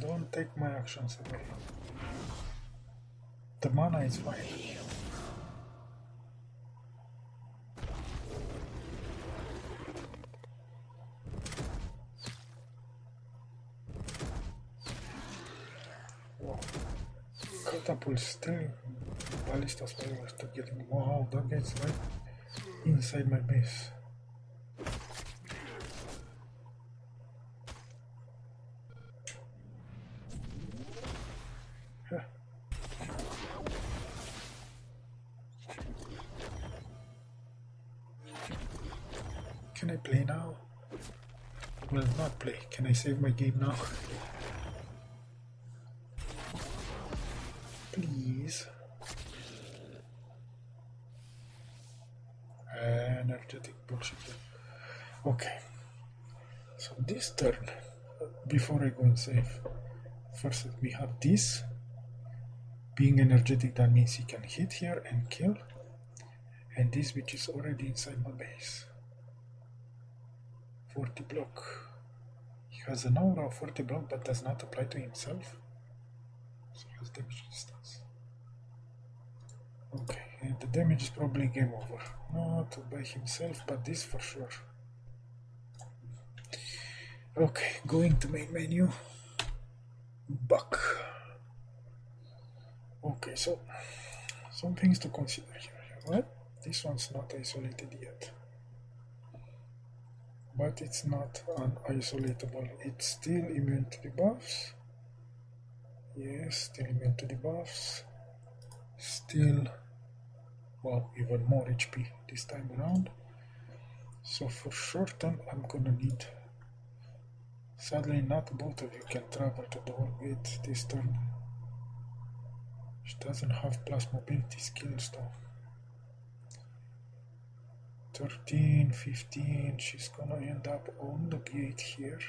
Don't take my actions away. The mana is fine. Wow. Catapult still. Ballista spell still getting. Wow, that gets right inside my base. Can I play now? Well, not play. Can I save my game now? Please. Energetic bullshit. Okay. So this turn, before I go and save, first we have this. Being energetic, that means he can hit here and kill. And this, which is already inside my base. 40 block. He has an aura of 40 block but does not apply to himself. So he has damage distance. Okay, and the damage is probably game over. Not by himself, but this for sure. Okay, going to main menu. Back. Okay, so some things to consider here. What? This one's not isolated yet. But it's not unisolatable. It's still immune to debuffs. Yes, still immune to debuffs. Still, well, even more HP this time around. So for short term, I'm gonna need. Sadly, not both of you can travel to the Wargate this turn. She doesn't have plus mobility skills though. 13, 15, she's gonna end up on the gate here.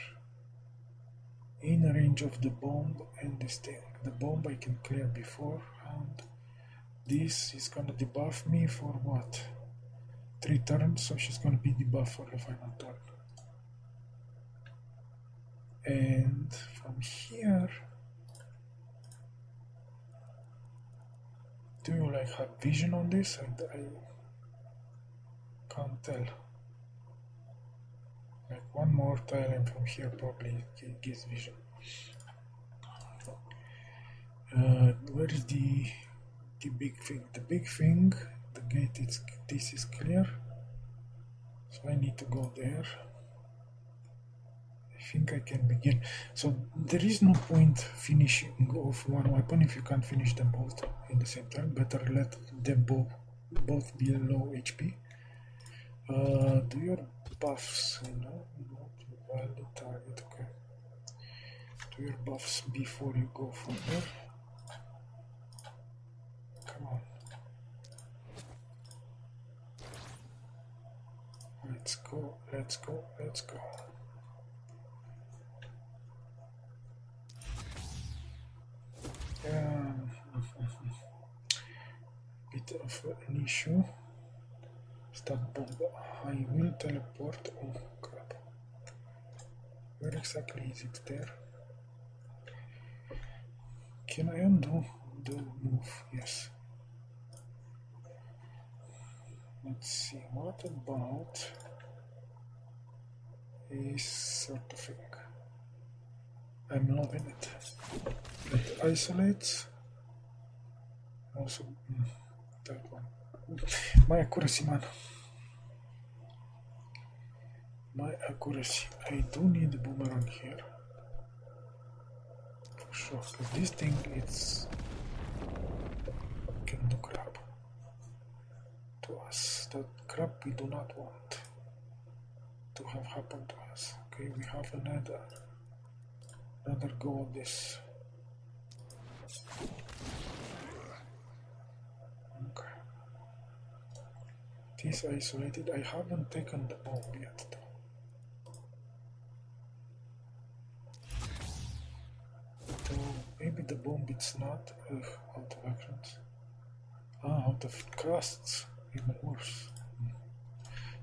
In range of the bomb and this thing. The bomb I can clear beforehand. This is gonna debuff me for what? 3 turns, so she's gonna be debuffed for the final turn. And from here, do you like have vision on this? I can't tell. Like one more tile and from here probably it gives vision. Where is the big thing? The big thing, the gate, this is clear. So I need to go there. I think I can begin. So there is no point finishing off one weapon if you can't finish them both in the same turn. Better let them both be low HP. Do your buffs, not valid target, okay. Do your buffs before you go further. Come on. Let's go, let's go, let's go. Bit of an issue. Start bomb. I will teleport. Oh crap. Where exactly is it there? Can I undo the move? Yes. Let's see. What about a sort of thing? I'm loving it. It isolates. Also, that one. My accuracy, man. My accuracy. I do need the boomerang here. For sure. Because this thing, can do crap to us. That crap we do not want. have happened to us. Okay, we have another go on this. Okay. It is isolated. I haven't taken the bomb yet though. So maybe the bomb it's not out of actions. Out of casts. Even worse.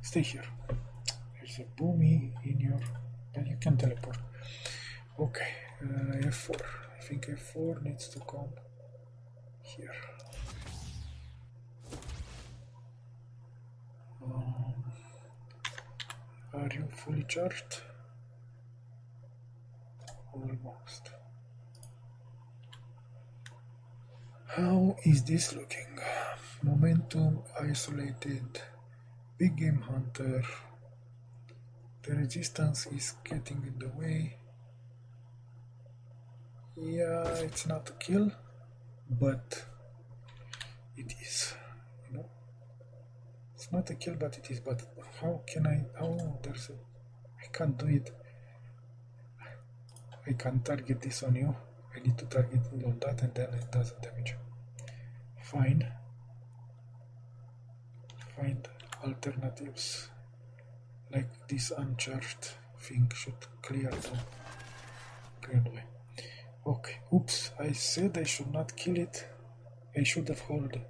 Stay here. There's a boomy in your... But you can teleport. Okay, F4. I think F4 needs to come here. Are you fully charged? Almost. How is this looking? Momentum, isolated, big game hunter. The resistance is getting in the way. Yeah, it's not a kill, but it is, you know. It's not a kill, but it is. But how can I? Oh, there's a. I can't do it. I can't target this on you. I need to target it on that, and then it doesn't damage. Fine. Find alternatives. Like this uncharged thing should clear the way. Okay. Oops. I said I should not kill it. I should have hold on.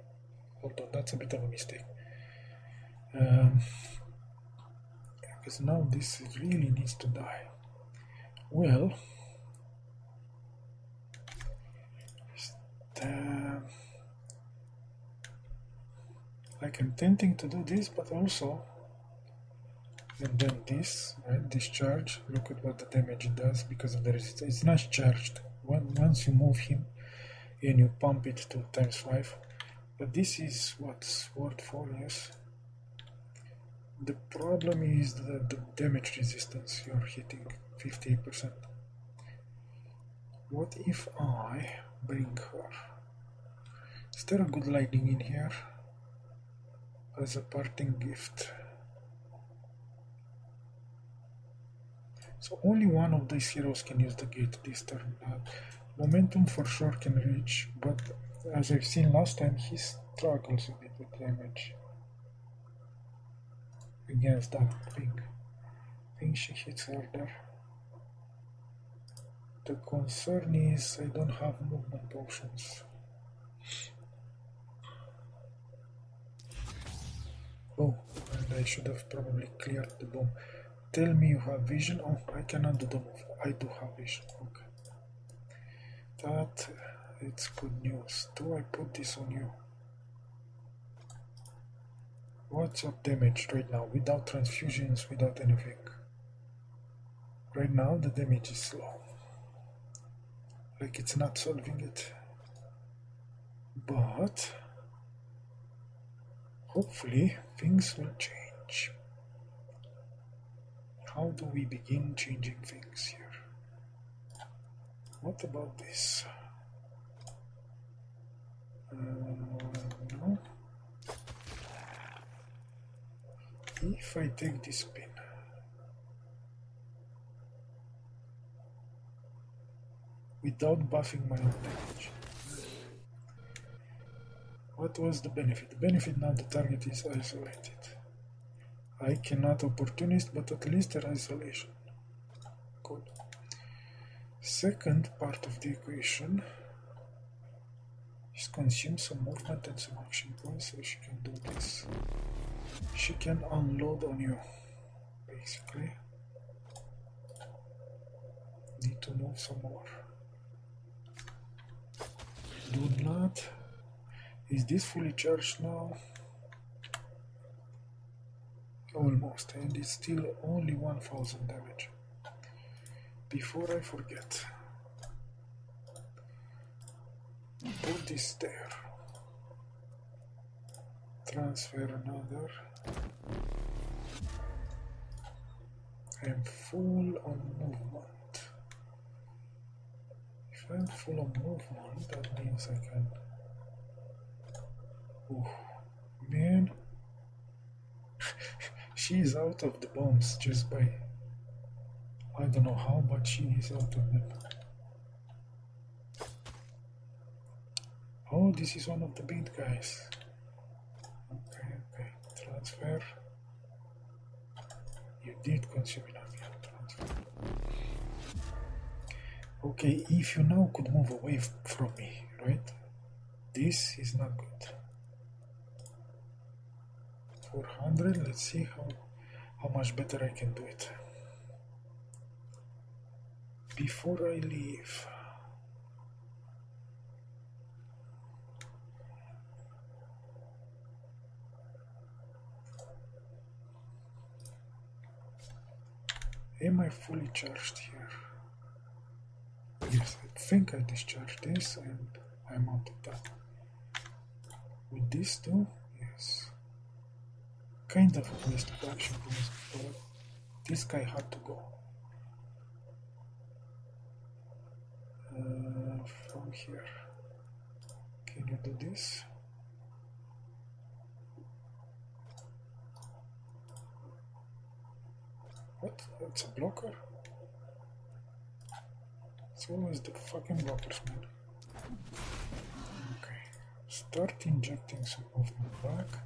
That's a bit of a mistake. Because now this really needs to die. Well, like I'm tempting to do this, but also, and then this, right? Discharge. Look at what the damage it does because of the resistance. It's not charged. Once you move him and you pump it to ×5, but this is what's worth for, yes. The problem is the damage resistance you're hitting, 58%. What if I bring her? Is there a good lightning in here? As a parting gift. So only one of these heroes can use the gate this turn. Momentum for sure can reach, but as I've seen last time, he struggles a bit with damage against that thing. I think she hits harder. The concern is I don't have movement potions. Oh, and I should have probably cleared the bomb. Tell me you have vision. Oh, I cannot do the move. I do have vision. Okay. That, it's good news. Do I put this on you? What's your damage right now? Without transfusions, without anything. Right now the damage is slow. Like it's not solving it. But hopefully things will change. How do we begin changing things here? What about this? No. If I take this pin, without buffing my own damage, what was the benefit? The benefit now the target is isolated. I cannot opportunist, but at least there's isolation. Good. Second part of the equation is consume some movement and some action points so she can do this. She can unload on you, basically. Need to move some more. Do not. Is this fully charged now? Almost, and it's still only 1000 damage. Before I forget, put this there. Transfer another. I'm full on movement. If I'm full on movement, that means I can... Oh, man. She is out of the bombs just by, I don't know how, but she is out of them. Oh, this is one of the big guys. Okay, transfer. You did consume enough, yeah, transfer. Okay, if you now could move away from me, right? This is not good. 400, let's see how much better I can do it. Before I leave, am I fully charged here? Yes, I think I discharged this and I'm out of that. With this too? Yes. Kind of a waste of action points, but this guy had to go. From here. Can you do this? What? It's a blocker? It's always the fucking blockers, man. Okay. Start injecting some movement back.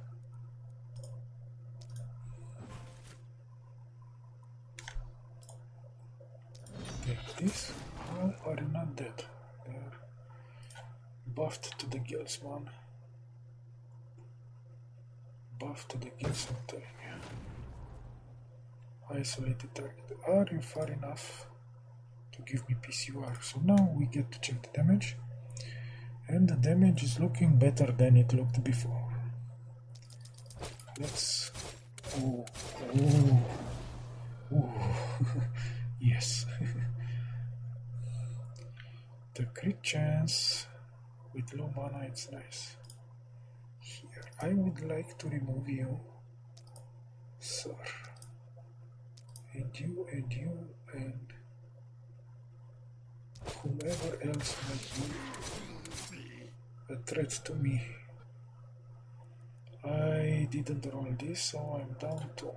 Take this. How are you not dead? They're buffed to the gills, man. Buffed to the gills, I'm telling you. Isolated target. Are you far enough to give me PCUR? So now we get to check the damage. And the damage is looking better than it looked before. Let's... Oh. Yes. The crit chance with low mana, it's nice. Here, I would like to remove you, sir. And you, and whomever else might be a threat to me. I didn't roll this, so I'm down to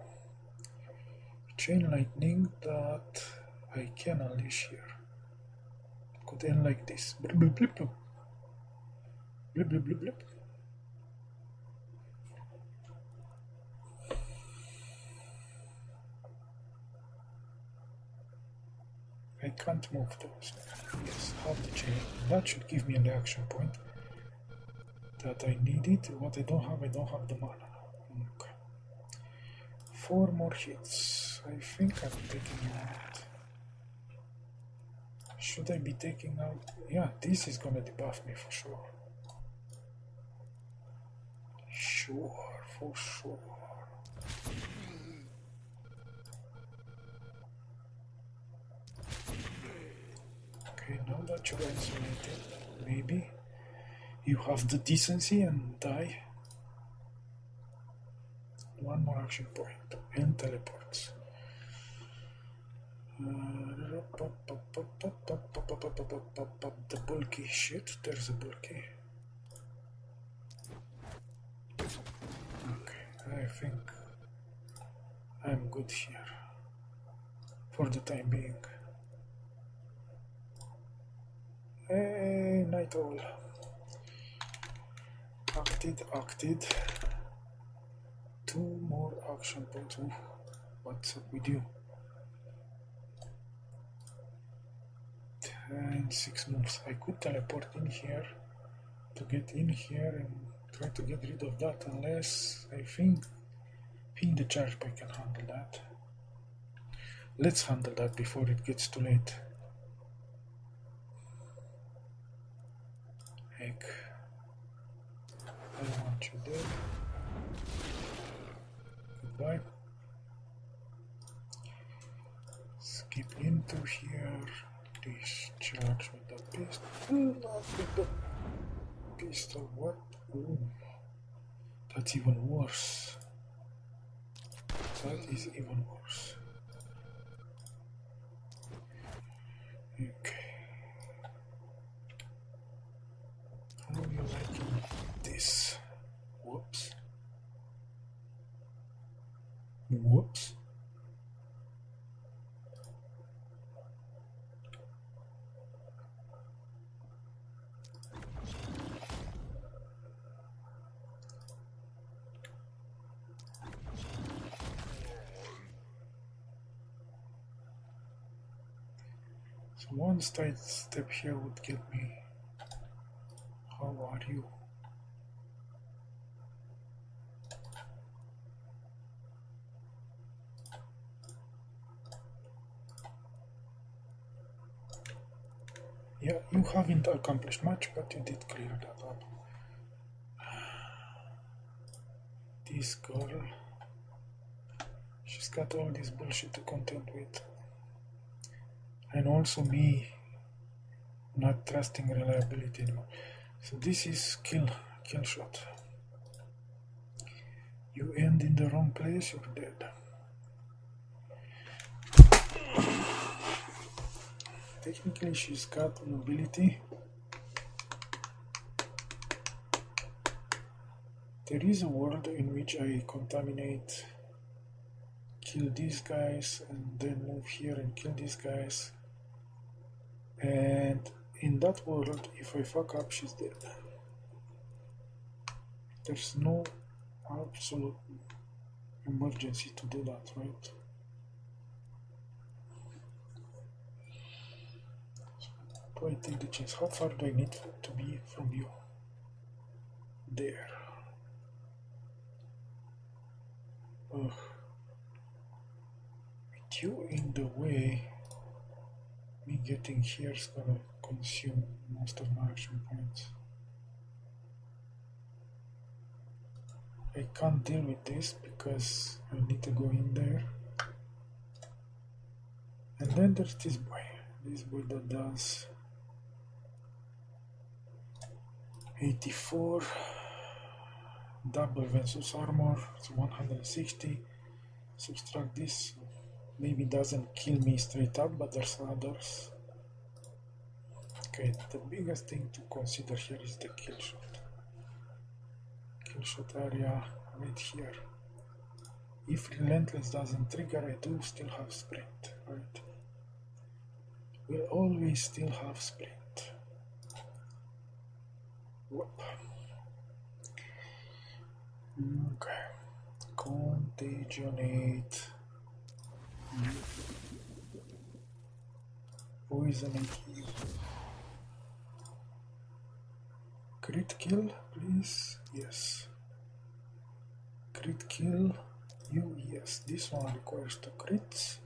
chain lightning that I can unleash here. It could end like this. Blip, blip, blip, blip. Blip, blip, blip, blip. I can't move those. Yes, half the chain. That should give me a reaction point that I needed. What I don't have the mana. Okay. 4 more hits. I think I'm taking out. Should I be taking out? Yeah, this is gonna debuff me for sure. For sure. Okay, now that you're isolated, maybe you have the decency and die. 1 more action point and teleports. The bulky shit, there's a bulky. Okay, I think I'm good here for the time being. Hey, night owl. Acted. 2 more action points. Ooh, what's up with you? 6 moves. I could teleport in here to get in here and try to get rid of that, unless I think pin the charge bike can handle that. Let's handle that before it gets too late. Heck, I don't want you dead. Goodbye. Skip into here. Discharge with the pistol. Not with the pistol. What? Ooh. That's even worse. That is even worse. Okay. How are you liking this? Whoops. Whoops. So one side step here would get me. How are you? Yeah, you haven't accomplished much, but you did clear that up. This girl, she's got all this bullshit to contend with. And also me not trusting reliability anymore. So this is kill shot. You end in the wrong place, you're dead. Technically she's got mobility. There is a world in which I contaminate, kill these guys, and then move here and kill these guys. And in that world, if I fuck up, she's dead. There's no absolute emergency to do that, right? So I take the chance. How far do I need to be from you? There. Ugh. With you in the way, me getting here is gonna consume most of my action points. I can't deal with this because I need to go in there. And then there's this boy that does 84 double versus armor, so 160. Subtract this, maybe doesn't kill me straight up, but there's others. Okay, the biggest thing to consider here is the kill shot. Kill shot area right here. If relentless doesn't trigger, I do still have sprint, right? We'll always still have sprint. Whoop. Okay. Contagionate. Poison you. Crit kill, please. Yes. Crit kill. You, yes. This one requires 2 crits.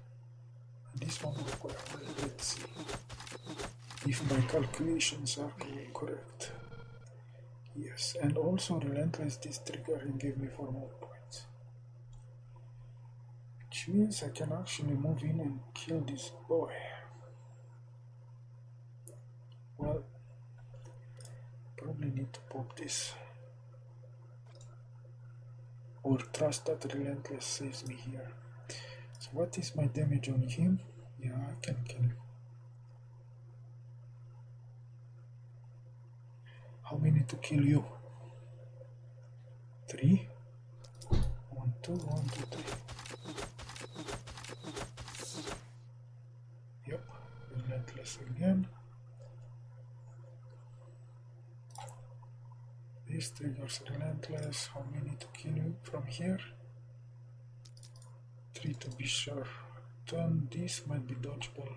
This one requires. Let's see if my calculations are correct. Yes, and also relentless this triggering gave me 4 more points. Which means I can actually move in and kill this boy. Well, probably need to pop this. Or trust that relentless saves me here. So what is my damage on him? Yeah, I can kill him. How many to kill you? 3? 1, 2, 1, 2, 3. Yep, relentless again. This triggers relentless. How many to kill you from here? 3 to be sure. Turn this might be dodgeable.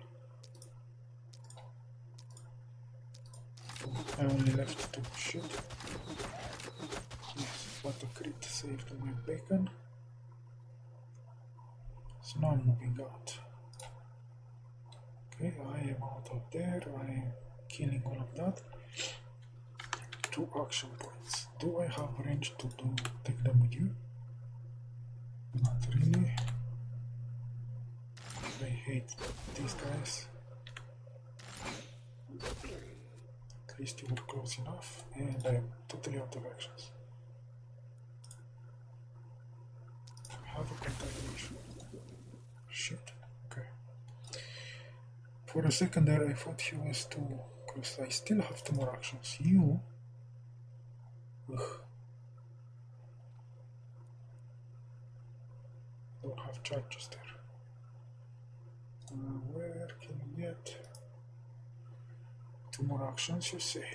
I only left 2. Shit. Yes, what a crit saved my bacon. So now I'm moving out. Okay, I am out of there. I am killing all of that. 2 action points. Do I have range to take them with you? Not really. I hate these guys. At least you were close enough, and I am totally out of actions. I have a contamination. Shit. Okay. For a second there, I thought he was too close. I still have 2 more actions. You. Ugh. Don't charges there. Where can we get 2 more actions, you say?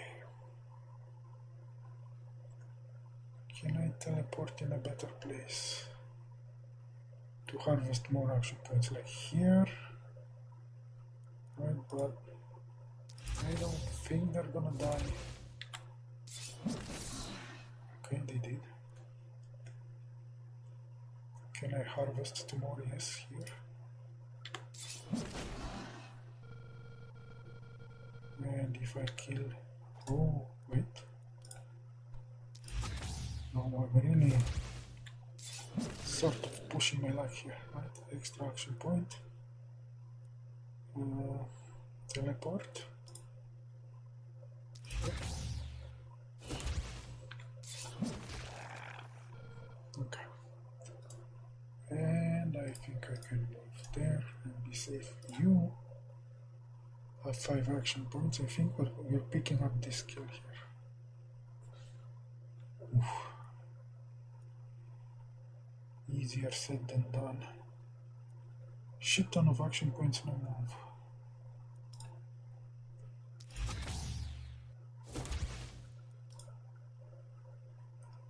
Can I teleport in a better place to harvest more action points, like here? Right, but I don't think they're gonna die. Okay, they did. Can I harvest 2 more? Yes, here. And if I kill... Oh, wait. No, I'm really sort of pushing my luck here, right? Extra action point. Teleport. Here. Okay. And I think I can move there and be safe. You have 5 action points. I think we're picking up this skill here. Oof. Easier said than done. Shit ton of action points, no move.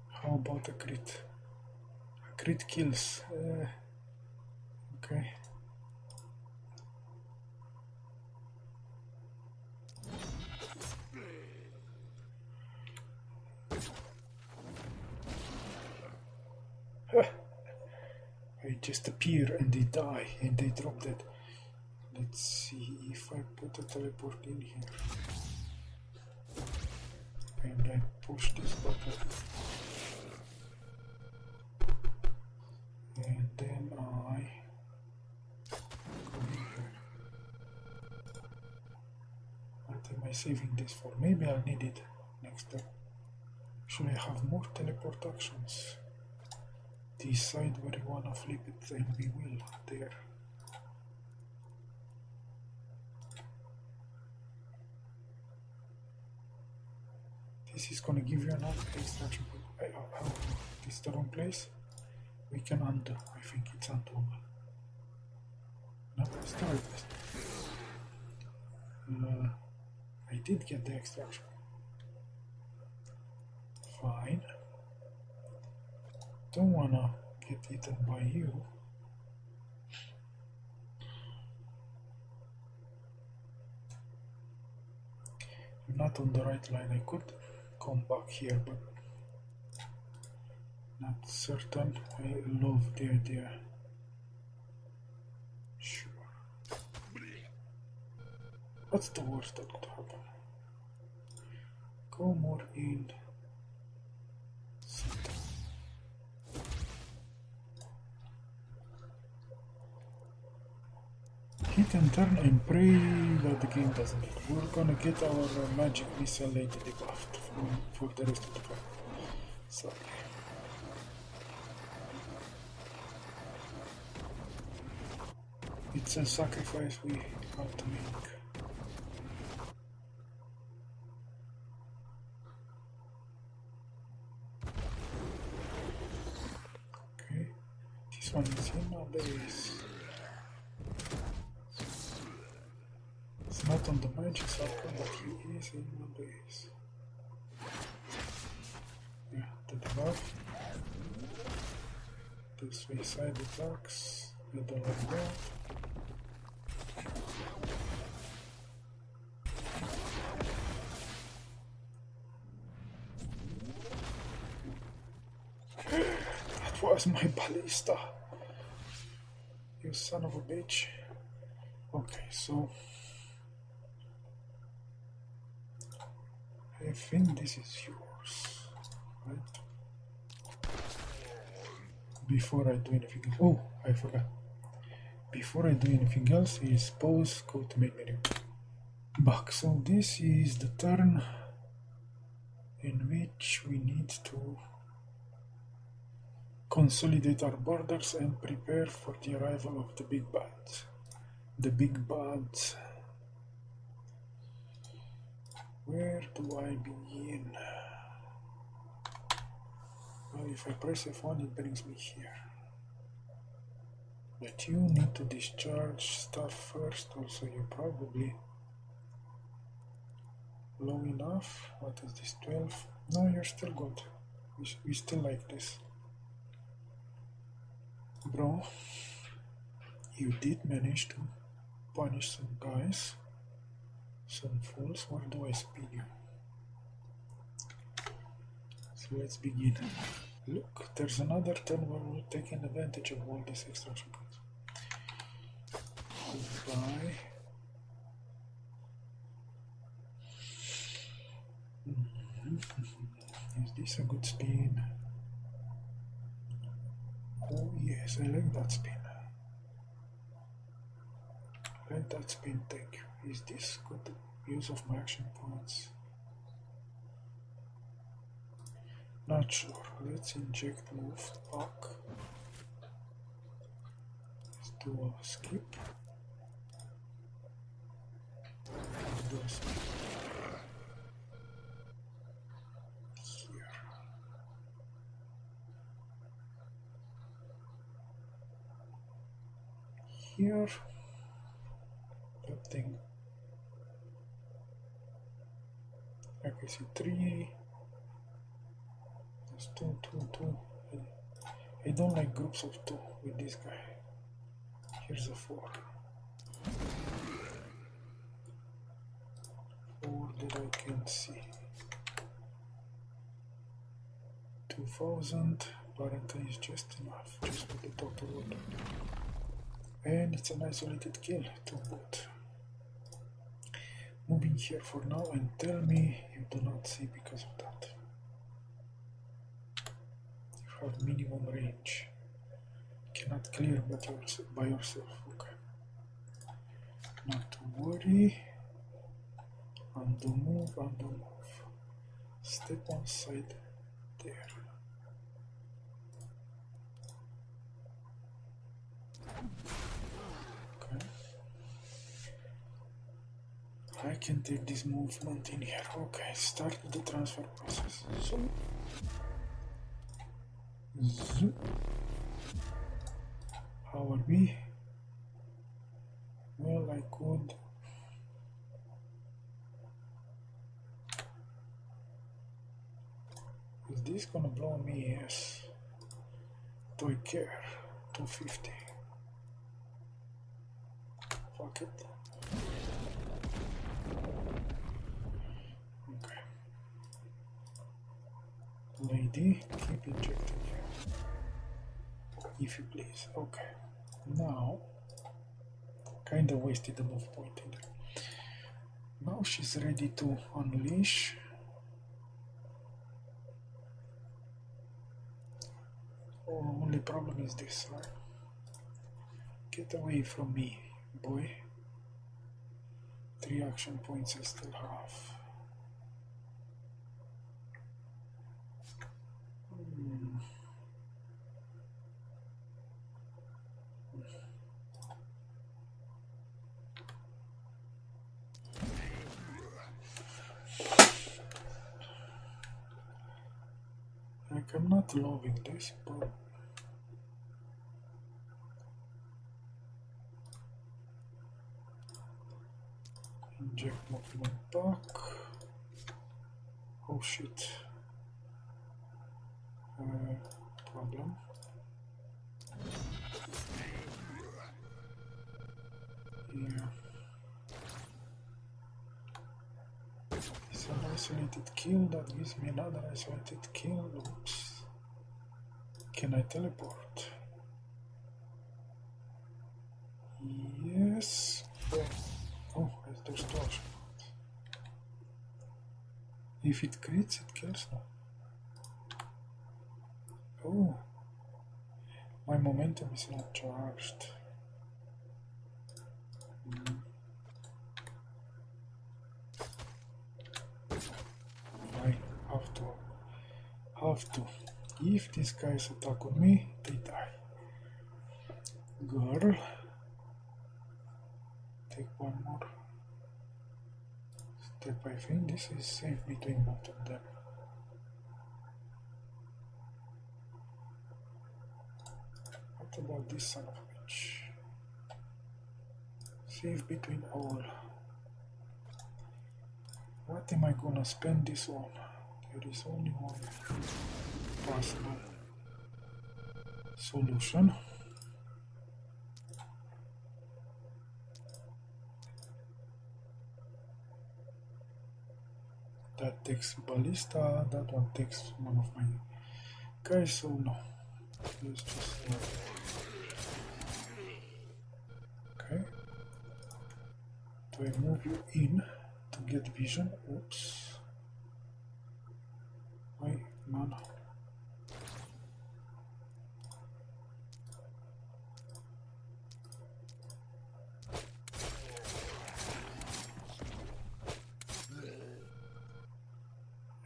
How about a crit? A crit kills. Okay. I just appear and they die and they drop dead. Let's see if I put a teleport in here. And I push this button. And then I go in here. What am I saving this for? Maybe I'll need it next time. Should I have more teleport actions? Decide where you wanna flip it and we will. There. This is gonna give you another extraction point. Oh, this is the wrong place. We can undo. I think it's undoable. No, it's the right place. I did get the extraction. Fine. Don't wanna get eaten by you. I'm not on the right line. I could come back here, but not certain. I love the idea. Sure. What's the worst that could happen? Go more in center. Hit and turn and pray that the game doesn't hit. We're gonna get our magic missile lady debuffed for the rest of the fight. Sorry. It's a sacrifice we have to make. Okay, this one is in my base. It's not on the magic circle, but he is in my base. Yeah, the debuff. The suicide attacks. The Longbow. That was my ballista. You son of a bitch. Okay, so I think this is yours, right? Before I do anything else. Oh, I forgot. Before I do anything else, is pause, go to main menu. Back. So this is the turn in which we need to consolidate our borders and prepare for the arrival of the big bads. The big bads. Where do I begin? Well, if I press F1, it brings me here. But you need to discharge stuff first. Also, you're probably low enough. What is this, 12? No, you're still good. We still like this. Bro, you did manage to punish some guys, some fools. Where do I speed you? So let's begin. Look, there's another turn where we're taking advantage of all these extraction points. Goodbye. Is this a good spin? Oh yes, I like that spin. Let that spin, thank you. Is this good use of my action points? Not sure. Let's inject move back. Let's do a skip. Let's do a skip. Here. That thing. Okay, see 3. There's 2, 2, 2. I don't like groups of 2 with this guy. Here's a 4. 4 that I can see. 2000. Apparently is just enough. Just with the total order. And it's an isolated kill to boot. Moving here for now and tell me you do not see because of that. You have minimum range. Cannot clear but by yourself. Okay. Not to worry. Undo move, undo move. Step on side there. Okay. I can take this movement in here. Okay, start the transfer process. Zoom. Zoom. How are we? Well, I could. Is this gonna blow me? Yes. Do I care? 250. Fuck it. Okay. Lady, keep injecting here. If you please. Okay. Now, kinda wasted the move point in there. Now she's ready to unleash. Oh, only problem is this, right? Get away from me, boy. 3 action points I still have. Like, I'm not loving this, but inject movement back. Oh shit. Problem. Yeah. It's an isolated kill that gives me another isolated kill. Oops. Can I teleport? Yes. Oh, there's 2 action points. If it crits, it kills now. Oh. My momentum is not charged. I have to. If these guys attack on me, they die. Girl. Take one more step. I think this is safe between both of them. What about this son of a bitch? much. Save between all. What am I gonna spend this on? There is only one possible solution. That takes ballista, that one takes one of my guys, so no. Let's just okay. Do I move you in to get vision? Oops. Why mana?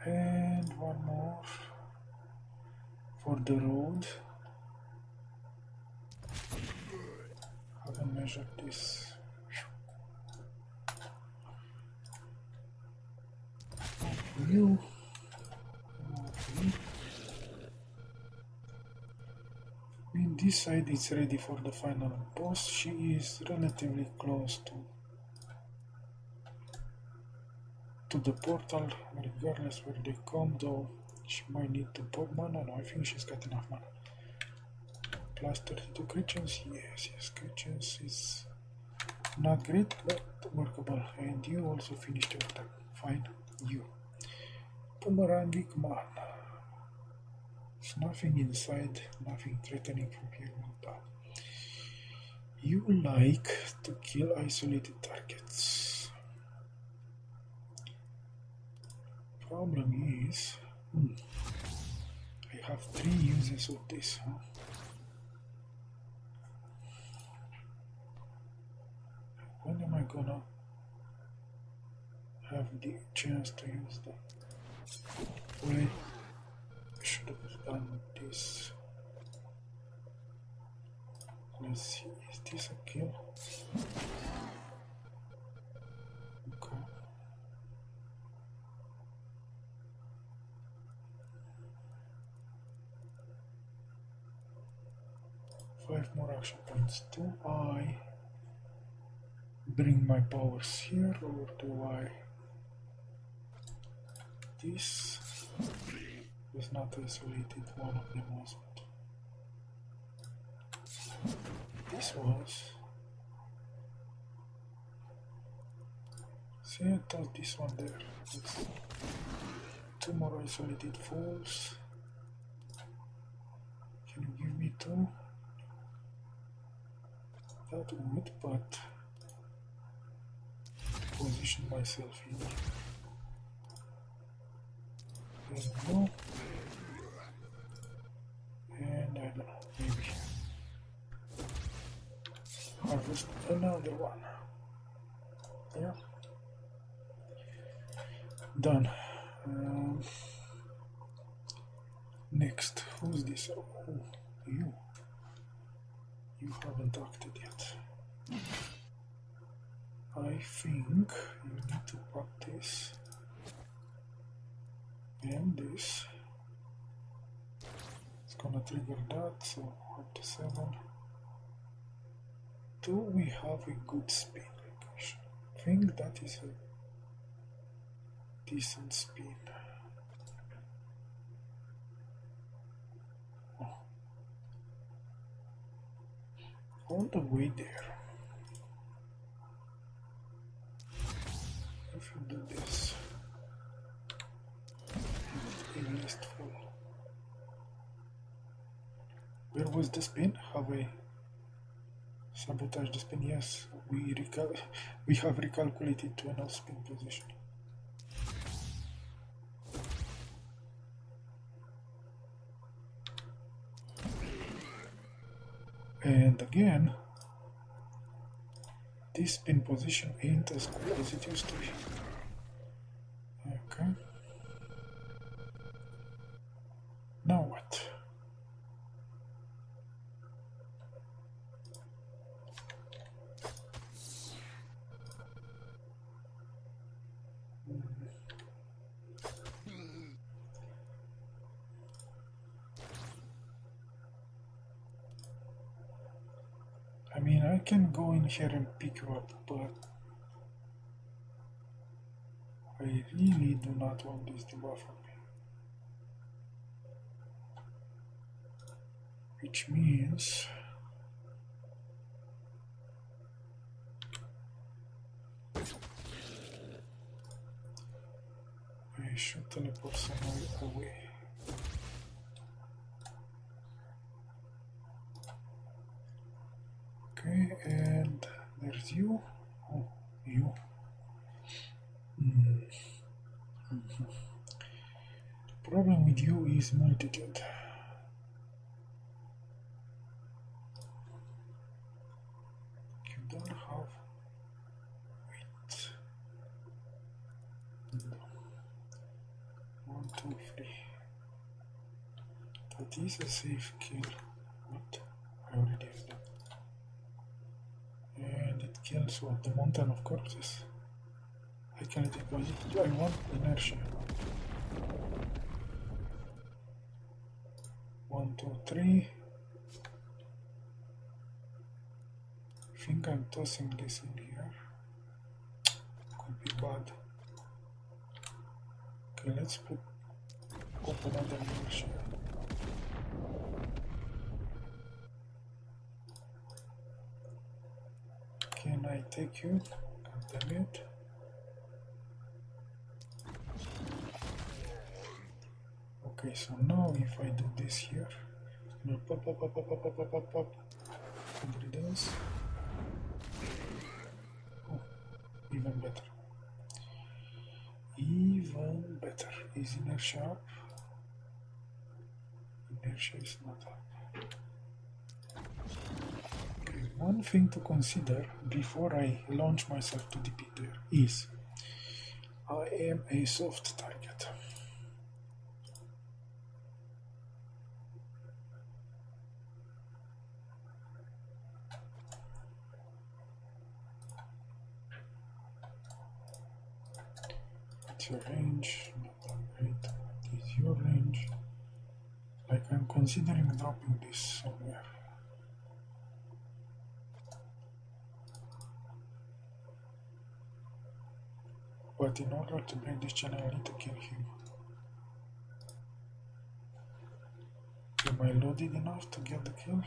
And one more for the road. Haven't measured this. You. In this side it's ready for the final boss. She is relatively close to the portal, regardless where they come, though she might need to pop mana. No, I think she's got enough mana. Plus 32 crit chance, yes, crit chance is not great, but workable. And you also finished your turn. Fine, you. Boomeranging man. There's nothing inside, nothing threatening from here will die. You like to kill isolated targets. Problem is, I have 3 uses of this, huh? When am I gonna have the chance to use them? Wait, I should have done this. Let's see, is this a kill? Okay. Five more action points. Do I bring my powers here, or do I? This was not isolated, one of them wasn't. This was. See, I thought this one there. It's 2 more isolated falls. Can you give me 2? That would, but position myself in. There we go. And I don't know, maybe harvest another one. Yeah. Done. Next, who's this? Oh, you. You haven't acted yet. I think you need to put this and this. It's gonna trigger that, so up to 7. Do we have a good spin? I think that is a decent spin. Oh. On the way there, if you do this, a list full. Where was the spin? Have I sabotaged the spin? Yes, we have recalculated to another spin position. And again, this spin position ain't as cool as it used to be. Okay. Now what? mean, I can go in here and pick you up, but I really do not want this debuff on me. Which means I should teleport somewhere away. Okay, and there's you. Oh, you. The problem with you is multi-jet. You don't have... Wait. No. 1, 2, 3. That is a safe kill. What? I already have that. And it kills what? The mountain of corpses. I can't take it. I want inertia. 1, 2, 3. I think I'm tossing this in here. Could be bad. Okay, let's open another inertia. Can I take you? Damn it. Okay, so now if I do this here, it's gonna pop. Ingredients. Oh, even better. Even better. Is inertia up? Inertia is not up. Okay, one thing to consider before I launch myself to the pit there is I am a soft target. Your range, not that great. What is your range? Like I'm considering dropping this somewhere. But in order to break this channel, I need to kill him. Am I loaded enough to get the kill?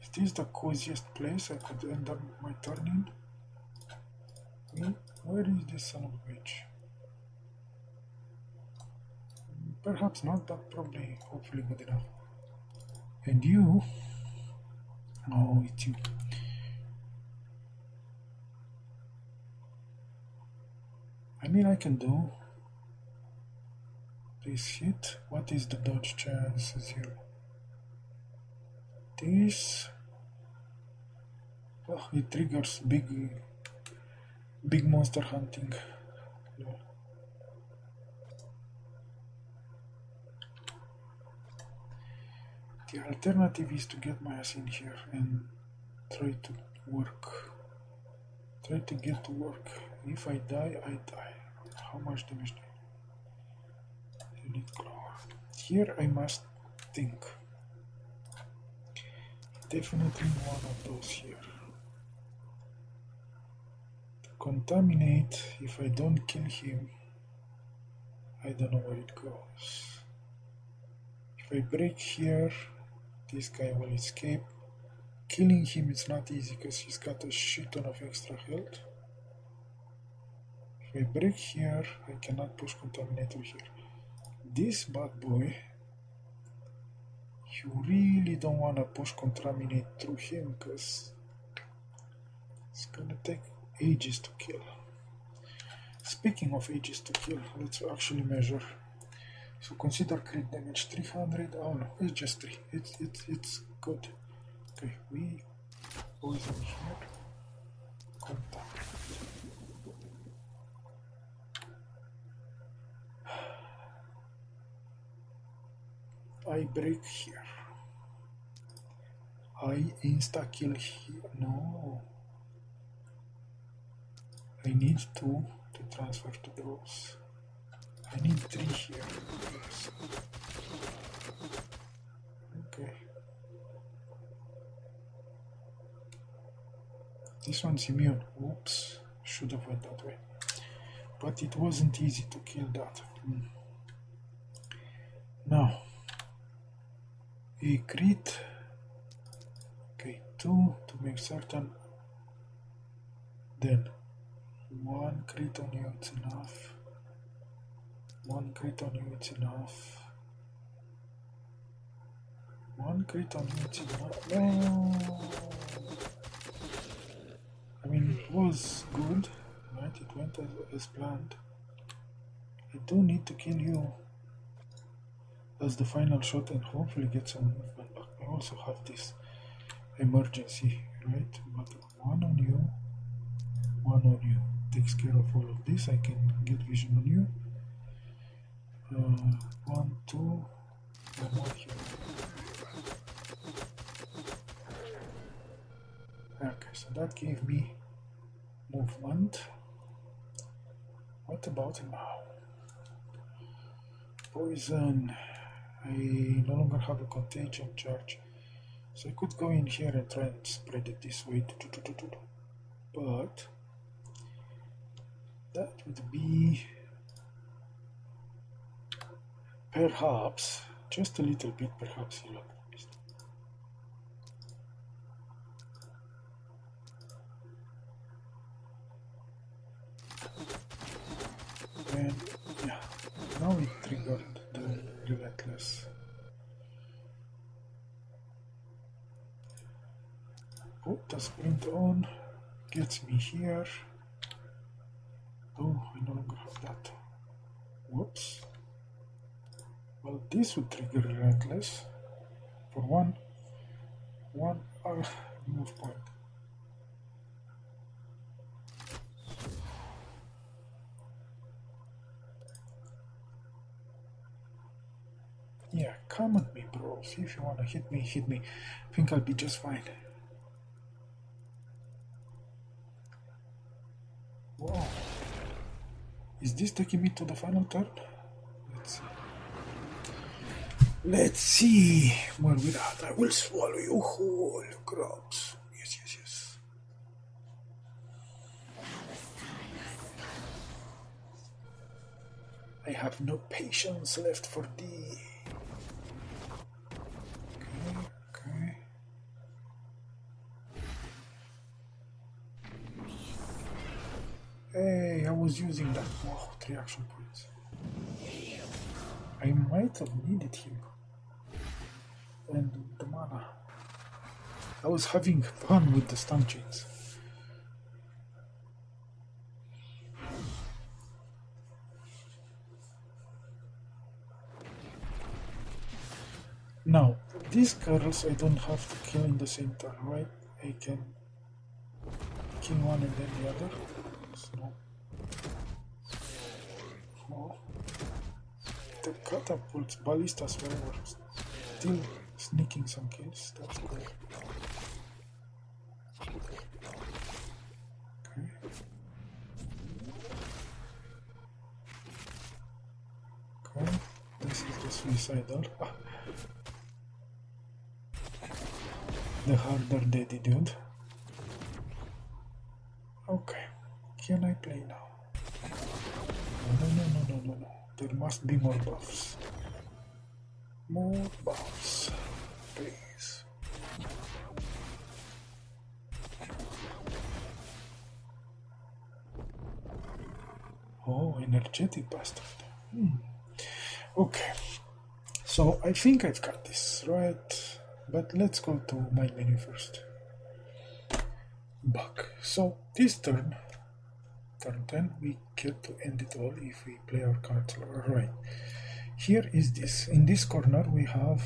Is this the coziest place I could end up my turn in? Where is this son of a bitch? Perhaps not, but probably, hopefully good enough. And you? Oh, it's you. I mean, I can do this hit. What is the dodge chance? 0. This... Oh, it triggers big monster hunting. No. The alternative is to get my ass in here and try to work. Try to get to work. If I die, I die. How much damage do I need? Here I must think. Definitely one of those here. Contaminate, if I don't kill him, I don't know where it goes. If I break here, this guy will escape. Killing him is not easy because he's got a shit ton of extra health. If I break here, I cannot push contaminate through here. This bad boy, you really don't want to push contaminate through him because it's gonna take ages to kill. Speaking of ages to kill, let's actually measure. So consider crit damage 300. Oh no, it's just 3. It's good. Okay, we poison here. Contact. I break here. I insta kill here. No. I need 2 to transfer to those. I need 3 here. Yes. Okay. This one's immune. Oops. Should have went that way. But it wasn't easy to kill that. Now, a crit. Okay, 2 to make certain. Then 1 crit on you, it's enough. 1 crit on you, it's enough. 1 crit on you, it's enough. No! I mean, it was good, right? It went as planned. I do need to kill you as the final shot and hopefully get some movement back. I also have this emergency, right? But 1 on you, 1 on you. Takes care of all of this. I can get vision on you. 1, 2, 1 more here. Okay, so that gave me movement. What about now? Poison. I no longer have a contagion charge. So I could go in here and try and spread it this way. But that would be perhaps, just a little bit, perhaps a lot. And yeah, now it triggered the relentless. Put the sprint on, gets me here. Oh, I no longer have that. Whoops. Well, this would trigger relentless for one move point. Yeah, come at me, bro. See if you wanna hit me, hit me. I think I'll be just fine. Whoa. Is this taking me to the final turn? Let's see. Let's see where we're at. I will swallow you whole, crops. Yes, yes, yes. I have no patience left for thee. Okay. Hey, I was using that. Wow, 3 action points. I might have needed him. And the mana. I was having fun with the stun chains. Now, these girls I don't have to kill in the same turn, right? I can kill one and then the other. So, oh. The catapults, ballistas, whatever, still sneaking some kills. That's good. Okay. Okay. This is the suicidal. The harder daddy dude. Okay. Can I play now? No. There must be more buffs. More buffs. Please. Oh, energetic bastard. Okay. So I think I've got this, right? But let's go to my menu first. Back. So this turn 10, we get to end it all if we play our cards right. Here is this. In this corner we have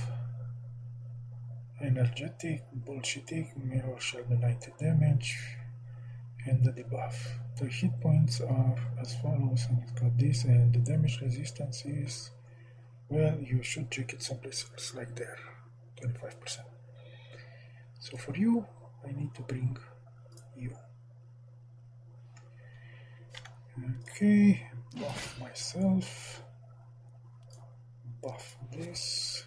energetic, bullshitting, mirror shell, 90 damage, and the debuff. The hit points are as follows, and it's got this, and the damage resistance is, well, you should check it someplace else, like there, 25%. So for you, I need to bring you. Okay, buff myself, buff this,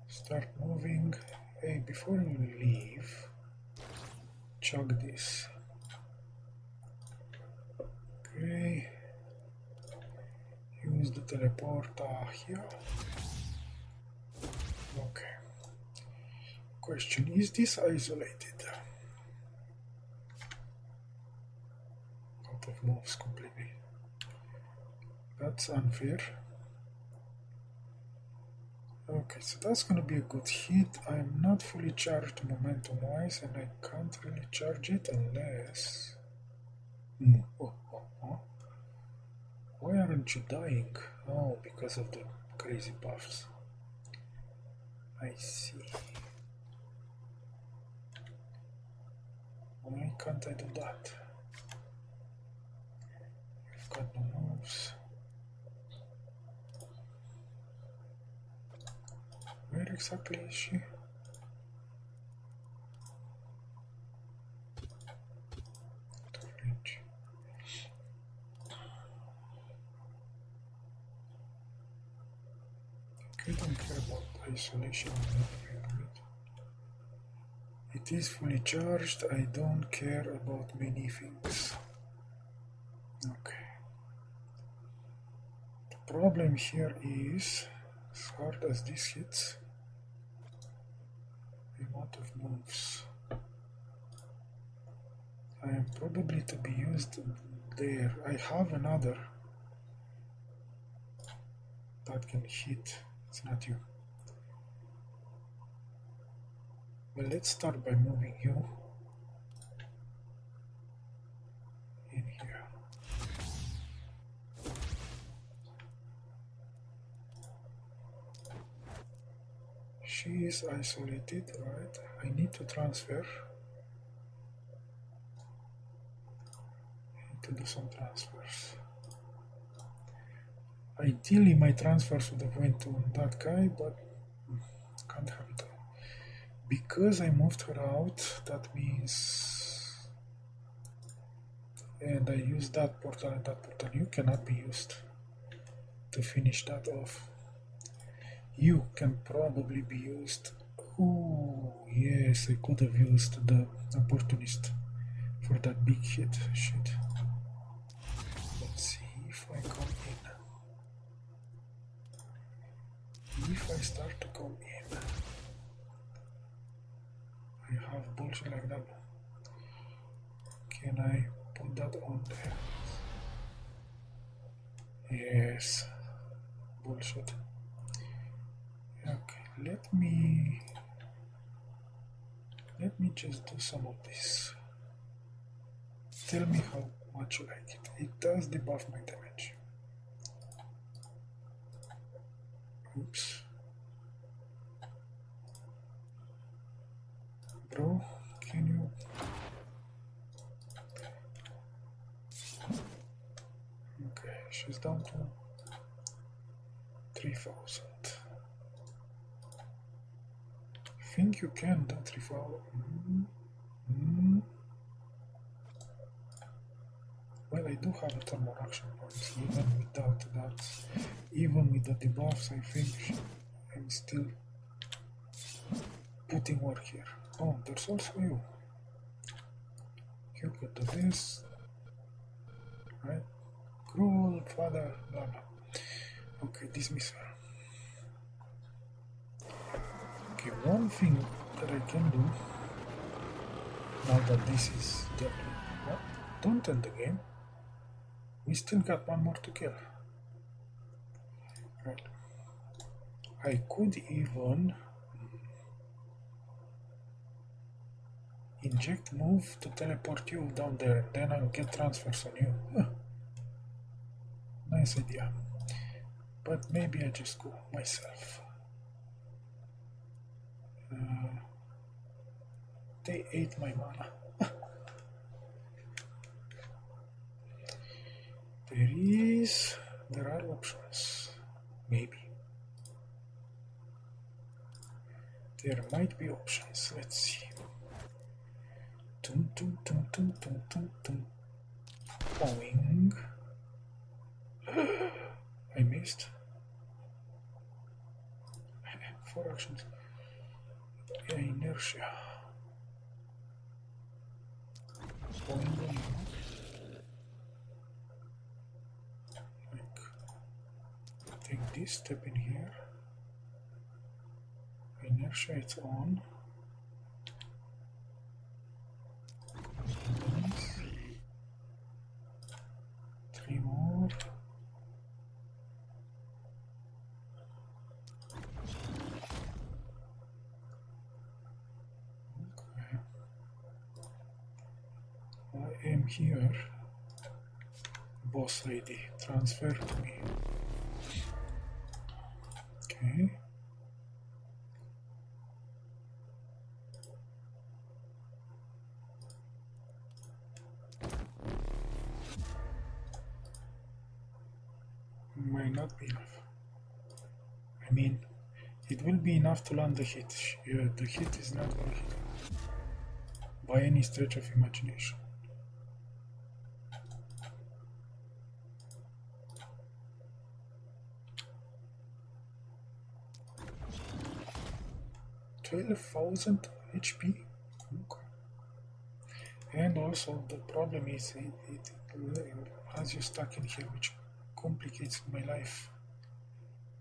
start moving. Hey, before you leave, chug this. Okay, use the teleporter here. Okay, question, is this isolated? Out of moves completely. That's unfair. Okay, so that's gonna be a good hit. I'm not fully charged momentum wise, and I can't really charge it unless. Why aren't you dying? Oh, because of the crazy buffs. I see. Why can't I do that? You've got no moves. Where exactly is she? Out of range. I don't care about isolation. It is fully charged. I don't care about many things. Okay. The problem here is, as hard as this hits, I'm out of moves. I am probably to be used there. I have another that can hit. It's not you. Well, let's start by moving you in here. She is isolated, right? I need to transfer. I need to do some transfers. Ideally, my transfers would have went to that guy, but can't have it all. Because I moved her out, that means, and I used that portal and that portal, you cannot be used to finish that off. You can probably be used. Oh, yes, I could have used the Opportunist for that big hit. Shit. Let's see if I come in. If I start to come in, I have bullshit like that. Can I put that on there? Yes. Bullshit. Okay, let me just do some of this. Tell me how much you like it. It does debuff my damage. Oops. Bro, can you... Okay, she's down to 3,000. I think you can do 3,000. Well, I do have a thermal action points, even without that. Even with the debuffs, I think I'm still putting work here. Oh, there's also you. You could do this. Right? Cruel father, blah blah. Okay, dismiss her. Okay, one thing that I can do, now that this is dead. What? Don't end the game. We still got one more to kill. Right. I could even inject move to teleport you down there, then I'll get transfers on you. Huh. Nice idea. But maybe I just go myself. They ate my mana. There are options. Maybe. There might be options. Let's see. Tum, tum, tum, tum, tum, tum, tum. Boing. I missed. 4 actions. Yeah, inertia. Boing, boing. Like, take this step in here. Inertia, it's on. 3 more. Okay. I am here. Boss ID. Transfer to me. Okay. Might not be enough. I mean, it will be enough to land the hit. Yeah, the hit is not gonna hit by any stretch of imagination. $12,000 HP. Okay. And also the problem is it has you stuck in here, which complicates my life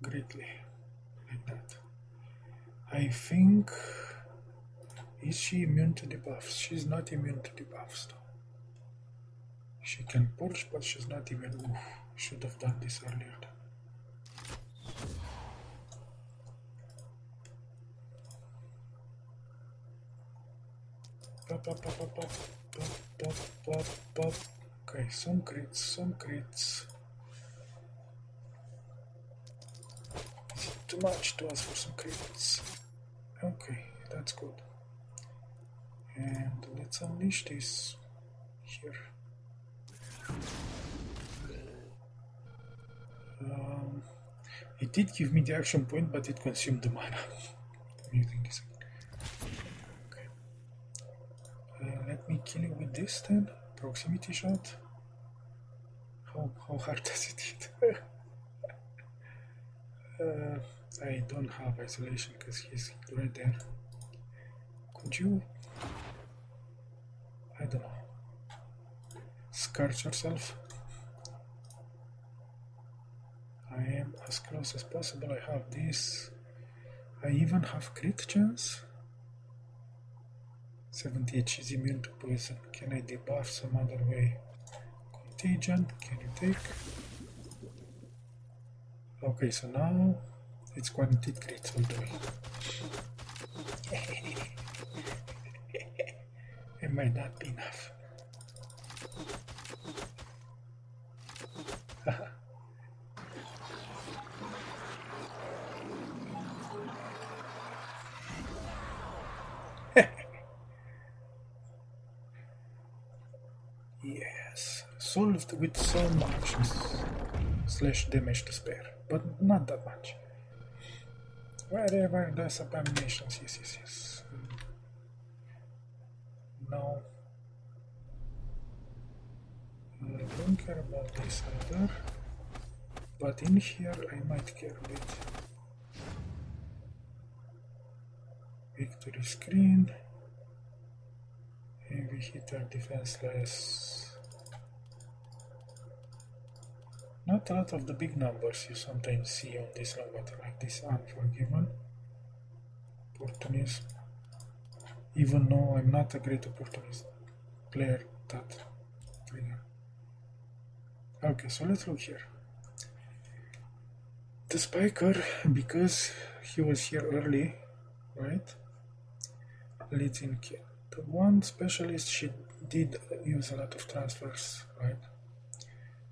greatly. Like that. I think, is she immune to debuffs? She's not immune to debuffs though. She can purge, but she's not immune. Oof, should have done this earlier. Pop, pop, pop, pop, pop, pop, pop, pop. Okay, some crits, some crits. Is it too much to ask for some crits? Okay, that's good. And let's unleash this here. It did give me the action point, but it consumed the mana. I'm using this. Okay. Let me kill you with this then. Proximity shot. How hard does it hit? I don't have isolation because he's right there. Could you? I don't know. Scourge yourself. I am as close as possible. I have this. I even have crit chance. 78, she's immune to poison. Can I debuff some other way? Contagion, can you take? Okay, so now it's guaranteed crits all the way. It might not be enough. Yes, solved with some actions / damage to spare, but not that much. Wherever there's abominations, yes. No. I don't care about this either, but in here I might care a bit. Victory screen. Heavy hitter, defenseless. Not a lot of the big numbers you sometimes see on this long battle, like this Unforgiven, Opportunism. Even though I'm not a great Opportunist player, that trigger. Okay, so let's look here. The Spiker, because he was here early, right? Leads in kill. The one specialist, she did use a lot of transfers, right?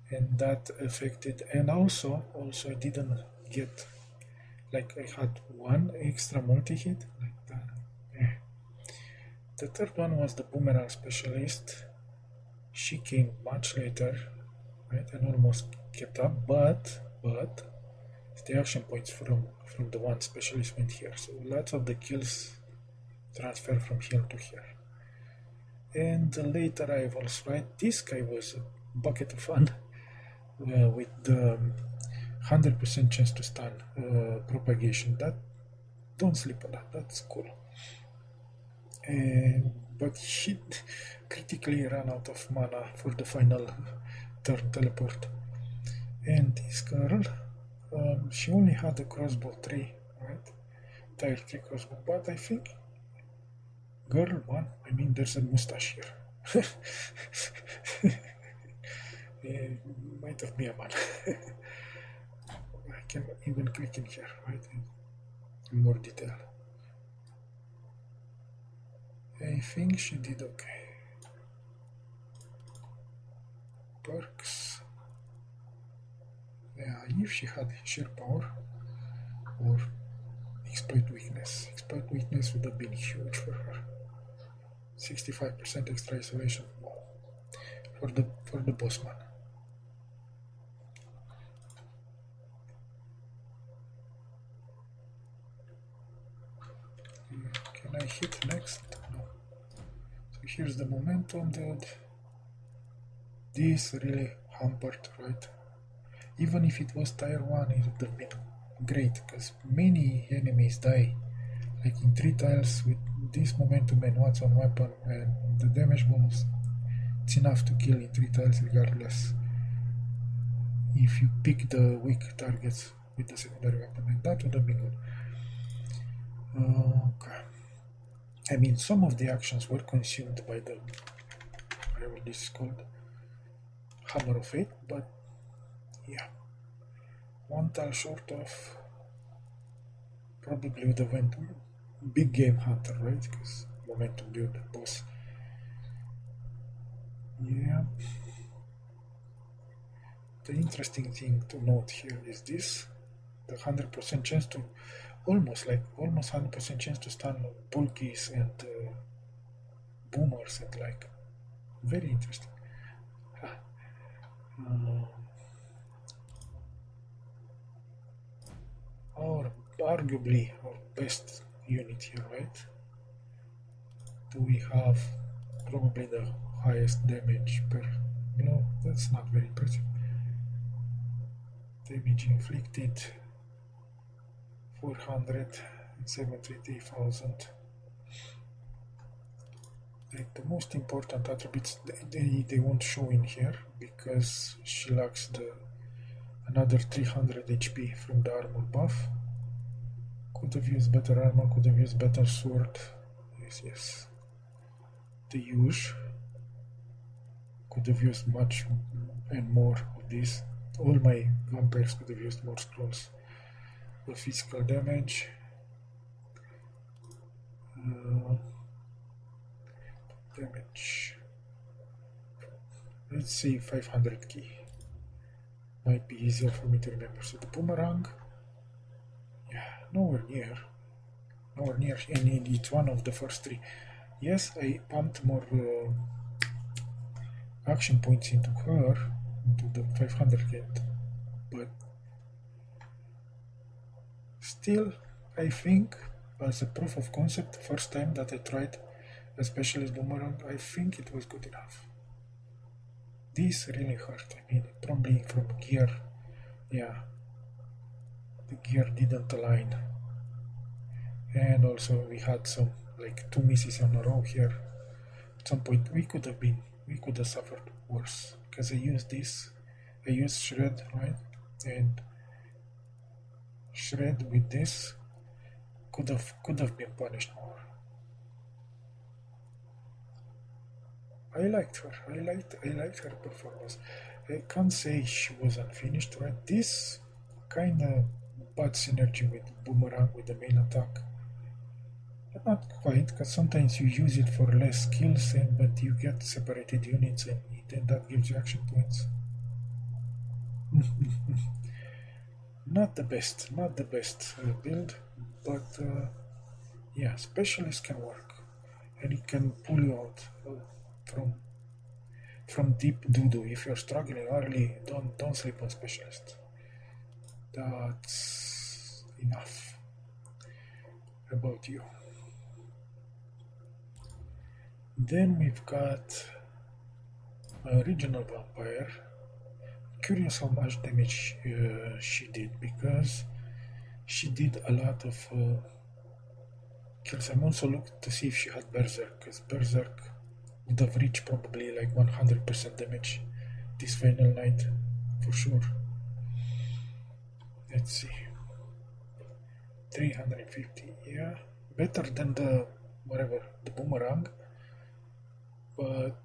And that affected, and also I didn't get, like I had one extra multi-hit, like that. Yeah. The third one was the Boomerang specialist. She came much later, right, and almost kept up, but the action points from the one specialist went here, so lots of the kills transfer from here to here. And the late arrivals, right? This guy was a bucket of fun with the 100% chance to stun propagation. That don't sleep on that. That's cool. But he critically ran out of mana for the final turn teleport. And this girl, she only had a crossbow 3, right? Tier 3 crossbow, but I think girl 1, I mean, there's a mustache here. Might have been a man. I can even click in here, right? In more detail. I think she did okay. Perks. Yeah, if she had sheer power or exploit weakness. Exploit weakness would have been huge for her. 65% extra isolation. Wow. For the boss man. Can I hit next? No. So here's the momentum, dude. This really hampered, right? Even if it was tier 1, it would have been great, because many enemies die like in 3 tiles with this momentum and what's on weapon and the damage bonus. It's enough to kill in 3 tiles regardless if you pick the weak targets with the secondary weapon, and that would have been good. Okay. I mean, some of the actions were consumed by the, whatever this is called, Hammer of Fate, but yeah, 1 tile short of probably would have went big game hunter, right? Because momentum dude, boss. Yeah. The interesting thing to note here is this: the 100% chance to almost 100% chance to stun bulkies and boomers, and like very interesting. Or arguably our best unit here, right? Do we have probably the highest damage per? No, that's not very impressive. Damage inflicted 473,000. Like the most important attributes they won't show in here because she lacks another 300 HP from the armor buff. Could have used better armor, could have used better sword. Yes. The use. Could have used much and more of this. All my vampires could have used more scrolls. The physical damage. Damage. Let's say 500 key. Might be easier for me to remember. So the boomerang. Yeah, nowhere near. And it's one of the first 3. Yes, I pumped more action points into her, into the 500 get, but still, I think, as a proof of concept, first time that I tried a specialist boomerang, I think it was good enough. This really hurt. I mean, probably from gear, yeah, the gear didn't align, and also we had some like 2 misses on a row here. At some point, we could have suffered worse, because I used shred, right? And shred with this could have been punished more. I liked her performance. I can't say she was unfinished, right? This kind of bad synergy with boomerang with the main attack. But not quite, because sometimes you use it for less skills, but you get separated units, and then that gives you action points. Not the best build, but yeah, specialist can work, and it can pull you out from deep doo-doo. If you're struggling early, don't sleep on specialist. That's enough about you. Then we've got a regional vampire. Curious how much damage she did, because she did a lot of kills. I'm also looking to see if she had berserk, because berserk would have reached probably like 100% damage this final night for sure. Let's see, 350, yeah, better than the whatever, the boomerang, but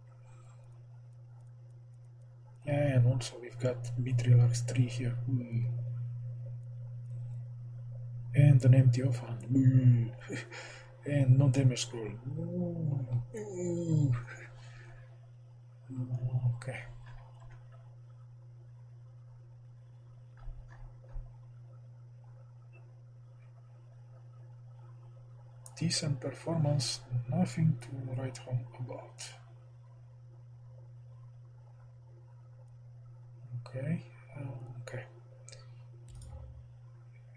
yeah. And also we've got Mithril 3 here. And an empty offhand. And no damage scroll. Okay. Decent performance, nothing to write home about. Okay. Okay.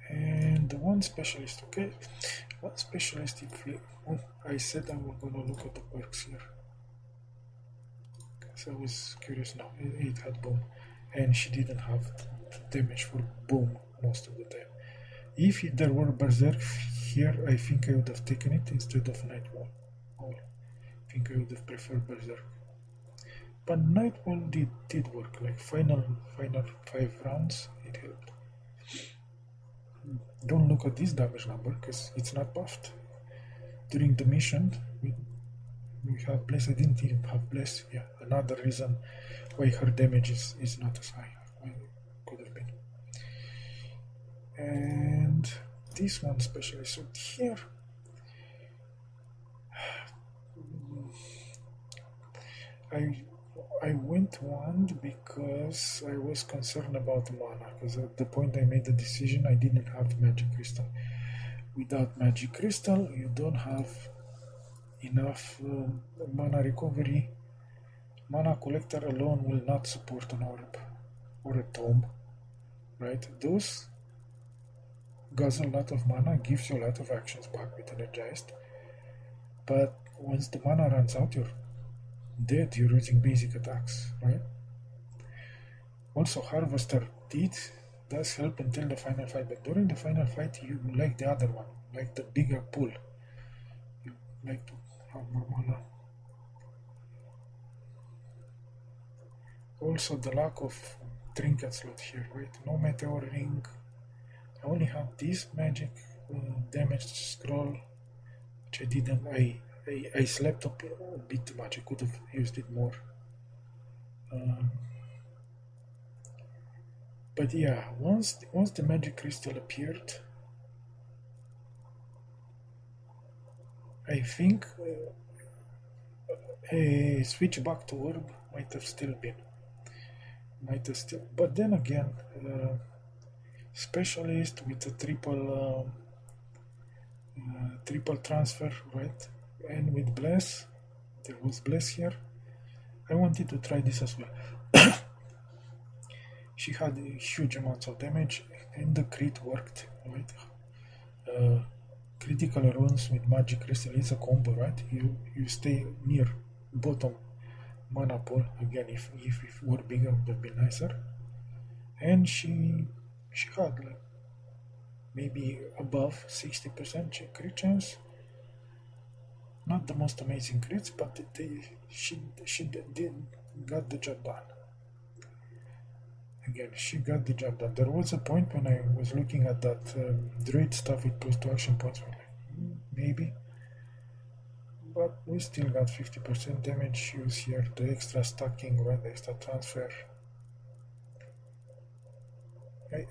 And the one specialist, okay. One specialist, if we, I said I was gonna look at the perks here. Because I was curious now. It had boom. And she didn't have damage for boom most of the time. If there were berserk here, I think I would have taken it instead of Nightwall. Or I think I would have preferred berserk. But Nightwall did work. Like final 5 rounds, it helped. Don't look at this damage number because it's not buffed. During the mission, we have Bless. I didn't even have Bless. Yeah, another reason why her damage is not as high. Could have been. And this one especially. So here, I went wand because I was concerned about mana. Because at the point I made the decision, I didn't have magic crystal. Without magic crystal, you don't have enough mana recovery. Mana collector alone will not support an orb or a tome, right? Those guzzle a lot of mana, gives you a lot of actions back with energized, but once the mana runs out, you're dead. You're using basic attacks, right? Also, Harvester does help until the final fight, but during the final fight, you like the other one, like the bigger pool. You like to have more mana. Also, the lack of trinket slot here, right? No meteor ring. I only have this magic damage scroll, which I didn't. I slept a bit too much. I could have used it more. But yeah, once the magic crystal appeared, I think a switch back to orb might have still been. But then again, specialist with a triple transfer, right? And with bless, there was bless here. I wanted to try this as well. She had huge amounts of damage, and the crit worked, right? Critical runes with magic crystal is a combo, right? You stay near bottom mana pool again. If it were bigger, would have been nicer. And she had like maybe above 60% crit chance. Not the most amazing crits, but she got the job done. Again, she got the job done. There was a point when I was looking at that druid stuff with +2 action points, for like, maybe. But we still got 50% damage use here, the extra stacking, right, the extra transfer.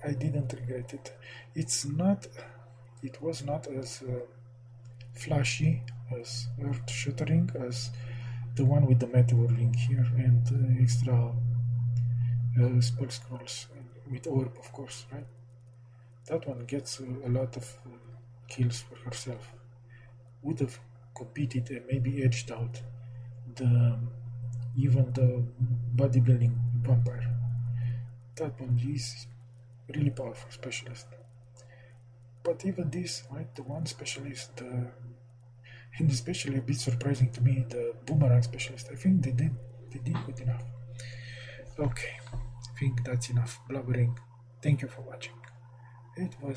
I didn't regret it. It was not as flashy, as earth-shattering as the one with the meteor ring here and extra spell scrolls with orb, of course, right? That one gets a lot of kills for herself. Would have competed and maybe edged out even the bodybuilding vampire. That one is really powerful specialist. But even this, right, the one specialist, and especially a bit surprising to me, the boomerang specialist. I think they did good enough. Okay, I think that's enough blabbering. Thank you for watching. It was